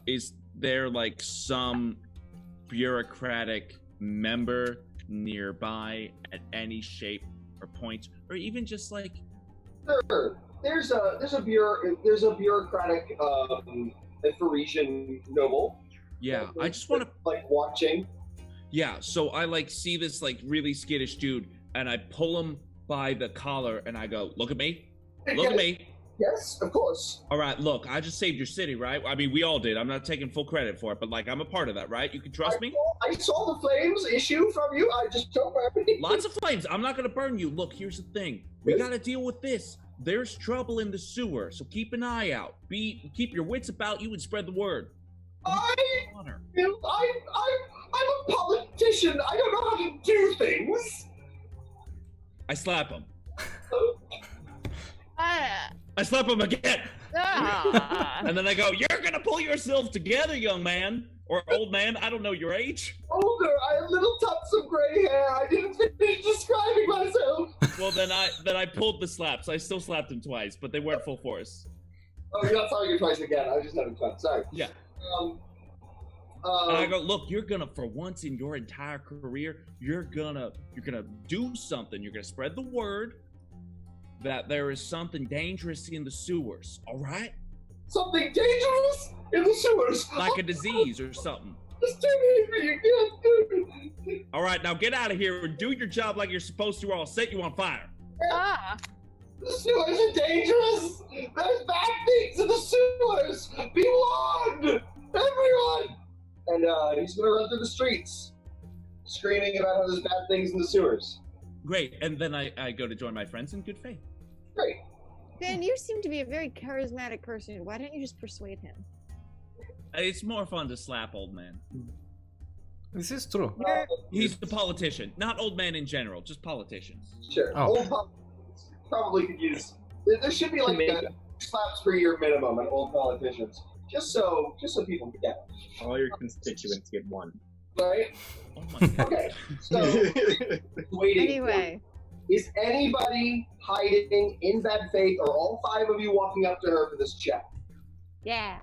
Is there like some bureaucratic member nearby at any shape or point, or even just like? Sure. There's a bureaucratic Epharesian noble. Yeah, I just want to like watching. Yeah, so I like see this like really skittish dude, and I pull him by the collar, and I go, "Look at me, look at me." Yes, of course. All right, look, I just saved your city, right? I mean, we all did. I'm not taking full credit for it, but like, I'm a part of that, right? You can trust me. I saw the flames issue from you. I just don't burn me. Lots of flames. I'm not gonna burn you. Look, here's the thing. We gotta deal with this. There's trouble in the sewer, so keep an eye out. Keep your wits about you and spread the word. I'm a politician. I don't know how to do things. I slap him. Ah. I slap him again. Ah. And then I go, "You're gonna pull yourself together, young man. Or old man, I don't know your age." Older, I have little tufts of gray hair. I didn't finish describing myself. Well, then I pulled the slaps. I still slapped him twice, but they weren't full force. Oh, you're not sorry you twice again. I was just having fun. Sorry. Yeah. And I go, "Look, you're gonna, for once in your entire career, you're gonna do something. You're gonna spread the word that there is something dangerous in the sewers. All right? Something dangerous in the sewers. Like a disease or something. Just do me again. All right, now get out of here and do your job like you're supposed to, or I'll set you on fire." Ah. The sewers are dangerous. There's bad things in the sewers. Be warned, everyone. And he's gonna run through the streets, screaming about how there's bad things in the sewers. Great. And then I go to join my friends in good faith. Great. Ben, you seem to be a very charismatic person. Why don't you just persuade him? It's more fun to slap old men. This is true. He's the politician, not old men in general, just politicians. Sure. Oh. Old politicians probably could use. There should be like a slaps per year minimum on old politicians, just so people get it. All your constituents get one. Right? Oh my god. Okay. So waiting. Anyway, Is anybody hiding in bad faith, or all 5 of you walking up to her for this check? yeah.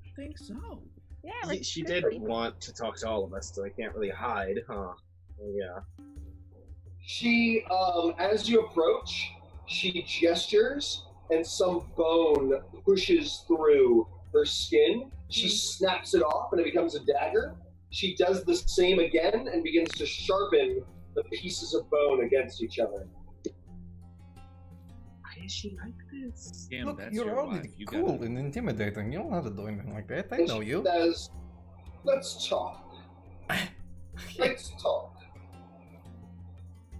I think so. Yeah, She did want to talk to all of us, so I can't really hide, huh? Yeah. She, as you approach, she gestures, and some bone pushes through her skin. She snaps it off, and it becomes a dagger. She does the same again, and begins to sharpen the pieces of bone against each other. Why is she like this? Damn, Look, that's you're your already wife. You cool gotta... and intimidating. You don't have to do anything like that. I And know she you. says, "Let's talk. Let's talk.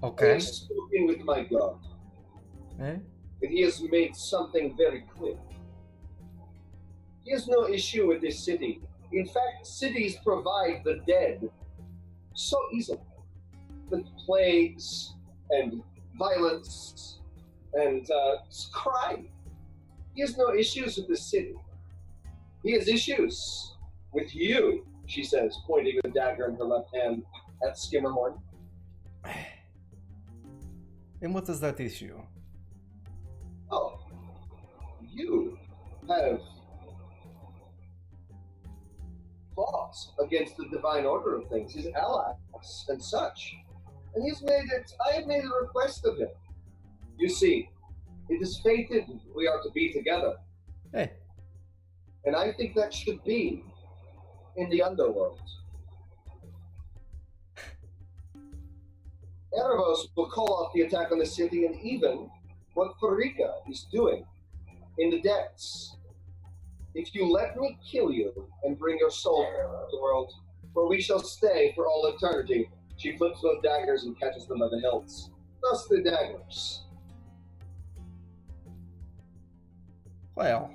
I Okay. have spoken with my God, Eh? and he has made something very clear. He has no issue with this city. In fact, cities provide the dead so easily. With plagues and violence and crime. He has no issues with the city. He has issues with you," she says, pointing the dagger in her left hand at Skimmerhorn. And what is that issue? Oh, you have fought against the divine order of things, his allies and such. And I have made a request of him. You see, it is fated we are to be together. Hey. And I think that should be in the underworld. Erebos will call off the attack on the city, and even what Farika is doing in the depths. If you let me kill you and bring your soul to the world, where we shall stay for all eternity. She flips both daggers and catches them by the hilts. Thus the daggers. Well,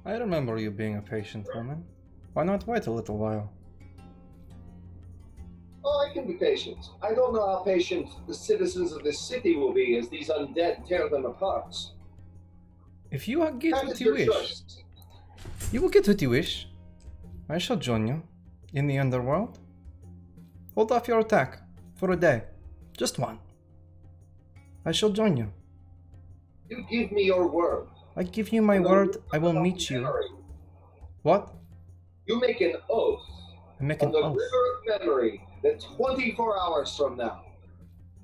I remember you being a patient woman. Why not wait a little while? Oh, I can be patient. I don't know how patient the citizens of this city will be as these undead tear them apart. If you get That what is you your wish, choice. you will get what you wish. I shall join you in the underworld. Hold off your attack for a day. Just one. I shall join you. You give me your word. I give you my word, I will meet you. What? You make an oath I make on an the oath. river of memory that 24 hours from now,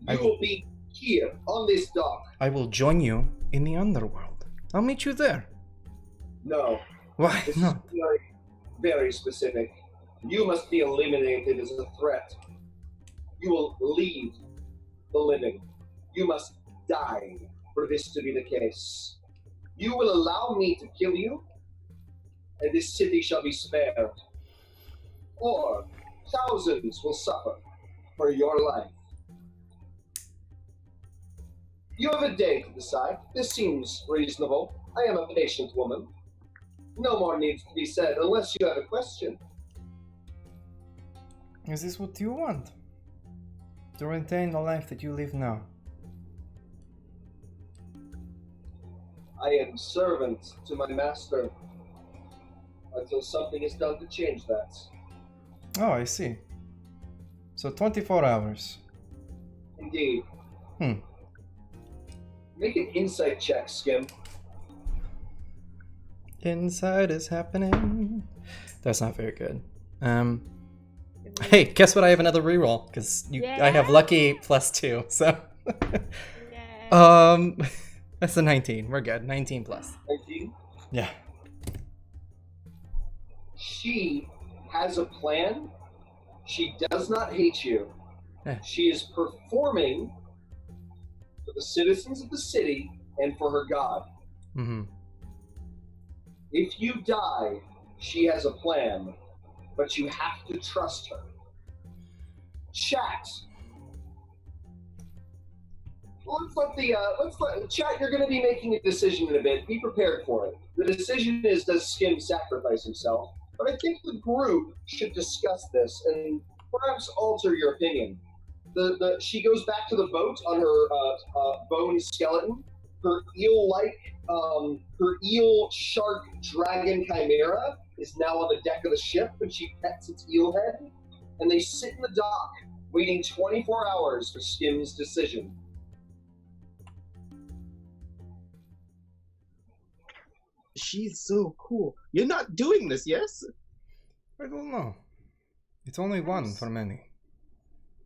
you will be here on this dock. I will join you in the underworld. I'll meet you there. No, Why this not? is very, very specific. You must be eliminated as a threat. You will leave the living. You must die for this to be the case. You will allow me to kill you, and this city shall be spared. Or thousands will suffer for your life. You have a day to decide. This seems reasonable. I am a patient woman. No more needs to be said unless you have a question. Is this what you want? To retain the life that you live now? I am servant to my master until something is done to change that. Oh, I see. So 24 hours. Indeed. Hmm. Make an insight check, Skim. Inside is happening. That's not very good. Hey, guess what? I have another reroll because I have lucky +2. So, Yeah. that's a 19. We're good. 19 plus. 19. Yeah. She has a plan. She does not hate you. Yeah. She is performing for the citizens of the city and for her god. Mm-hmm. If you die, she has a plan, but you have to trust her. Chat. let's let chat. You're going to be making a decision in a bit. Be prepared for it. The decision is, does Skim sacrifice himself? But I think the group should discuss this and perhaps alter your opinion. She goes back to the boat on her bone skeleton. Her eel shark dragon chimera is now on the deck of the ship, and she pets its eel head. And they sit in the dock, waiting 24 hours for Skim's decision. She's so cool. You're not doing this, yes? I don't know. It's only one for many.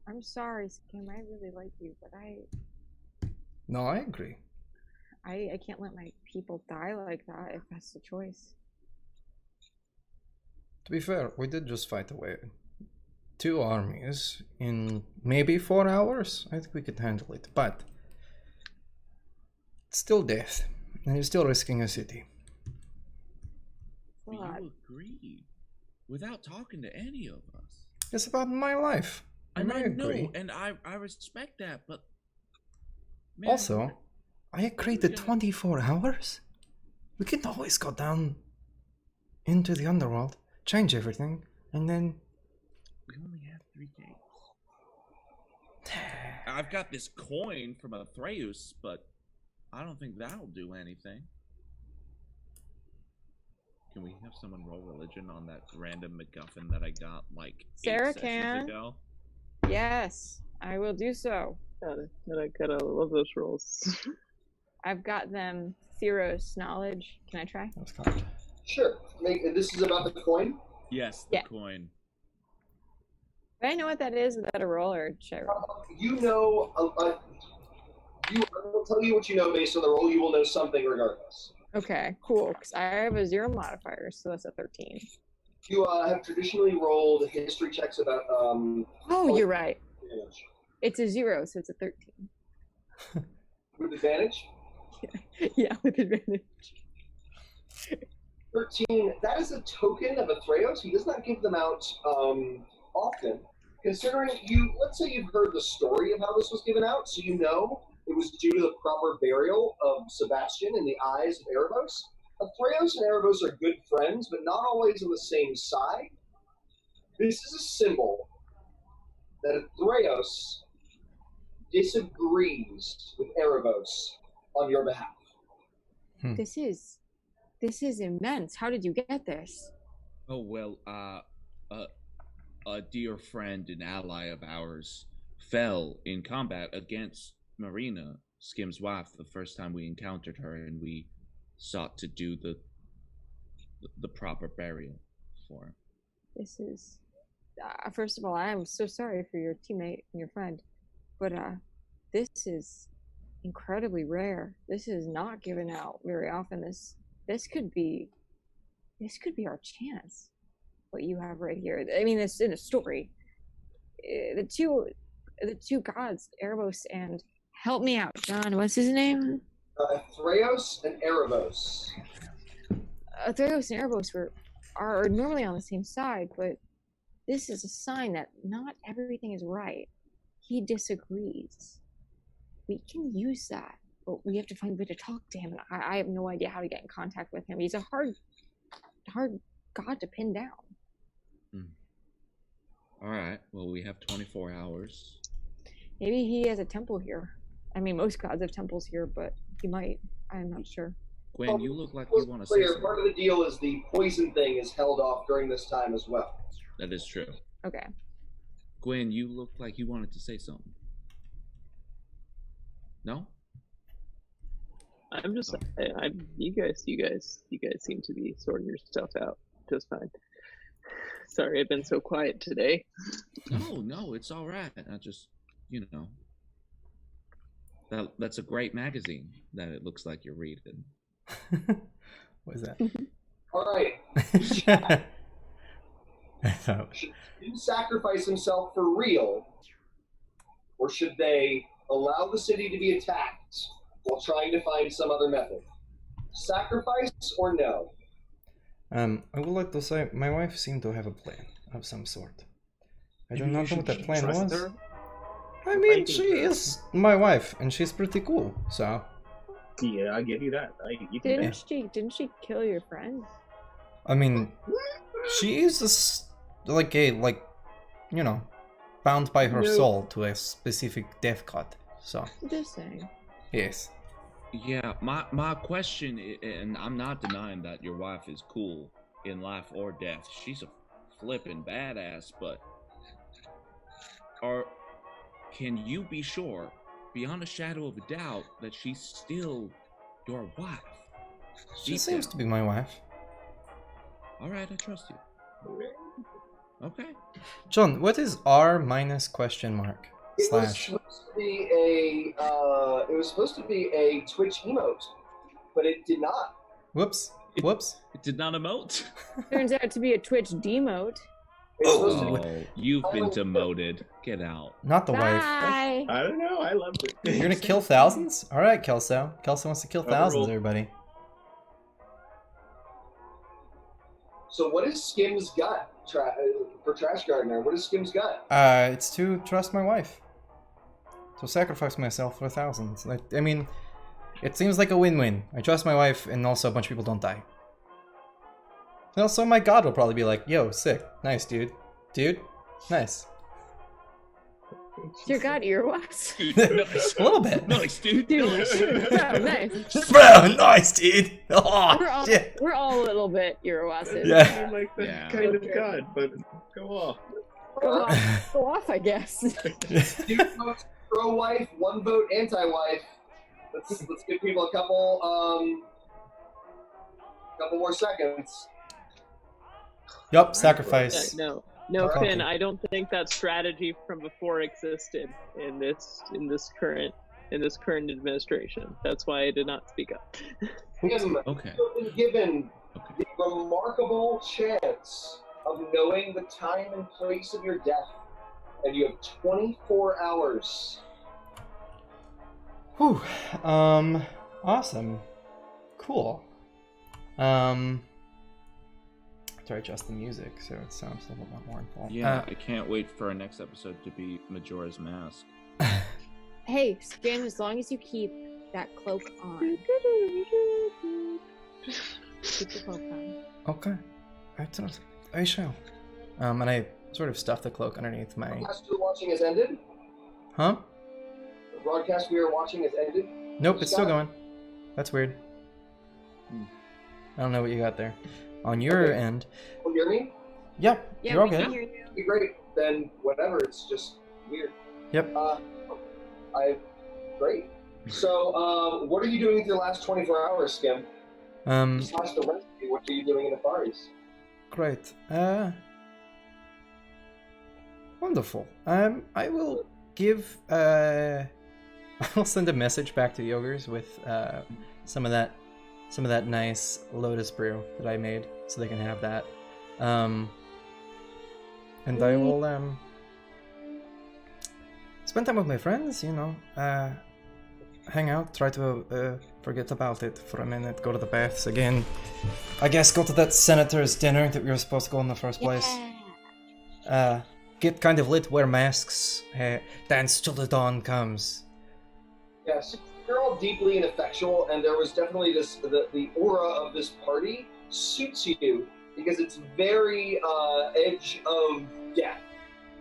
I'm sorry, Skim. I really like you, but No, I agree. I can't let my people die like that if that's the choice. To be fair, we did just fight away 2 armies in maybe 4 hours. I think we could handle it, but it's still death, and you're still risking a city. You agreed without talking to any of us. It's about my life. And I agree. know, and I respect that, but man, Also, I agreed to 24 hours. We can always go down into the underworld, change everything, and then we only have 3 days. I've got this coin from Ephares, but I don't think that'll do anything. Can we have someone roll religion on that random MacGuffin that I got like Sarah 8 sessions ago? Yes, I will do so. I gotta love those rolls. I've got them Theros knowledge. Can I try? that's fine. Sure. This is about the coin? Yes, the Yeah. coin. Do I know what that is? Is that a roll or should I roll? You know, I will tell you what you know based on the roll. You will know something regardless. Okay, cool. Because I have a 0 modifier, so that's a 13. You have traditionally rolled history checks about. Oh, you're right. Damage. It's a 0, so it's a 13. With advantage? Yeah, with advantage. 13. That is a token of Ephares. He does not give them out often. Considering let's say you've heard the story of how this was given out, so you know it was due to the proper burial of Sebastian in the eyes of Erebos. Ephares and Erebos are good friends, but not always on the same side. This is a symbol that Ephares disagrees with Erebos on your behalf. This is immense. How did you get this? Oh well, a dear friend and ally of ours fell in combat against Marina, Skim's wife, the first time we encountered her, and we sought to do the proper burial for her. This is first of all, I am so sorry for your teammate and your friend, but this is incredibly rare. This is not given out very often. This could be our chance. What you have right here. I mean, it's in a story. The two gods, Erebos and help me out, John. What's his name? Ephares and Erebos. Ephares and Erebos are normally on the same side, but this is a sign that not everything is right. He disagrees. We can use that, but we have to find a way to talk to him. And I have no idea how to get in contact with him. He's a hard god to pin down. All right. Well, we have 24 hours. Maybe he has a temple here. I mean, most gods have temples here, but he might. I'm not sure. Gwen, you look like you want to say something. Part of the deal is the poison thing is held off during this time as well. That is true. Okay. Gwen, you look like you wanted to say something. No? I'm just, you guys seem to be sorting your stuff out just fine. Sorry, I've been so quiet today. No, it's all right. I just, that's a great magazine that it looks like you're reading. What is that? All right. Should he sacrifice himself for real, or should they allow the city to be attacked while trying to find some other method? Sacrifice or no? I would like to say my wife seemed to have a plan of some sort. I do not know what that plan was. I mean, she is my wife, and she's pretty cool. So. Yeah, I give you that. You can Didn't she kill your friend? I mean, she is bound by her soul to a specific death cut. So. Just saying. Yes. Yeah, my question, and I'm not denying that your wife is cool in life or death. She's a flippin' badass, but can you be sure, beyond a shadow of a doubt, that she's still your wife? She seems to be my wife. All right, I trust you. Okay. John, what is R minus question mark It was slash? supposed to be a Twitch emote, but it did not. Whoops. It did not emote. Turns out to be a Twitch demote. It's supposed to be. Oh, you've been demoted. Get out. Not the wife. Bye. I don't know. I loved it. You're gonna kill thousands? All right, Kelso. Kelso wants to kill thousands, Overruled. everybody. So what is Skim's gut for Trash Gardener? What is Skim's gut? It's to trust my wife. To sacrifice myself for thousands. I mean, it seems like a win-win. I trust my wife, and also a bunch of people don't die. And also, my god will probably be like, yo, sick. Nice, dude. Dude, nice. Your god Iroas. Dude, nice. A little bit. Nice, dude. Dude, Nice. oh, nice. Bro, nice, dude. Oh, shit. We're all a little bit Iroases. Yeah. I'm like that Yeah. kind of god, but go off. Go off, I guess. 2 votes pro-wife, 1 vote anti-wife. Let's give people a couple more seconds. Yup, sacrifice. No, Okay. Finn. I don't think that strategy from before existed in this current administration. That's why I did not speak up. Kim, Okay. you've been given the remarkable chance of knowing the time and place of your death, and you have 24 hours. Whew. Awesome. Cool. To adjust the music so it sounds a little bit more involved. Yeah, I can't wait for our next episode to be Majora's Mask. Hey, Skin, as long as you keep that cloak on. Keep the cloak on. Okay. I shall. And I sort of stuff the cloak underneath The my... broadcast you were watching has ended? Huh? The broadcast we were watching has ended? Nope, it's still going. That's weird. Hmm. I don't know what you got there. On your Okay. end... Can you hear me? Yeah, you're all we can good. hear you. Be great. Then whatever, it's just weird. Yep. Great. So, what are you doing with your last 24 hours, Skim? Besides the recipe, what are you doing in Ephares? Great. Wonderful. I will give I will send a message back to the ogres with some of that nice lotus brew that I made, so they can have that. And I will spend time with my friends, hang out, try to forget about it for a minute, go to the baths again. I guess go to that senator's dinner that we were supposed to go in the first place. Get kind of lit, wear masks, dance till the dawn comes. Yes, you're all deeply ineffectual, and there was definitely the aura of this party suits you because it's very edge of death.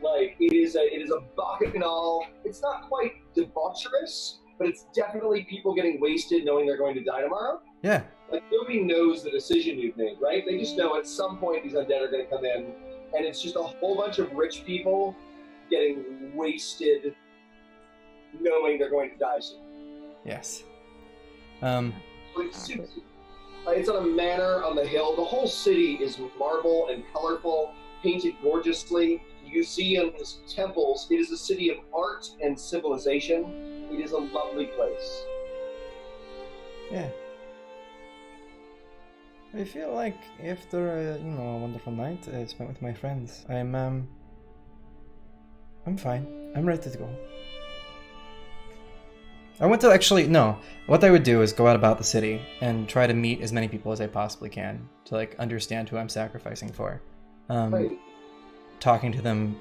Like it is a bacchanal. It's not quite debaucherous, but it's definitely people getting wasted knowing they're going to die tomorrow. Yeah. Like nobody knows the decision you've made, right? They just know at some point these undead are going to come in, and it's just a whole bunch of rich people getting wasted knowing they're going to die soon. Yes. But it suits you. It's on a manor on the hill. The whole city is marble and colorful, painted gorgeously. Museums, temples. It is a city of art and civilization. It is a lovely place. Yeah. I feel like after a wonderful night I spent with my friends, I'm fine. I'm ready to go. I want to what I would do is go out about the city and try to meet as many people as I possibly can to understand who I'm sacrificing for. Right. Talking to them,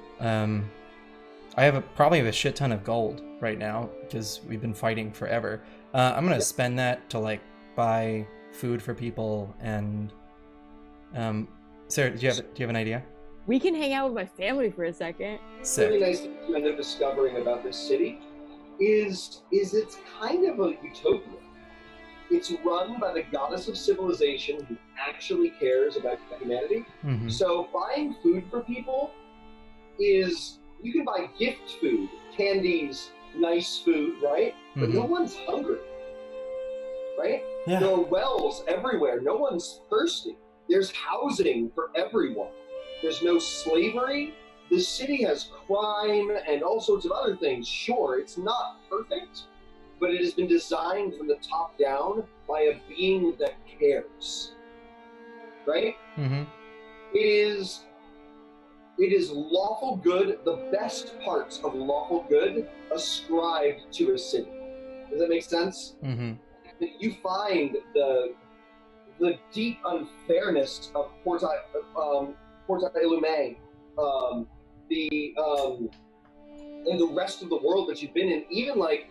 I probably have a shit ton of gold right now because we've been fighting forever. I'm gonna spend that to like buy food for people and. Sarah, do you have an idea? We can hang out with my family for a second. Sick. Really nice thing you end up discovering about this city is it's kind of a utopia. It's run by the goddess of civilization who actually cares about humanity. Mm-hmm. So buying food for people is, you can buy gift food, candies, nice food, right? But no one's hungry, right? Yeah. There are wells everywhere. No one's thirsty. There's housing for everyone. There's no slavery. The city has crime and all sorts of other things. Sure, it's not perfect, but it has been designed from the top down by a being that cares. Right? Mm-hmm. It is lawful good, the best parts of lawful good ascribed to a city. Does that make sense? Mm-hmm. You find the deep unfairness of Porta Illume, and the rest of the world that you've been in, even like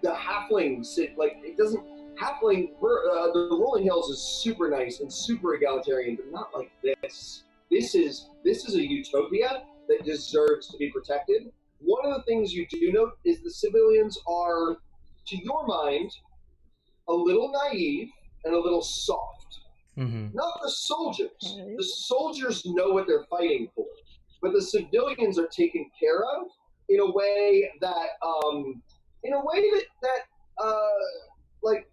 the halfling city, like it doesn't, halfling, the Rolling Hills is super nice and super egalitarian, but not like this. This is a utopia that deserves to be protected. One of the things you do note is the civilians are, to your mind, a little naive and a little soft. Mm-hmm. Not the soldiers. Okay. The soldiers know what they're fighting for, but the civilians are taken care of in a way that, like,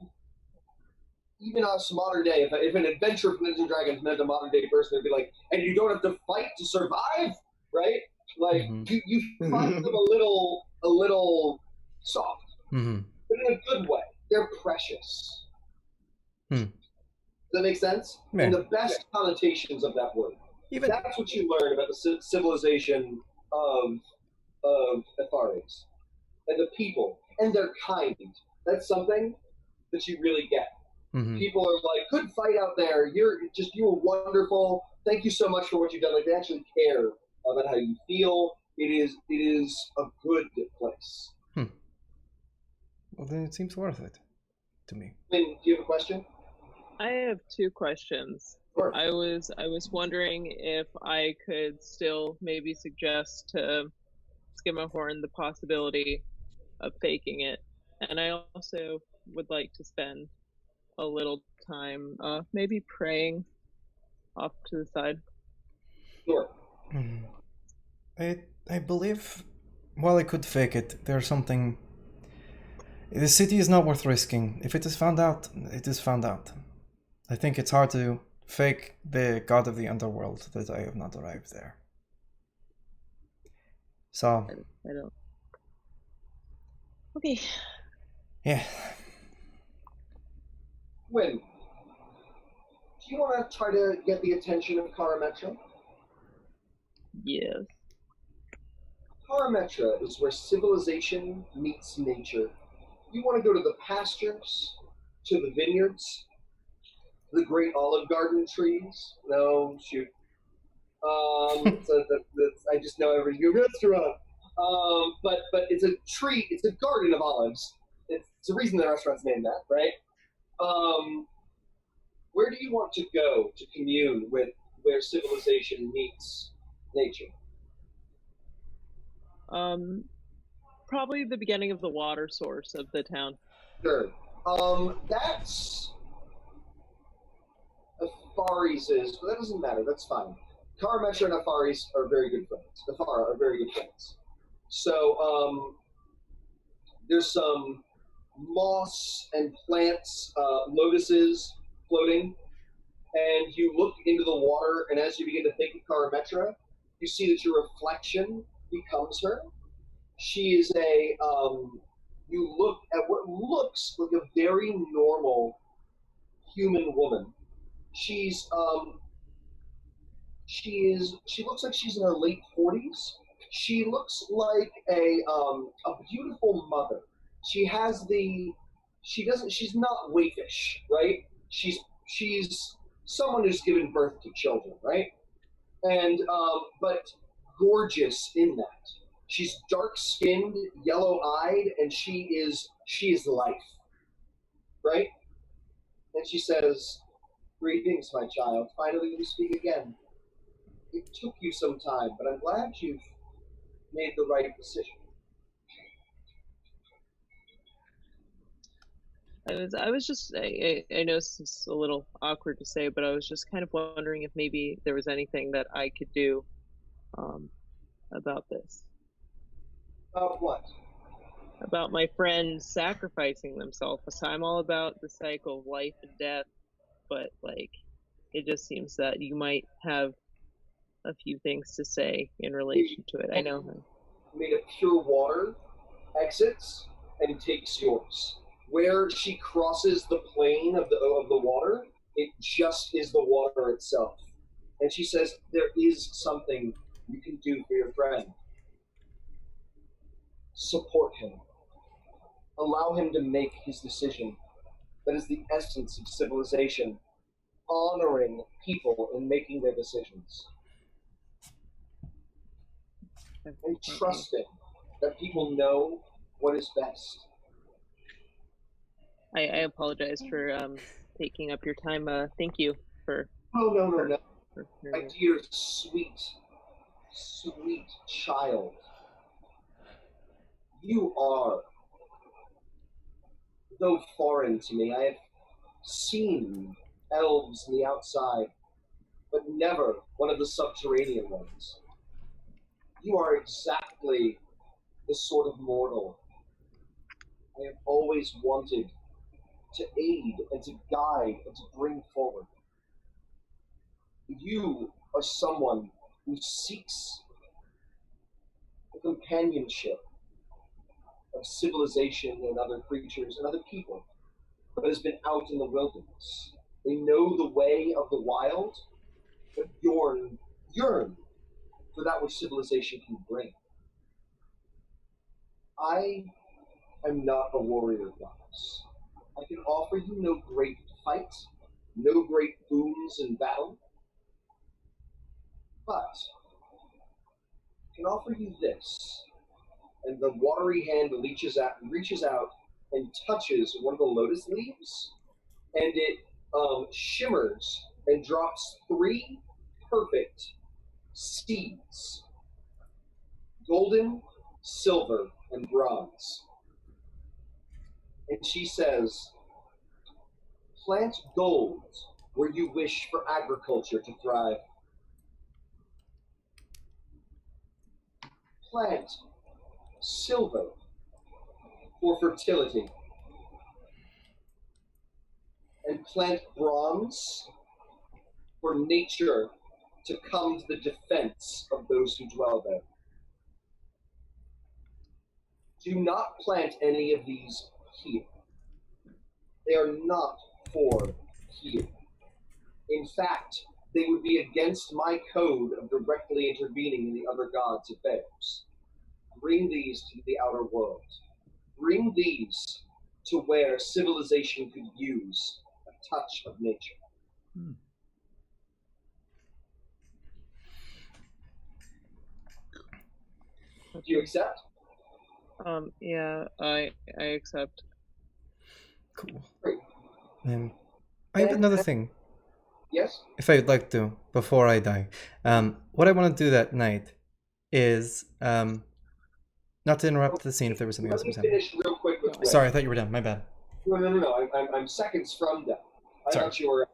even us modern day, if an adventure of Dungeons and Dragons meant a modern day person, they'd be like, and you don't have to fight to survive, right? Like, you find them a little soft, but in a good way. They're precious. Does that make sense? Yeah. And the best connotations of that word. That's what you learn about the civilization of Ephares. And the people. And they're kind. That's something that you really get. Mm-hmm. People are like, good fight out there. You were wonderful. Thank you so much for what you've done. Like, they actually care about how you feel. It is a good place. Well, then it seems worth it to me. Lynn, do you have a question? I have two questions. Sure. I was wondering if I could still maybe suggest to Skimmerhorn the possibility of faking it, and I also would like to spend a little time maybe praying off to the side. Sure. I believe while I could fake it, there's something. The city is not worth risking. If it is found out, it is found out. I think it's hard to fake the god of the underworld that I have not arrived there. So. I don't. Okay. Yeah. Win. Do you want to try to get the attention of Karametra? Yes. Karametra is where civilization meets nature. You want to go to the pastures, to the vineyards, the great olive garden trees. No, shoot. I just know every new restaurant. But it's a tree. It's a garden of olives. It's the reason the restaurant's named that, right? Where do you want to go to commune with where civilization meets nature? Probably the beginning of the water source of the town. Sure. That's Ephares is, but that doesn't matter. That's fine. Karametra and Ephares are very good friends. Ephara are very good friends. So, there's some moss and plants, lotuses floating, and you look into the water, and as you begin to think of Karametra, you see that your reflection becomes her. She is you look at what looks like a very normal human woman. She looks like she's in her late 40s. She looks like a beautiful mother. She's not waifish, right? She's someone who's given birth to children, right? And but gorgeous in that. She's dark-skinned, yellow-eyed, and she is life, right? And she says, "Greetings, my child. Finally we speak again. It took you some time, but I'm glad you've made the right decision." I was just, I know this is a little awkward to say, but I was just kind of wondering if maybe there was anything that I could do about this. About what? About my friends sacrificing themselves. So I'm all about the cycle of life and death, but like, it just seems that you might have a few things to say in relation to it. I know. Made of pure water, exits and takes yours. Where she crosses the plane of the water, it just is the water itself. And she says, "There is something you can do for your friend. Support him. Allow him to make his decision. That is the essence of civilization. Honoring people in making their decisions. And trusting that people know what is best." I apologize for taking up your time. Thank you for. No. For My dear, sweet child. You are, though foreign to me, I have seen elves in the outside, but never one of the subterranean ones. You are exactly the sort of mortal I have always wanted to aid and to guide and to bring forward. You are someone who seeks the companionship of civilization and other creatures and other people, but has been out in the wilderness. They know the way of the wild, but yearn for that which civilization can bring. I am not a warrior goddess. I can offer you no great fight, no great boons in battle, but I can offer you this. And the watery hand reaches out and touches one of the lotus leaves, and it shimmers and drops 3 perfect seeds: golden, silver, and bronze. And she says, "Plant gold where you wish for agriculture to thrive. Plant silver for fertility. And plant bronze for nature to come to the defense of those who dwell there. Do not plant any of these here. They are not for here. In fact, they would be against my code of directly intervening in the other gods' affairs. Bring these to the outer world. Bring these to where civilization could use a touch of nature." Do you accept? Yeah, I accept. Cool. Great. I have another thing. Yes? If I'd like to, before I die. What I want to do that night is, not to interrupt the scene if there was something else that was Let me happening. finish real quick with Ray. Sorry, I thought you were done. My bad. No. I'm seconds from done. I Sorry. thought you were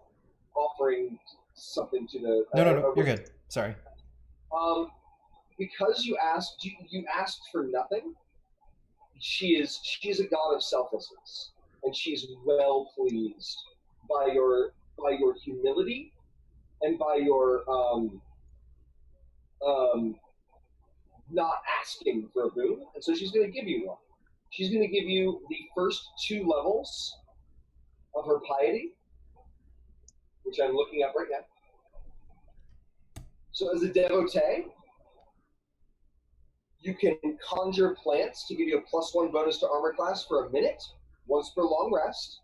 offering something to the... No, you're good. Sorry. Because you asked for nothing. She is a god of selflessness, and she is well pleased by your humility and by your not asking for a boon, and so she's going to give you one. She's going to give you the first 2 levels of her piety, which I'm looking up right now. So as a devotee, you can conjure plants to give you a +1 bonus to armor class for a minute, once per long rest.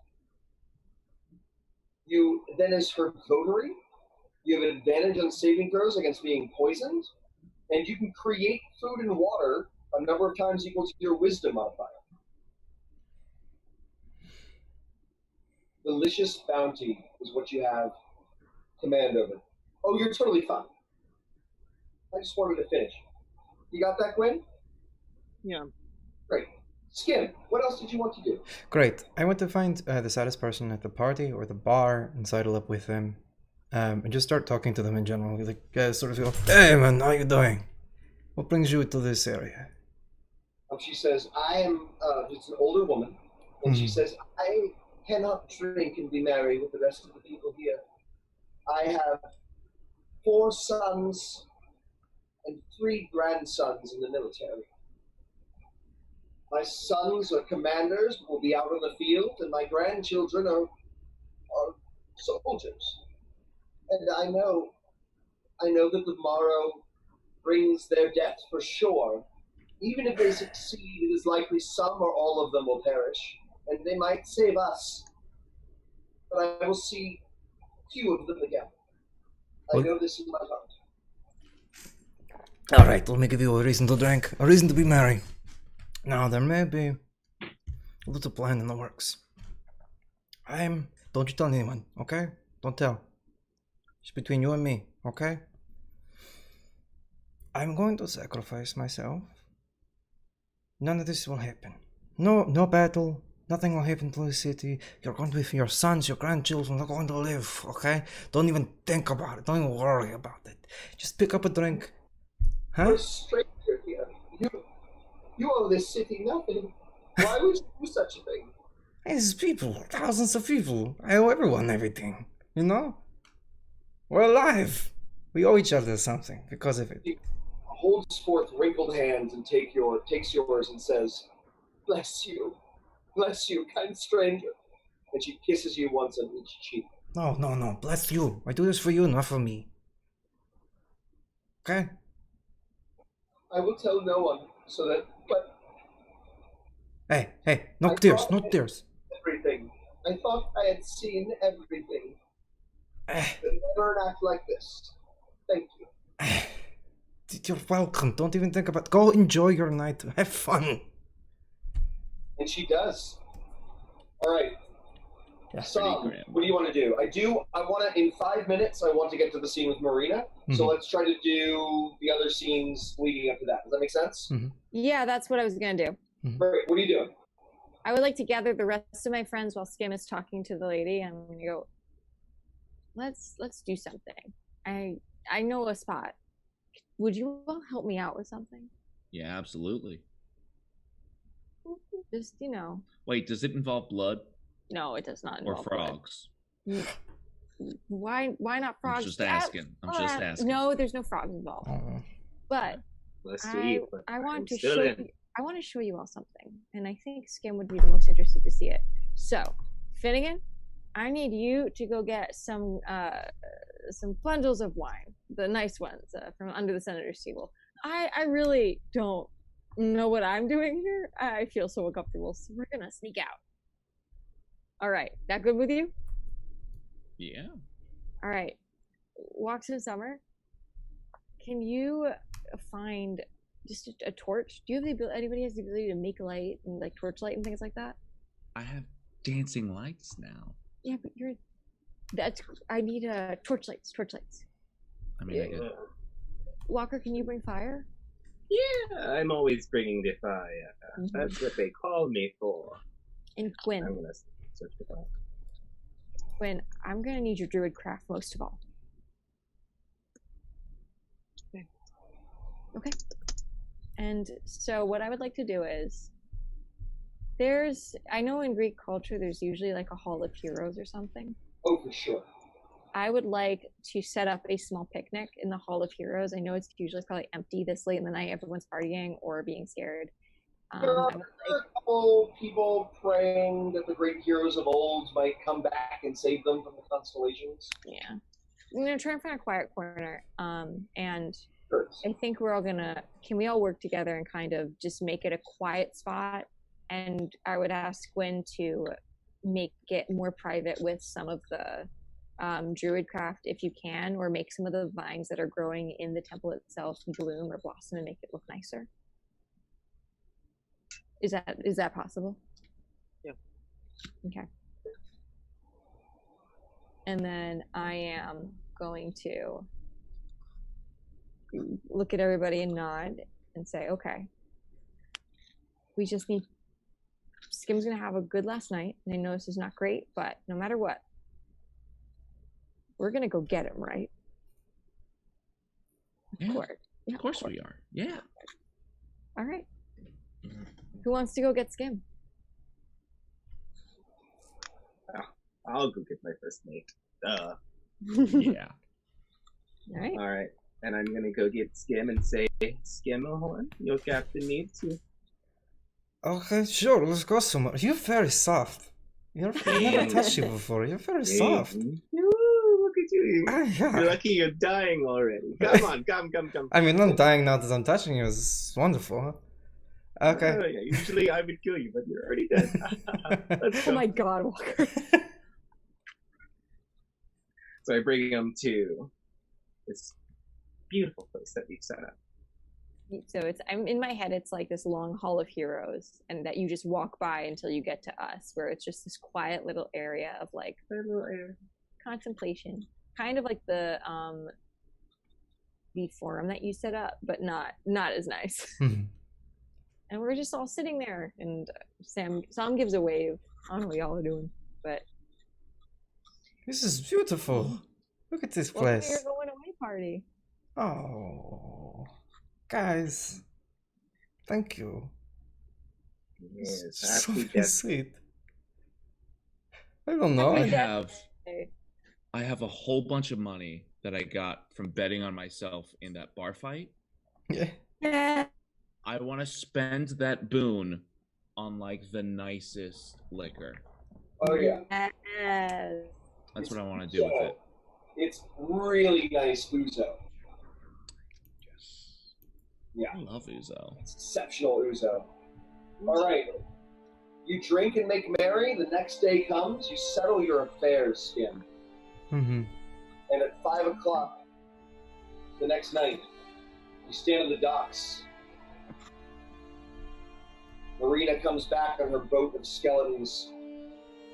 You then, as her votary, you have an advantage on saving throws against being poisoned, and you can create food and water A number of times equals your wisdom modifier. Delicious bounty is what you have command over. Oh, you're totally fine. I just wanted to finish. You got that, Gwen? Yeah. Great. Skim, what else did you want to do? Great. I want to find the saddest person at the party or the bar and sidle up with them. And just start talking to them in general. Like, sort of go, hey man, how you doing? What brings you to this area? She says, I am, it's an older woman, and she says, I cannot drink and be married with the rest of the people here. I have 4 sons and 3 grandsons in the military. My sons are commanders, will be out on the field, and my grandchildren are soldiers. And I know that the morrow brings their death for sure. Even if they succeed, it is likely some or all of them will perish, and they might save us. But I will see few of them again. I know this in my heart. Alright, let me give you a reason to drink, a reason to be merry. Now, there may be a little plan in the works. Don't you tell anyone, okay? Don't tell. It's between you and me, okay? I'm going to sacrifice myself. None of this will happen. No battle. Nothing will happen to the city. You're going to be your sons, your grandchildren are going to live, okay? Don't even think about it. Don't even worry about it. Just pick up a drink. Huh? You're a stranger here. You owe this city nothing. Why would you do such a thing? It's people. Thousands of people. I owe everyone everything. You know? We're alive. We owe each other something because of it. He holds forth wrinkled hands and takes yours and says, bless you, kind stranger. And she kisses you once on each cheek. No, bless you. I do this for you, not for me. Okay? I will tell no one, but... Hey, no tears. Everything. I thought I had seen everything. But never an act like this. Thank you. You're welcome. Don't even think about it. Go enjoy your night. Have fun. And she does. All right. Yeah. Sam, what do you want to do? I want to, in 5 minutes, I want to get to the scene with Marina. So let's try to do the other scenes leading up to that. Does that make sense? Yeah, that's what I was going to do. Great. What are you doing? I would like to gather the rest of my friends while Skim is talking to the lady. I'm going to go, let's do something. I know a spot. Would you all help me out with something? Yeah, absolutely. Just, Wait, does it involve blood? No, it does not Or involve frogs? blood. Why not frogs? I'm just asking. No, there's no frogs involved. But I want to show you all something, and I think Skim would be the most interested to see it. So, Finnegan, I need you to go get some bundles of wine, the nice ones from under the senator's table. I really don't know what I'm doing here. I feel so uncomfortable, so we're gonna sneak out. All right, that good with you? Yeah. All right, Walks in Summer. Can you find just a torch? Do you have the ability? Anybody has the ability to make light and like torchlight and things like that? I have dancing lights now. Yeah, but I need torchlights. I mean, I could... Walker, can you bring fire? Yeah, I'm always bringing the fire. That's what they call me for. And Quinn. I'm gonna search for that. Quinn, I'm gonna need your druid craft most of all. Okay. And so what I would like to do is, I know in Greek culture there's usually like a hall of heroes or something. Oh, for sure. I would like to set up a small picnic in the Hall of Heroes. I know it's usually probably empty this late in the night. Everyone's partying or being scared. There are a couple people praying that the great heroes of old might come back and save them from the constellations. Yeah. I'm going to try and find a quiet corner. And Sure. I think can we all work together and kind of just make it a quiet spot? And I would ask Gwen to make it more private with some of the druid craft if you can, or make some of the vines that are growing in the temple itself bloom or blossom and make it look nicer. Is that possible? Yeah. Okay. And then I am going to look at everybody and nod and say, okay, we just need, Skim's gonna have a good last night, and I know this is not great, but no matter what, we're gonna go get him, right? Yeah, Of course. Yeah, of course we are. Yeah. All right. Who wants to go get Skim? I'll go get my first mate. Yeah. All right. All right. And I'm gonna go get Skim and say, Skimmerhorn, your captain needs you. Okay, sure, let's go somewhere. You're very soft. I've never touched you before. You're very soft. Ooh, look at you. Yeah. You're lucky you're dying already. Come on, come. I mean, I'm dying now that I'm touching you. It's wonderful, huh? Okay. Yeah, usually I would kill you, but you're already dead. Let's go. Oh my God, Walker. So I bring him to this beautiful place that we've set up. So I'm in my head, it's like this long hall of heroes, and that you just walk by until you get to us, where it's just this quiet little area of like contemplation, kind of like the forum that you set up, but not as nice. And we're just all sitting there, and Sam gives a wave. I don't know what y'all are doing, but This is beautiful. Look at this welcome to place. your going away party. Oh, guys, thank you. Yes, So happy very death. sweet. I don't know. Happy I have a whole bunch of money that I got from betting on myself in that bar fight. Yeah. Yeah. I want to spend that boon on like the nicest liquor. Oh yeah, Yes. That's what I want to do with it. it's really nice ouzo. Yeah, I love Uzo. it's exceptional ouzo. All right, you drink and make merry. The next day comes. You settle your affairs, Skim. Mm-hmm. And at 5 o'clock the next night, you stand on the docks. Marina comes back on her boat of skeletons,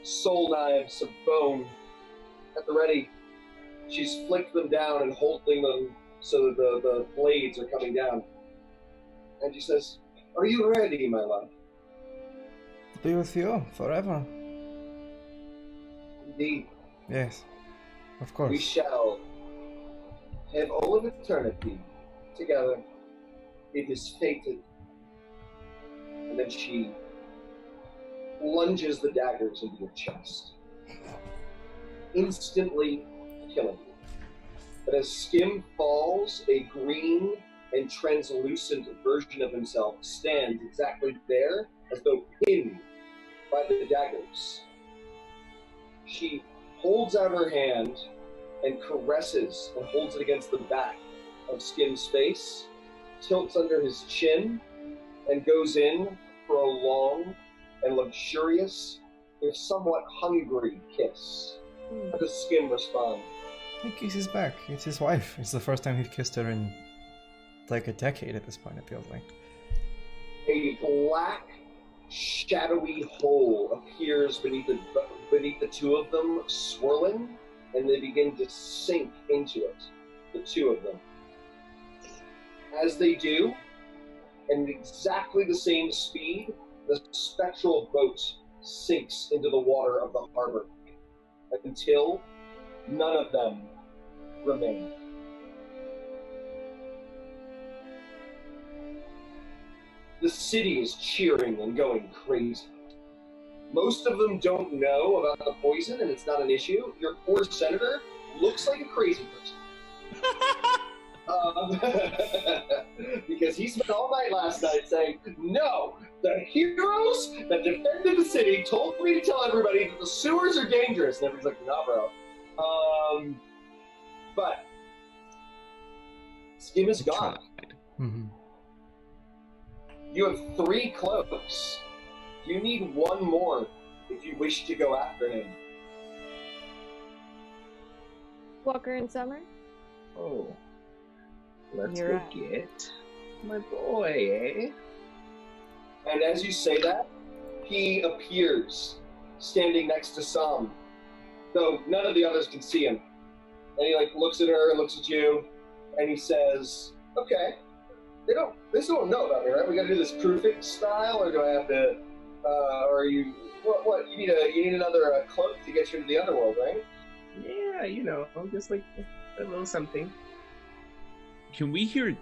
soul knives of bone at the ready. She's flicked them down and holding them so that the blades are coming down. And she says, "Are you ready, my love?" To be with you forever. Indeed, Yes, of we course. shall have all of eternity together. It is fated. And then she plunges the daggers into your chest, instantly killing you. But as Skim falls, a green and translucent version of himself stands exactly there, as though pinned by the daggers. She holds out her hand and caresses and holds it against the back of Skim's face, tilts under his chin, and goes in for a long and luxurious, if somewhat hungry kiss. How does Skim respond? He kisses back. It's his wife. It's the first time he's kissed her in like a decade at this point, it feels like. A black, shadowy hole appears beneath the two of them, swirling, and they begin to sink into it, the two of them. As they do, and at exactly the same speed, the spectral boat sinks into the water of the harbor, until none of them remain. The city is cheering and going crazy. Most of them don't know about the poison, and it's not an issue. Your poor senator looks like a crazy person. Because he spent all night last night saying, "No, the heroes that defended the city told me to tell everybody that the sewers are dangerous." And everybody's like, "Nah, bro." But Skim is gone. Mm-hmm. You have 3 cloaks. You need 1 more if you wish to go after him. Walker and Summer? Oh. Let's You're go up. get my boy, eh? And as you say that, he appears standing next to Sam, though none of the others can see him. And he looks at her, looks at you, and he says, "Okay, they still don't know about me, right? We got to do this prefix style, or do I have to? Or are you? What? You need another cloak to get you into the underworld, right?" Yeah, just like a little something. Can we hear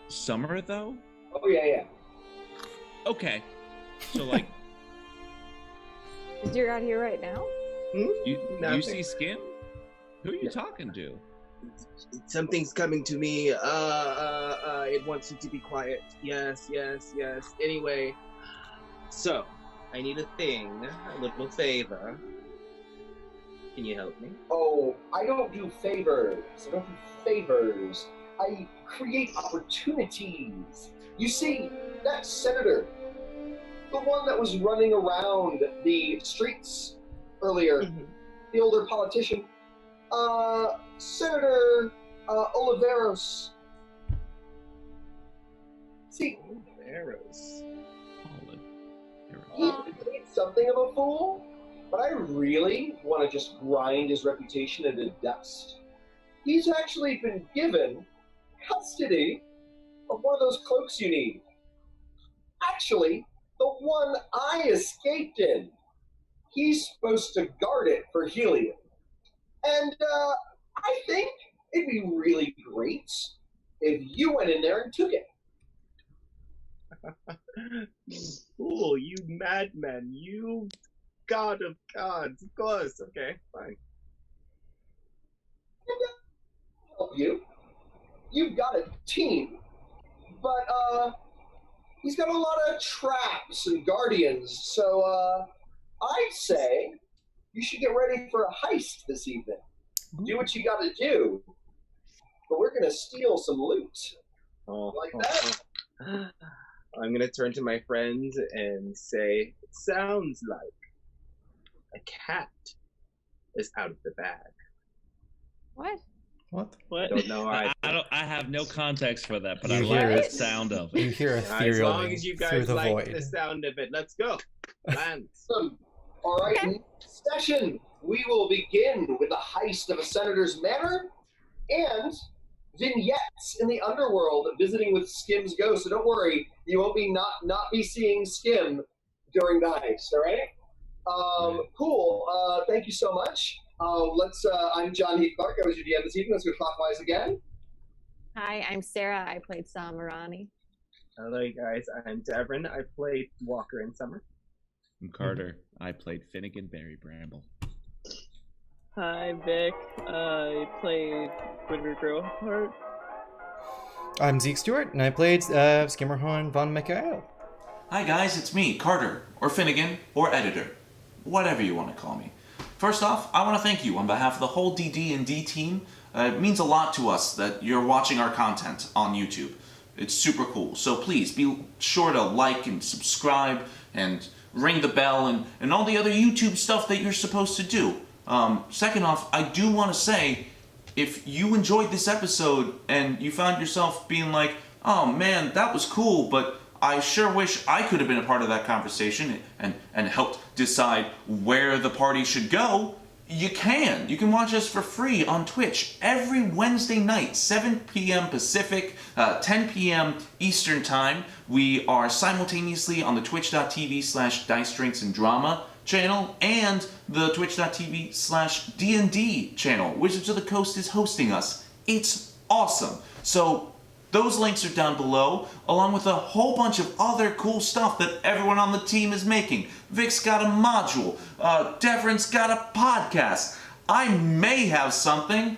Summer though? Oh yeah. Okay. So Is you're out here right now? you see Skim? Who are you talking to? Something's coming to me. It wants you to be quiet. Yes. Anyway, so I need a little favor. Can you help me? Oh, I don't do favors. I create opportunities. You see, that senator, the one that was running around the streets earlier, the older politician, Senator Oliveros. See, Oliveros. He's something of a fool, but I really want to just grind his reputation into dust. He's actually been given custody of one of those cloaks you need. Actually, the one I escaped in. He's supposed to guard it for Helium. And I think it'd be really great if you went in there and took it. Fool, you madman, you god of gods. Of course, okay, fine. Help you. You've got a team, but he's got a lot of traps and guardians, so I'd say you should get ready for a heist this evening. Do what you gotta do, but we're gonna steal some loot. Like that? I'm gonna turn to my friends and say, it sounds like a cat is out of the bag. What? I don't know. I have no context for that, but You I hear like it. the sound of You it. hear As ethereal long as you through guys the like void. the sound of it, let's go. Lance. All right, next session, we will begin with the heist of a senator's manor and vignettes in the underworld visiting with Skim's ghost. So don't worry, you won't be not be seeing Skim during the heist, all right? Cool. Thank you so much. I'm John Heath Clark. I was your DM this evening. Let's go clockwise again. Hi, I'm Sarah. I played Samarani. Hello, guys. I'm Devren. I played Walker in Summer. I'm Carter. I played Finnegan Barry Bramble. Hi, Vic. I played Winter Growheart. I'm Zëk Stewart, and I played Skimmerhorn von Mikael. Hi guys, it's me, Carter, or Finnegan, or Editor. Whatever you want to call me. First off, I want to thank you on behalf of the whole DDnD team. It means a lot to us that you're watching our content on YouTube. It's super cool. So please be sure to like and subscribe and ring the bell and all the other YouTube stuff that you're supposed to do. Second off, I do want to say, if you enjoyed this episode and you found yourself being like, oh man, that was cool, but I sure wish I could have been a part of that conversation and helped decide where the party should go, you can watch us for free on Twitch every Wednesday night, 7 p.m. Pacific, 10 p.m. Eastern Time. We are simultaneously on the twitch.tv/Dice Drinks and Drama channel and the twitch.tv/DND channel. Wizards of the Coast is hosting us. It's awesome. So those links are down below, along with a whole bunch of other cool stuff that everyone on the team is making. Vic's got a module. Devren's got a podcast. I may have something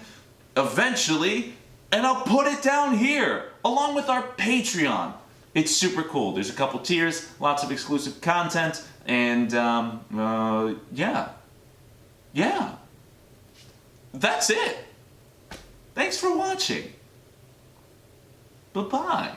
eventually, and I'll put it down here, along with our Patreon. It's super cool. There's a couple tiers, lots of exclusive content, and yeah. That's it. Thanks for watching. Bye-bye.